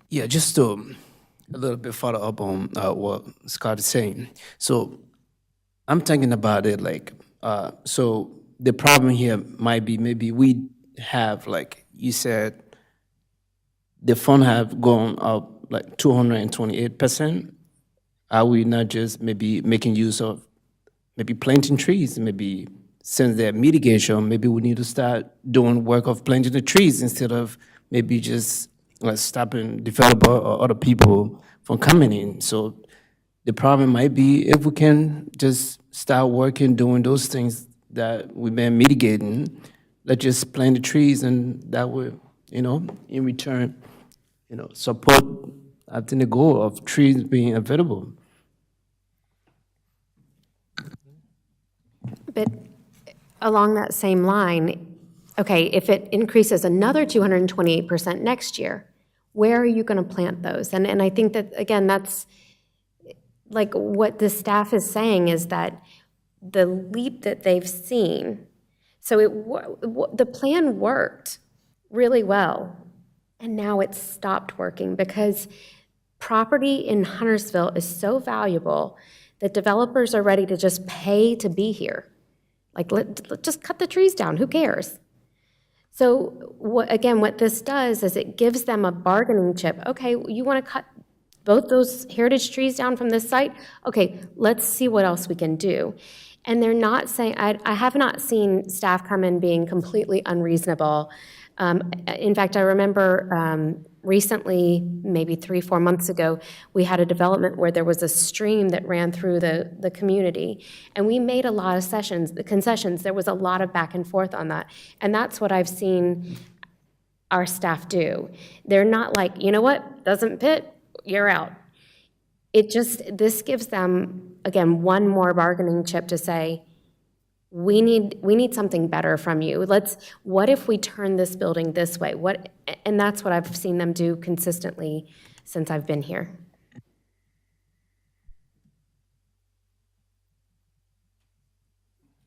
Yeah, just to a little bit follow up on what Scott is saying. So I'm thinking about it like, so the problem here might be maybe we have, like you said, the fund have gone up like 228%. Are we not just maybe making use of maybe planting trees? Maybe since they're mitigation, maybe we need to start doing work of planting the trees instead of maybe just stopping developer or other people from coming in. So the problem might be if we can just start working, doing those things that we've been mitigating, let's just plant the trees, and that will, in return, support, I think, the goal of trees being available. But along that same line, okay, if it increases another 228% next year, where are you going to plant those? And I think that, again, that's like what the staff is saying is that the leap that they've seen, so the plan worked really well, and now it's stopped working because property in Huntersville is so valuable that developers are ready to just pay to be here. Like, let's just cut the trees down, who cares? So what this does is it gives them a bargaining chip. Okay, you want to cut both those heritage trees down from this site? Okay, let's see what else we can do. And they're not saying, I have not seen staff come in being completely unreasonable. In fact, I remember recently, maybe 3-4 months ago, we had a development where there was a stream that ran through the community, and we made a lot of concessions. There was a lot of back and forth on that, and that's what I've seen our staff do. They're not like, you know what, doesn't fit, you're out. This gives them, again, one more bargaining chip to say, we need something better from you. What if we turn this building this way? And that's what I've seen them do consistently since I've been here.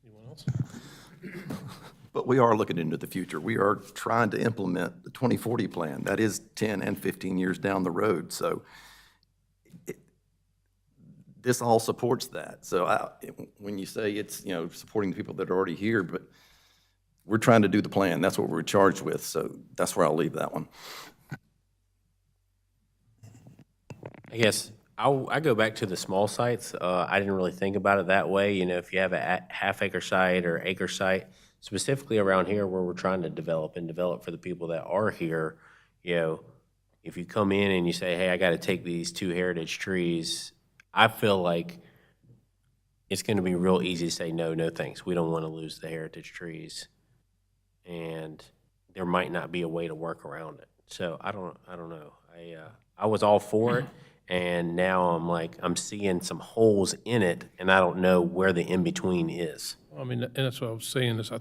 Anyone else? But we are looking into the future. We are trying to implement the 2040 plan. That is 10 and 15 years down the road. So this all supports that. So when you say it's, supporting the people that are already here, but we're trying to do the plan. That's what we're charged with. So that's where I'll leave that one. I guess I go back to the small sites. I didn't really think about it that way. If you have a half-acre site or acre site, specifically around here where we're trying to develop for the people that are here, if you come in and you say, hey, I got to take these 2 heritage trees, I feel like it's going to be real easy to say, no thanks. We don't want to lose the heritage trees. And there might not be a way to work around it. So I don't know. I was all for it, and now I'm seeing some holes in it, and I don't know where the in-between is. And that's what I was saying is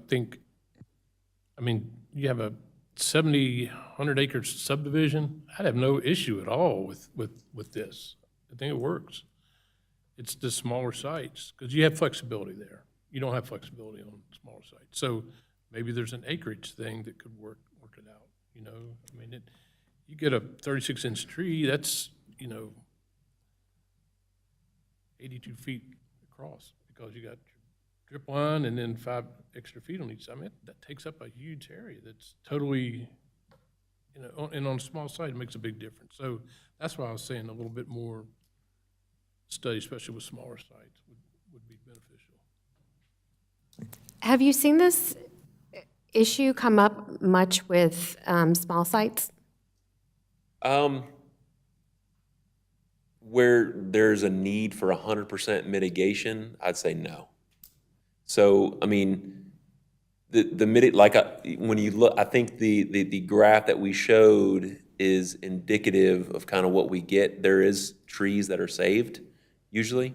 you have a 70, 100-acre subdivision. I'd have no issue at all with this. I think it works. It's the smaller sites, because you have flexibility there. You don't have flexibility on smaller sites. So maybe there's an acreage thing that could work it out, you get a 36-inch tree, that's, 82 feet across, because you got your drip line and then 5 extra feet on each side. That takes up a huge area that's totally, and on a small site, it makes a big difference. So that's why I was saying a little bit more study, especially with smaller sites, would be beneficial. Have you seen this issue come up much with small sites? Where there's a need for 100% mitigation, I'd say no. So, I mean, when you look, I think the graph that we showed is indicative of kind of what we get. There is trees that are saved, usually.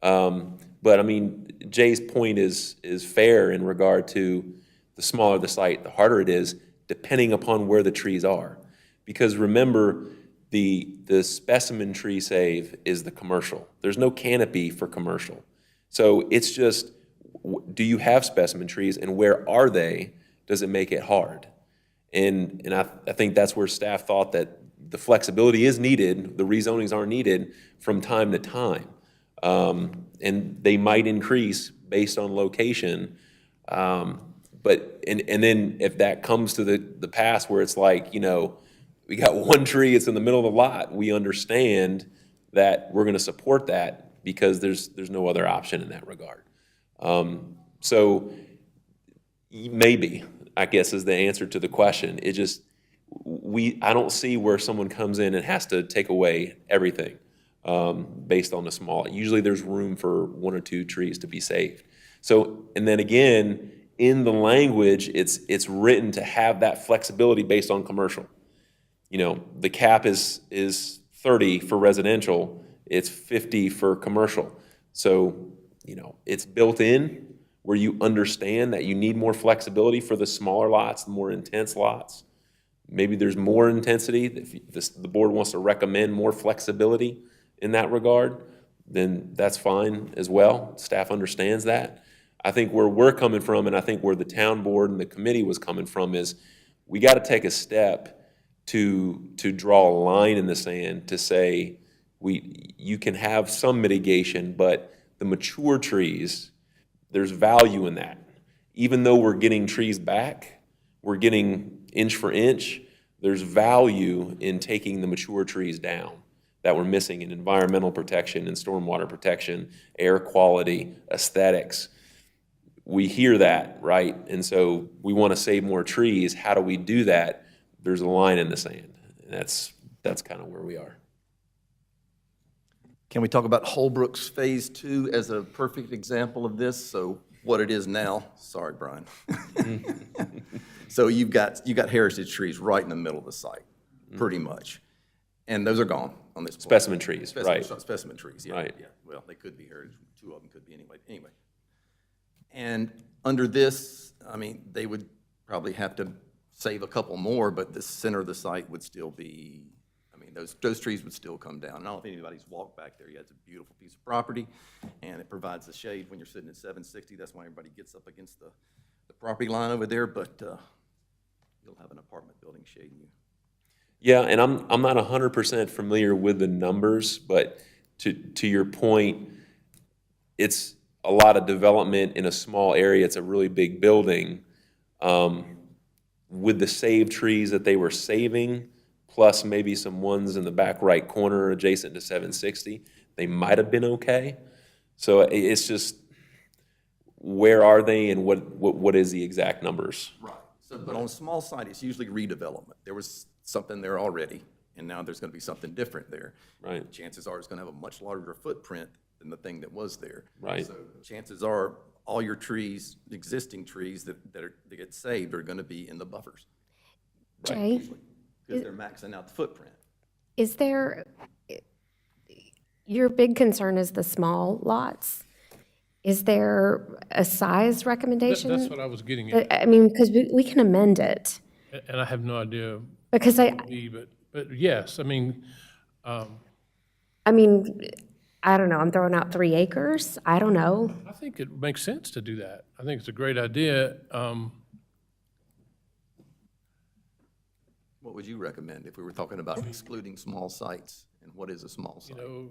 But I mean, Jay's point is fair in regard to the smaller the site, the harder it is, depending upon where the trees are. Because remember, the specimen tree save is the commercial. There's no canopy for commercial. So it's just, do you have specimen trees, and where are they? Does it make it hard? And I think that's where staff thought that the flexibility is needed, the rezonings are needed from time to time. And they might increase based on location. But then if that comes to the pass where it's like, you know, we got one tree, it's in the middle of the lot, we understand that we're gonna support that because there's no other option in that regard. So maybe, I guess, is the answer to the question. It just, I don't see where someone comes in and has to take away everything based on the small. Usually there's room for one or two trees to be saved. So, and then again, in the language, it's written to have that flexibility based on commercial. You know, the cap is 30 for residential, it's 50 for commercial. So, you know, it's built in where you understand that you need more flexibility for the smaller lots, the more intense lots. Maybe there's more intensity. If the board wants to recommend more flexibility in that regard, then that's fine as well. Staff understands that. I think where we're coming from, and I think where the town board and the committee was coming from, is we got to take a step to draw a line in the sand to say you can have some mitigation, but the mature trees, there's value in that. Even though we're getting trees back, we're getting inch for inch, there's value in taking the mature trees down that we're missing in environmental protection and stormwater protection, air quality, aesthetics. We hear that, right? And so we want to save more trees. How do we do that? There's a line in the sand. And that's kind of where we are. Can we talk about Holbrook's Phase 2 as a perfect example of this? So what it is now, sorry, Brian. So you've got heritage trees right in the middle of the site, pretty much. And those are gone on this point. Specimen trees, right. Specimen trees, yeah. Right. Yeah. Well, they could be heritage, two of them could be anyway. And under this, I mean, they would probably have to save a couple more, but the center of the site would still be, I mean, those trees would still come down. And I don't think anybody's walked back there yet. It's a beautiful piece of property, and it provides the shade when you're sitting at 760. That's why everybody gets up against the property line over there, but you'll have an apartment building shading you. Yeah, and I'm not 100% familiar with the numbers, but to your point, it's a lot of development in a small area. It's a really big building. With the saved trees that they were saving, plus maybe some ones in the back right corner adjacent to 760, they might have been okay. So it's just, where are they and what is the exact numbers? Right. So, but on a small site, it's usually redevelopment. There was something there already, and now there's going to be something different there. Right. Chances are it's going to have a much larger footprint than the thing that was there. Right. So chances are all your trees, existing trees that get saved are going to be in the buffers. Jay, Because they're maxing out the footprint. is there, your big concern is the small lots. Is there a size recommendation? That's what I was getting at, I mean, because we can amend it, and I have no idea, because but yes, I mean, I don't know, I'm throwing out 3 acres, I don't know. I think it makes sense to do that. I think it's a great idea. What would you recommend if we were talking about excluding small sites? And what is a small site? You know,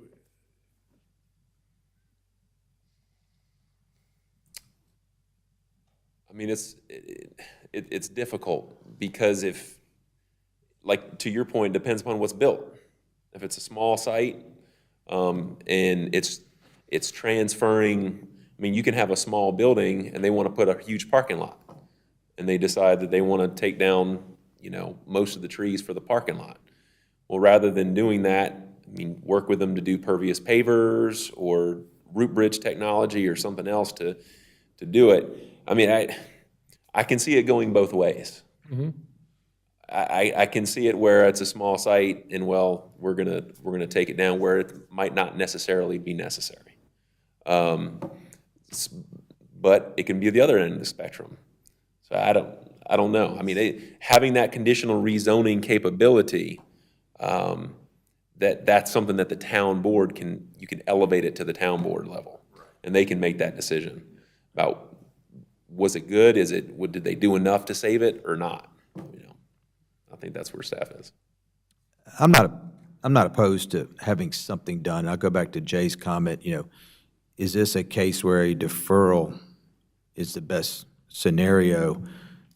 I mean, it's difficult because if, like, to your point, it depends upon what's built. If it's a small site, and It's transferring, I mean, you can have a small building and they want to put a huge parking lot. And they decide that they want to take down, you know, most of the trees for the parking lot. Well, rather than doing that, I mean, work with them to do pervious pavers or root bridge technology or something else to do it. I mean, I can see it going both ways. I can see it where it's a small site and, well, we're gonna take it down where it might not necessarily be necessary. But it can be the other end of the spectrum. So I don't know. I mean, having that conditional rezoning capability, that's something that the town board you can elevate it to the town board level, and they can make that decision about, was it good? Did they do enough to save it or not? You know, I think that's where staff is. I'm not opposed to having something done. I'll go back to Jay's comment, you know, is this a case where a deferral is the best scenario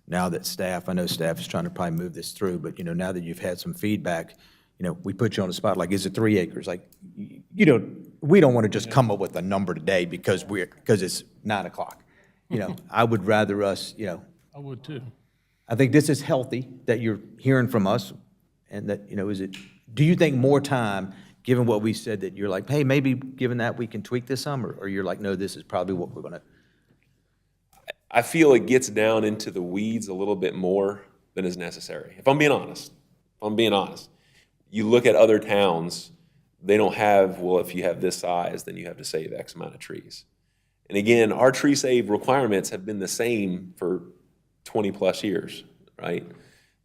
now that staff, I know staff is trying to probably move this through, but, you know, now that you've had some feedback, you know, we put you on the spot, like, is it 3 acres? Like, you know, we don't want to just come up with a number today because it's 9 o'clock. You know, I would rather us, you know. I would too. I think this is healthy that you're hearing from us, and that, you know, do you think more time, given what we said, that you're like, hey, maybe given that we can tweak this some, or you're like, no, this is probably what we're gonna. I feel it gets down into the weeds a little bit more than is necessary. If I'm being honest, you look at other towns, they don't have, well, if you have this size, then you have to save X amount of trees. And again, our tree save requirements have been the same for 20 plus years, right?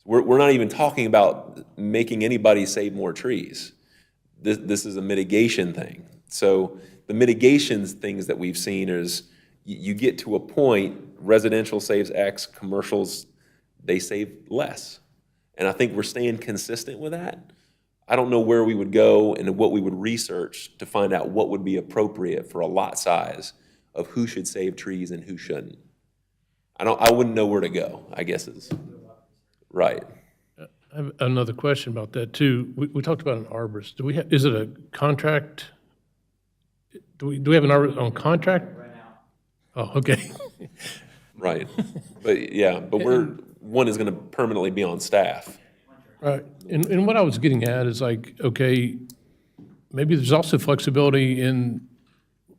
We're not even talking about making anybody save more trees. This is a mitigation thing. So the mitigation things that we've seen is you get to a point, residential saves X, commercials, they save less. And I think we're staying consistent with that. I don't know where we would go and what we would research to find out what would be appropriate for a lot size of who should save trees and who shouldn't. I wouldn't know where to go, I guess is right. I have another question about that too. We talked about an arborist. Is it a contract? Do we have an arborist on contract? Right now. Oh, okay. Right. But yeah, but one is gonna permanently be on staff. Right. And what I was getting at is like, okay, maybe there's also flexibility in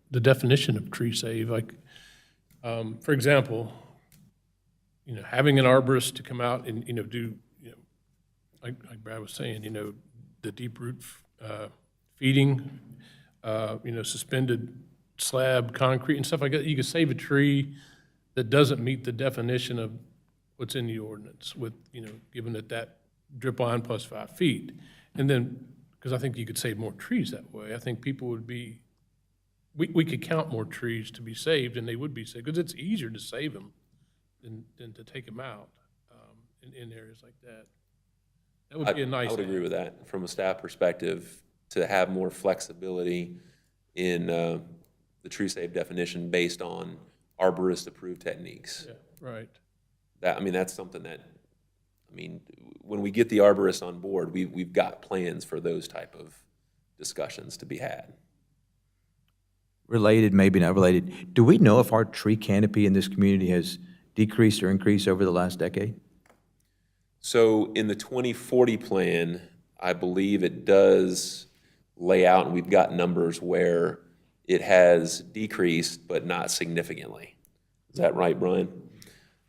the definition of tree save. Like, for example, you know, having an arborist to come out and, you know, do, you know, like Brad was saying, you know, the deep root feeding, you know, suspended slab concrete and stuff like that. You could save a tree that doesn't meet the definition of what's in the ordinance with, you know, given that drip line plus 5 feet. And then, because I think you could save more trees that way. I think people would be, we could count more trees to be saved, and they would be saved, because it's easier to save them than to take them out in areas like that. That would be a nice. I would agree with that from a staff perspective, to have more flexibility in the tree save definition based on arborist-approved techniques. Yeah, right. I mean, that's something that, I mean, when we get the arborist on board, we've got plans for those type of discussions to be had. Related, maybe not related, do we know if our tree canopy in this community has decreased or increased over the last decade? So in the 2040 plan, I believe it does lay out, and we've got numbers where it has decreased, but not significantly. Is that right, Brian?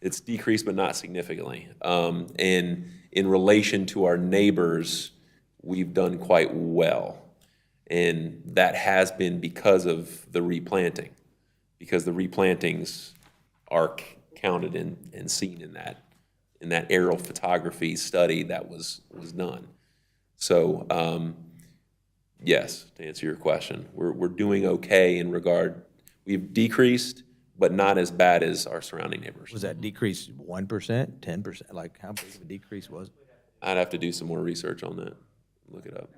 It's decreased, but not significantly. And in relation to our neighbors, we've done quite well. And that has been because of the replanting, because the replantings are counted and seen in that aerial photography study that was done. So, yes, to answer your question, we're doing okay in regard. We've decreased, but not as bad as our surrounding neighbors. Was that decrease 1%, 10%? Like, how big of a decrease was it? I'd have to do some more research on that, look it up.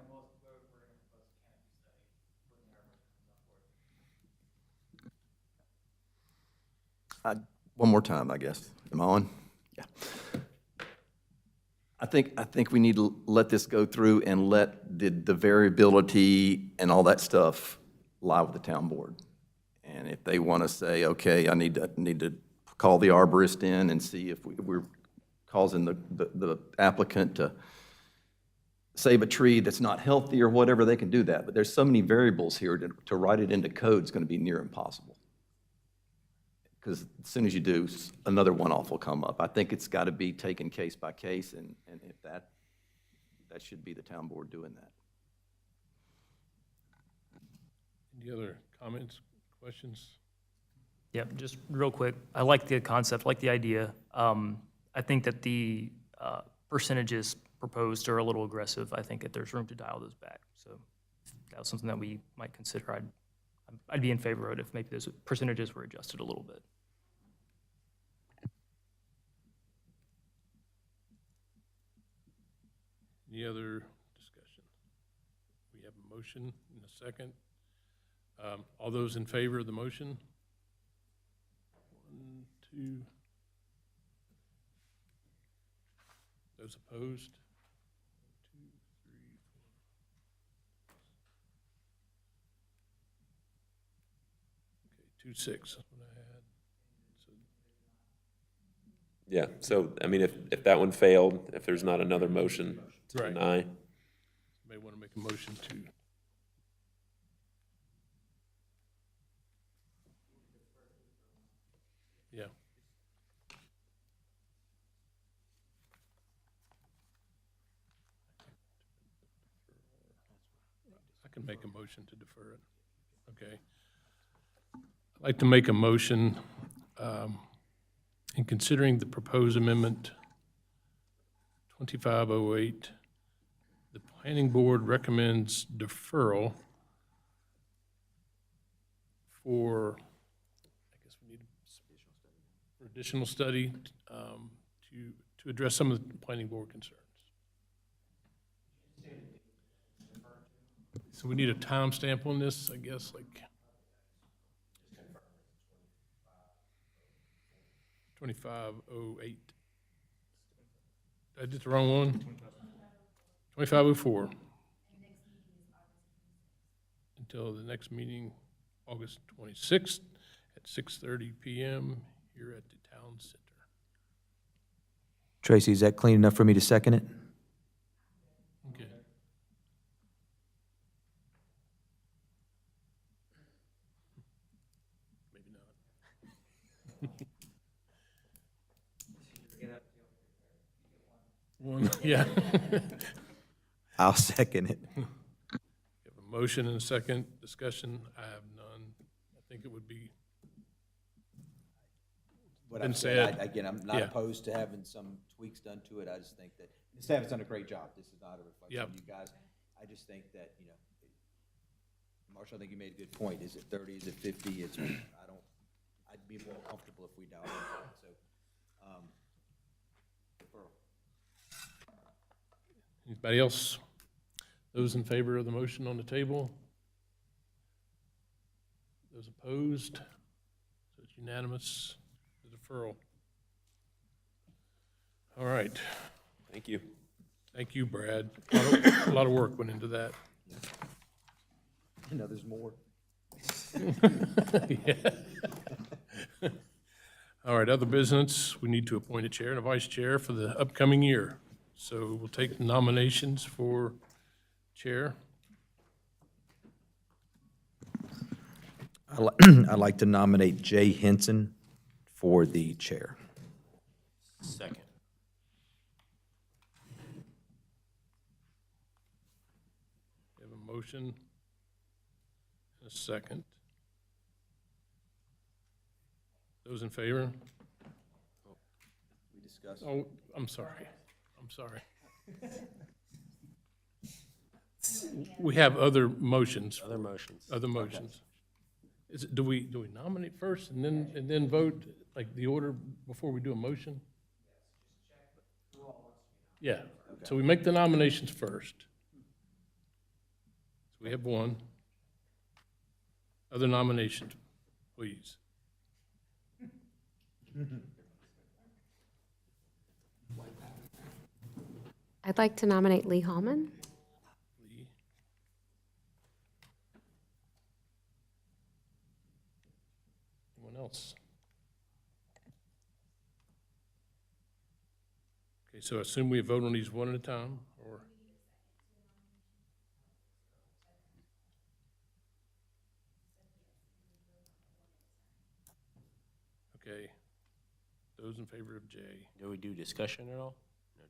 One more time, I guess. Am I on? Yeah. I think we need to let this go through and let the variability and all that stuff lie with the town board. And if they want to say, okay, I need to call the arborist in and see if we're causing the applicant to save a tree that's not healthy or whatever, they can do that. But there's so many variables here to write it into code is going to be near impossible. Because as soon as you do, another one-off will come up. I think it's got to be taken case by case, and if that should be the town board doing that. Any other comments, questions? Yeah, just real quick, I like the concept, like the idea. I think that the percentages proposed are a little aggressive. I think that there's room to dial those back. So that was something that we might consider. I'd be in favor of it if maybe those percentages were adjusted a little bit. Any other discussion? We have a motion and a second. All those in favor of the motion? 1, 2. Those opposed? 2, 3, 4. Okay, 2-6. That's what I had. So, Yeah, so, I mean, if that one failed, if there's not another motion to Right. deny, may want to make a motion to. Yeah. I can make a motion to defer it. Okay. I'd like to make a motion in considering the proposed amendment 2508. The planning board recommends deferral for, I guess we need for additional study to address some of the planning board concerns. So we need a timestamp on this, I guess, like 2508. I did the wrong one? 2504. Until the next meeting, August 26th at 6:30 PM here at the town center. Tracy, is that clean enough for me to second it? Okay. Maybe not. One, yeah. I'll second it. We have a motion and a second discussion. I have none. I think it would be, What Been I've said, said. again, I'm not Yeah. opposed to having some tweaks done to it. I just think that the staff has done a great job. This is not a reflection Yep. of you guys. I just think that, Marshall, I think you made a good point. Is it 30? Is it 50? I'd be more comfortable if we dialed it back. So, deferral. anybody else? Those in favor of the motion on the table? Those opposed? So it's unanimous, the deferral. All right. thank you. Thank you, Brad. A lot of work went into that. There's more. Yeah. All right, other business, we need to appoint a chair and a vice chair for the upcoming year. So we'll take nominations for chair. I'd like to nominate Jay Henson for the chair. Second. We have a motion and a second. Those in favor? We discussed. Oh, I'm sorry. I'm sorry. We have other motions. Other motions. Other motions. Is it, do we nominate first and then vote, like the order before we do a motion? Yeah, so we make the nominations first. So we have one. Other nominations, please. I'd like to nominate Lee Hallman. Lee. else? Okay, so I assume we vote on these one at a time, or? Okay. Those in favor of J. Do we do discussion at all? No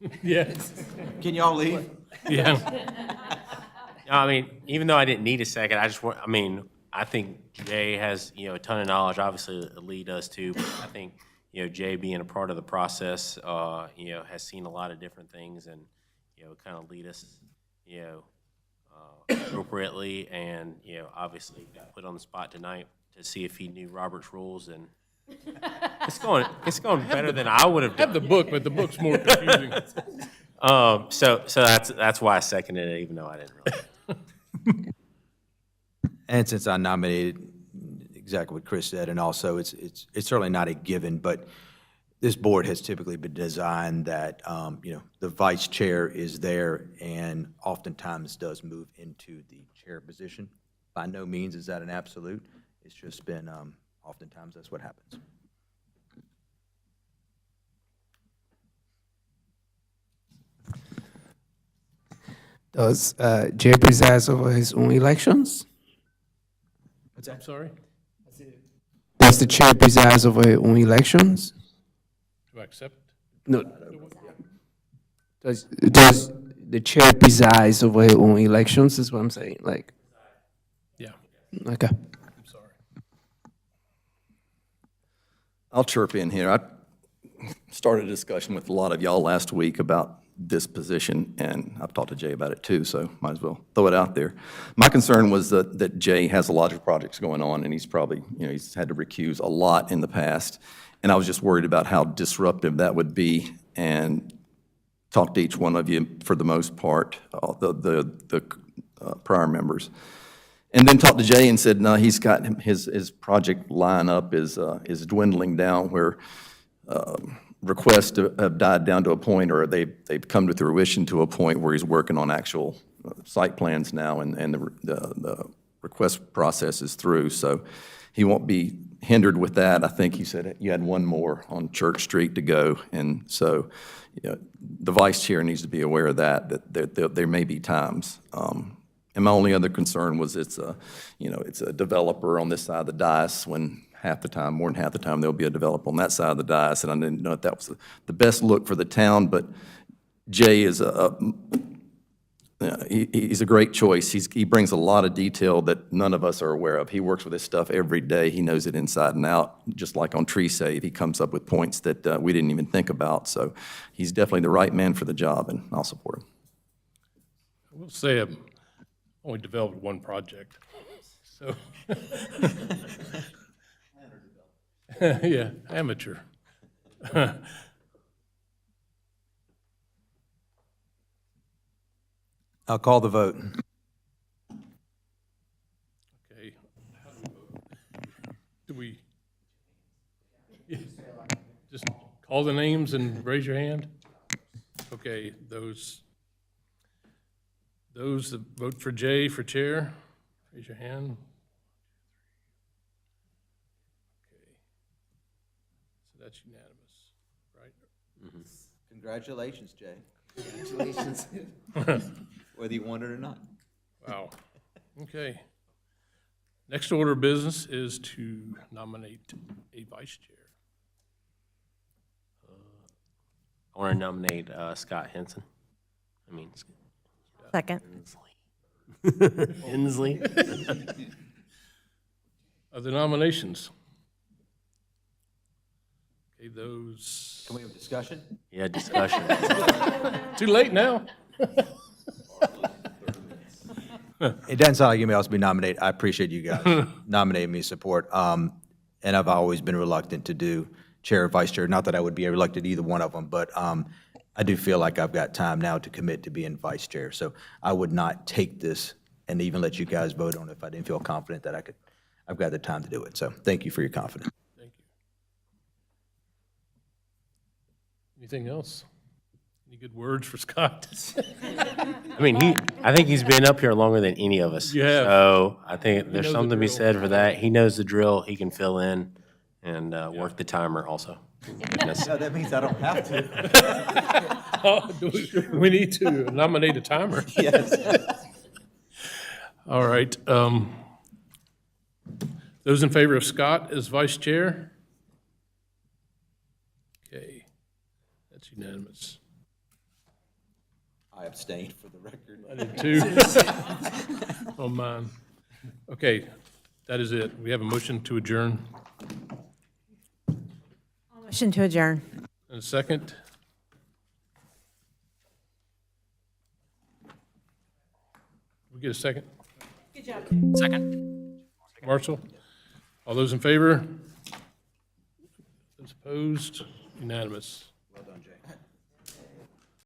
discussion. Yeah, Can y'all leave? yeah. No, I mean, even though I didn't need a second, I just want, I mean, I think Jay has, a ton of knowledge, obviously Lee does too, but I think, Jay being a part of the process, has seen a lot of different things and, kind of lead us, appropriately and, obviously got put on the spot tonight to see if he knew Robert's rules and it's going better than I would have I done. have the book, but the book's more confusing. So that's why I seconded it, even though I didn't really. And since I nominated exactly what Chris said, and also it's certainly not a given, but this board has typically been designed that, the vice chair is there and oftentimes does move into the chair position. By no means is that an absolute. It's just been, oftentimes that's what happens. Does Jay presides over his own elections? I'm sorry? Does the chair presides over his own elections? Do I accept? No. Does the chair presides over his own elections, is what I'm saying, like, Yeah, okay. I'm sorry. I'll chirp in here. I started a discussion with a lot of y'all last week about this position, and I've talked to Jay about it too, so might as well throw it out there. My concern was that Jay has a lot of projects going on, and he's probably, he's had to recuse a lot in the past, and I was just worried about how disruptive that would be, and talked to each one of you for the most part, the prior members. And then talked to Jay and said, no, he's got his project lineup is dwindling down where requests have died down to a point, or they've come to fruition to a point where he's working on actual site plans now, and the request process is through. So he won't be hindered with that. I think he said you had one more on Church Street to go, and so the vice chair needs to be aware of that there may be times. And my only other concern was it's a developer on this side of the dais when more than half the time, there'll be a developer on that side of the dais, and I didn't know if that was the best look for the town, but Jay is he's a great choice. He brings a lot of detail that none of us are aware of. He works with this stuff every day. He knows it inside and out, just like on Tree Save. He comes up with points that we didn't even think about, so he's definitely the right man for the job, and I'll support him. I will say I've only developed one project, so. Yeah, amateur. I'll call the vote. Okay. How do we vote? Yeah, just call the names and raise your hand? Okay, those that vote for Jay for chair, raise your hand. Okay. So that's unanimous, right? Congratulations, Jay. Congratulations. Whether you want it or not. Wow. Okay. Next order of business is to nominate a vice chair. I want to nominate Scott Henson. Second. Hensley. Other nominations? Okay, those, Can we have a discussion? Yeah, discussion. too late now? It doesn't sound like anybody else will be nominated. I appreciate you guys nominating me support. And I've always been reluctant to do chair or vice chair. Not that I would be reluctant to either one of them, but I do feel like I've got time now to commit to being vice chair. So I would not take this and even let you guys vote on it if I didn't feel confident that I've got the time to do it. So thank you for your confidence. Thank you. Anything else? Any good words for Scott? I mean, I think he's been up here longer than any of us. You have. So I think there's knows the something to be drill. said for that. He knows the drill, he can fill in and work the timer also. Goodness. That means I don't have to. We need to nominate a timer. Yes. All right. Those in favor of Scott as vice chair? Okay, that's unanimous. I abstained for the record. I did too. Oh, mine. Okay, that is it. We have a motion to adjourn. Motion to adjourn. And a second? We get a second? Second. Marshall? All those in favor? Those opposed? Unanimous.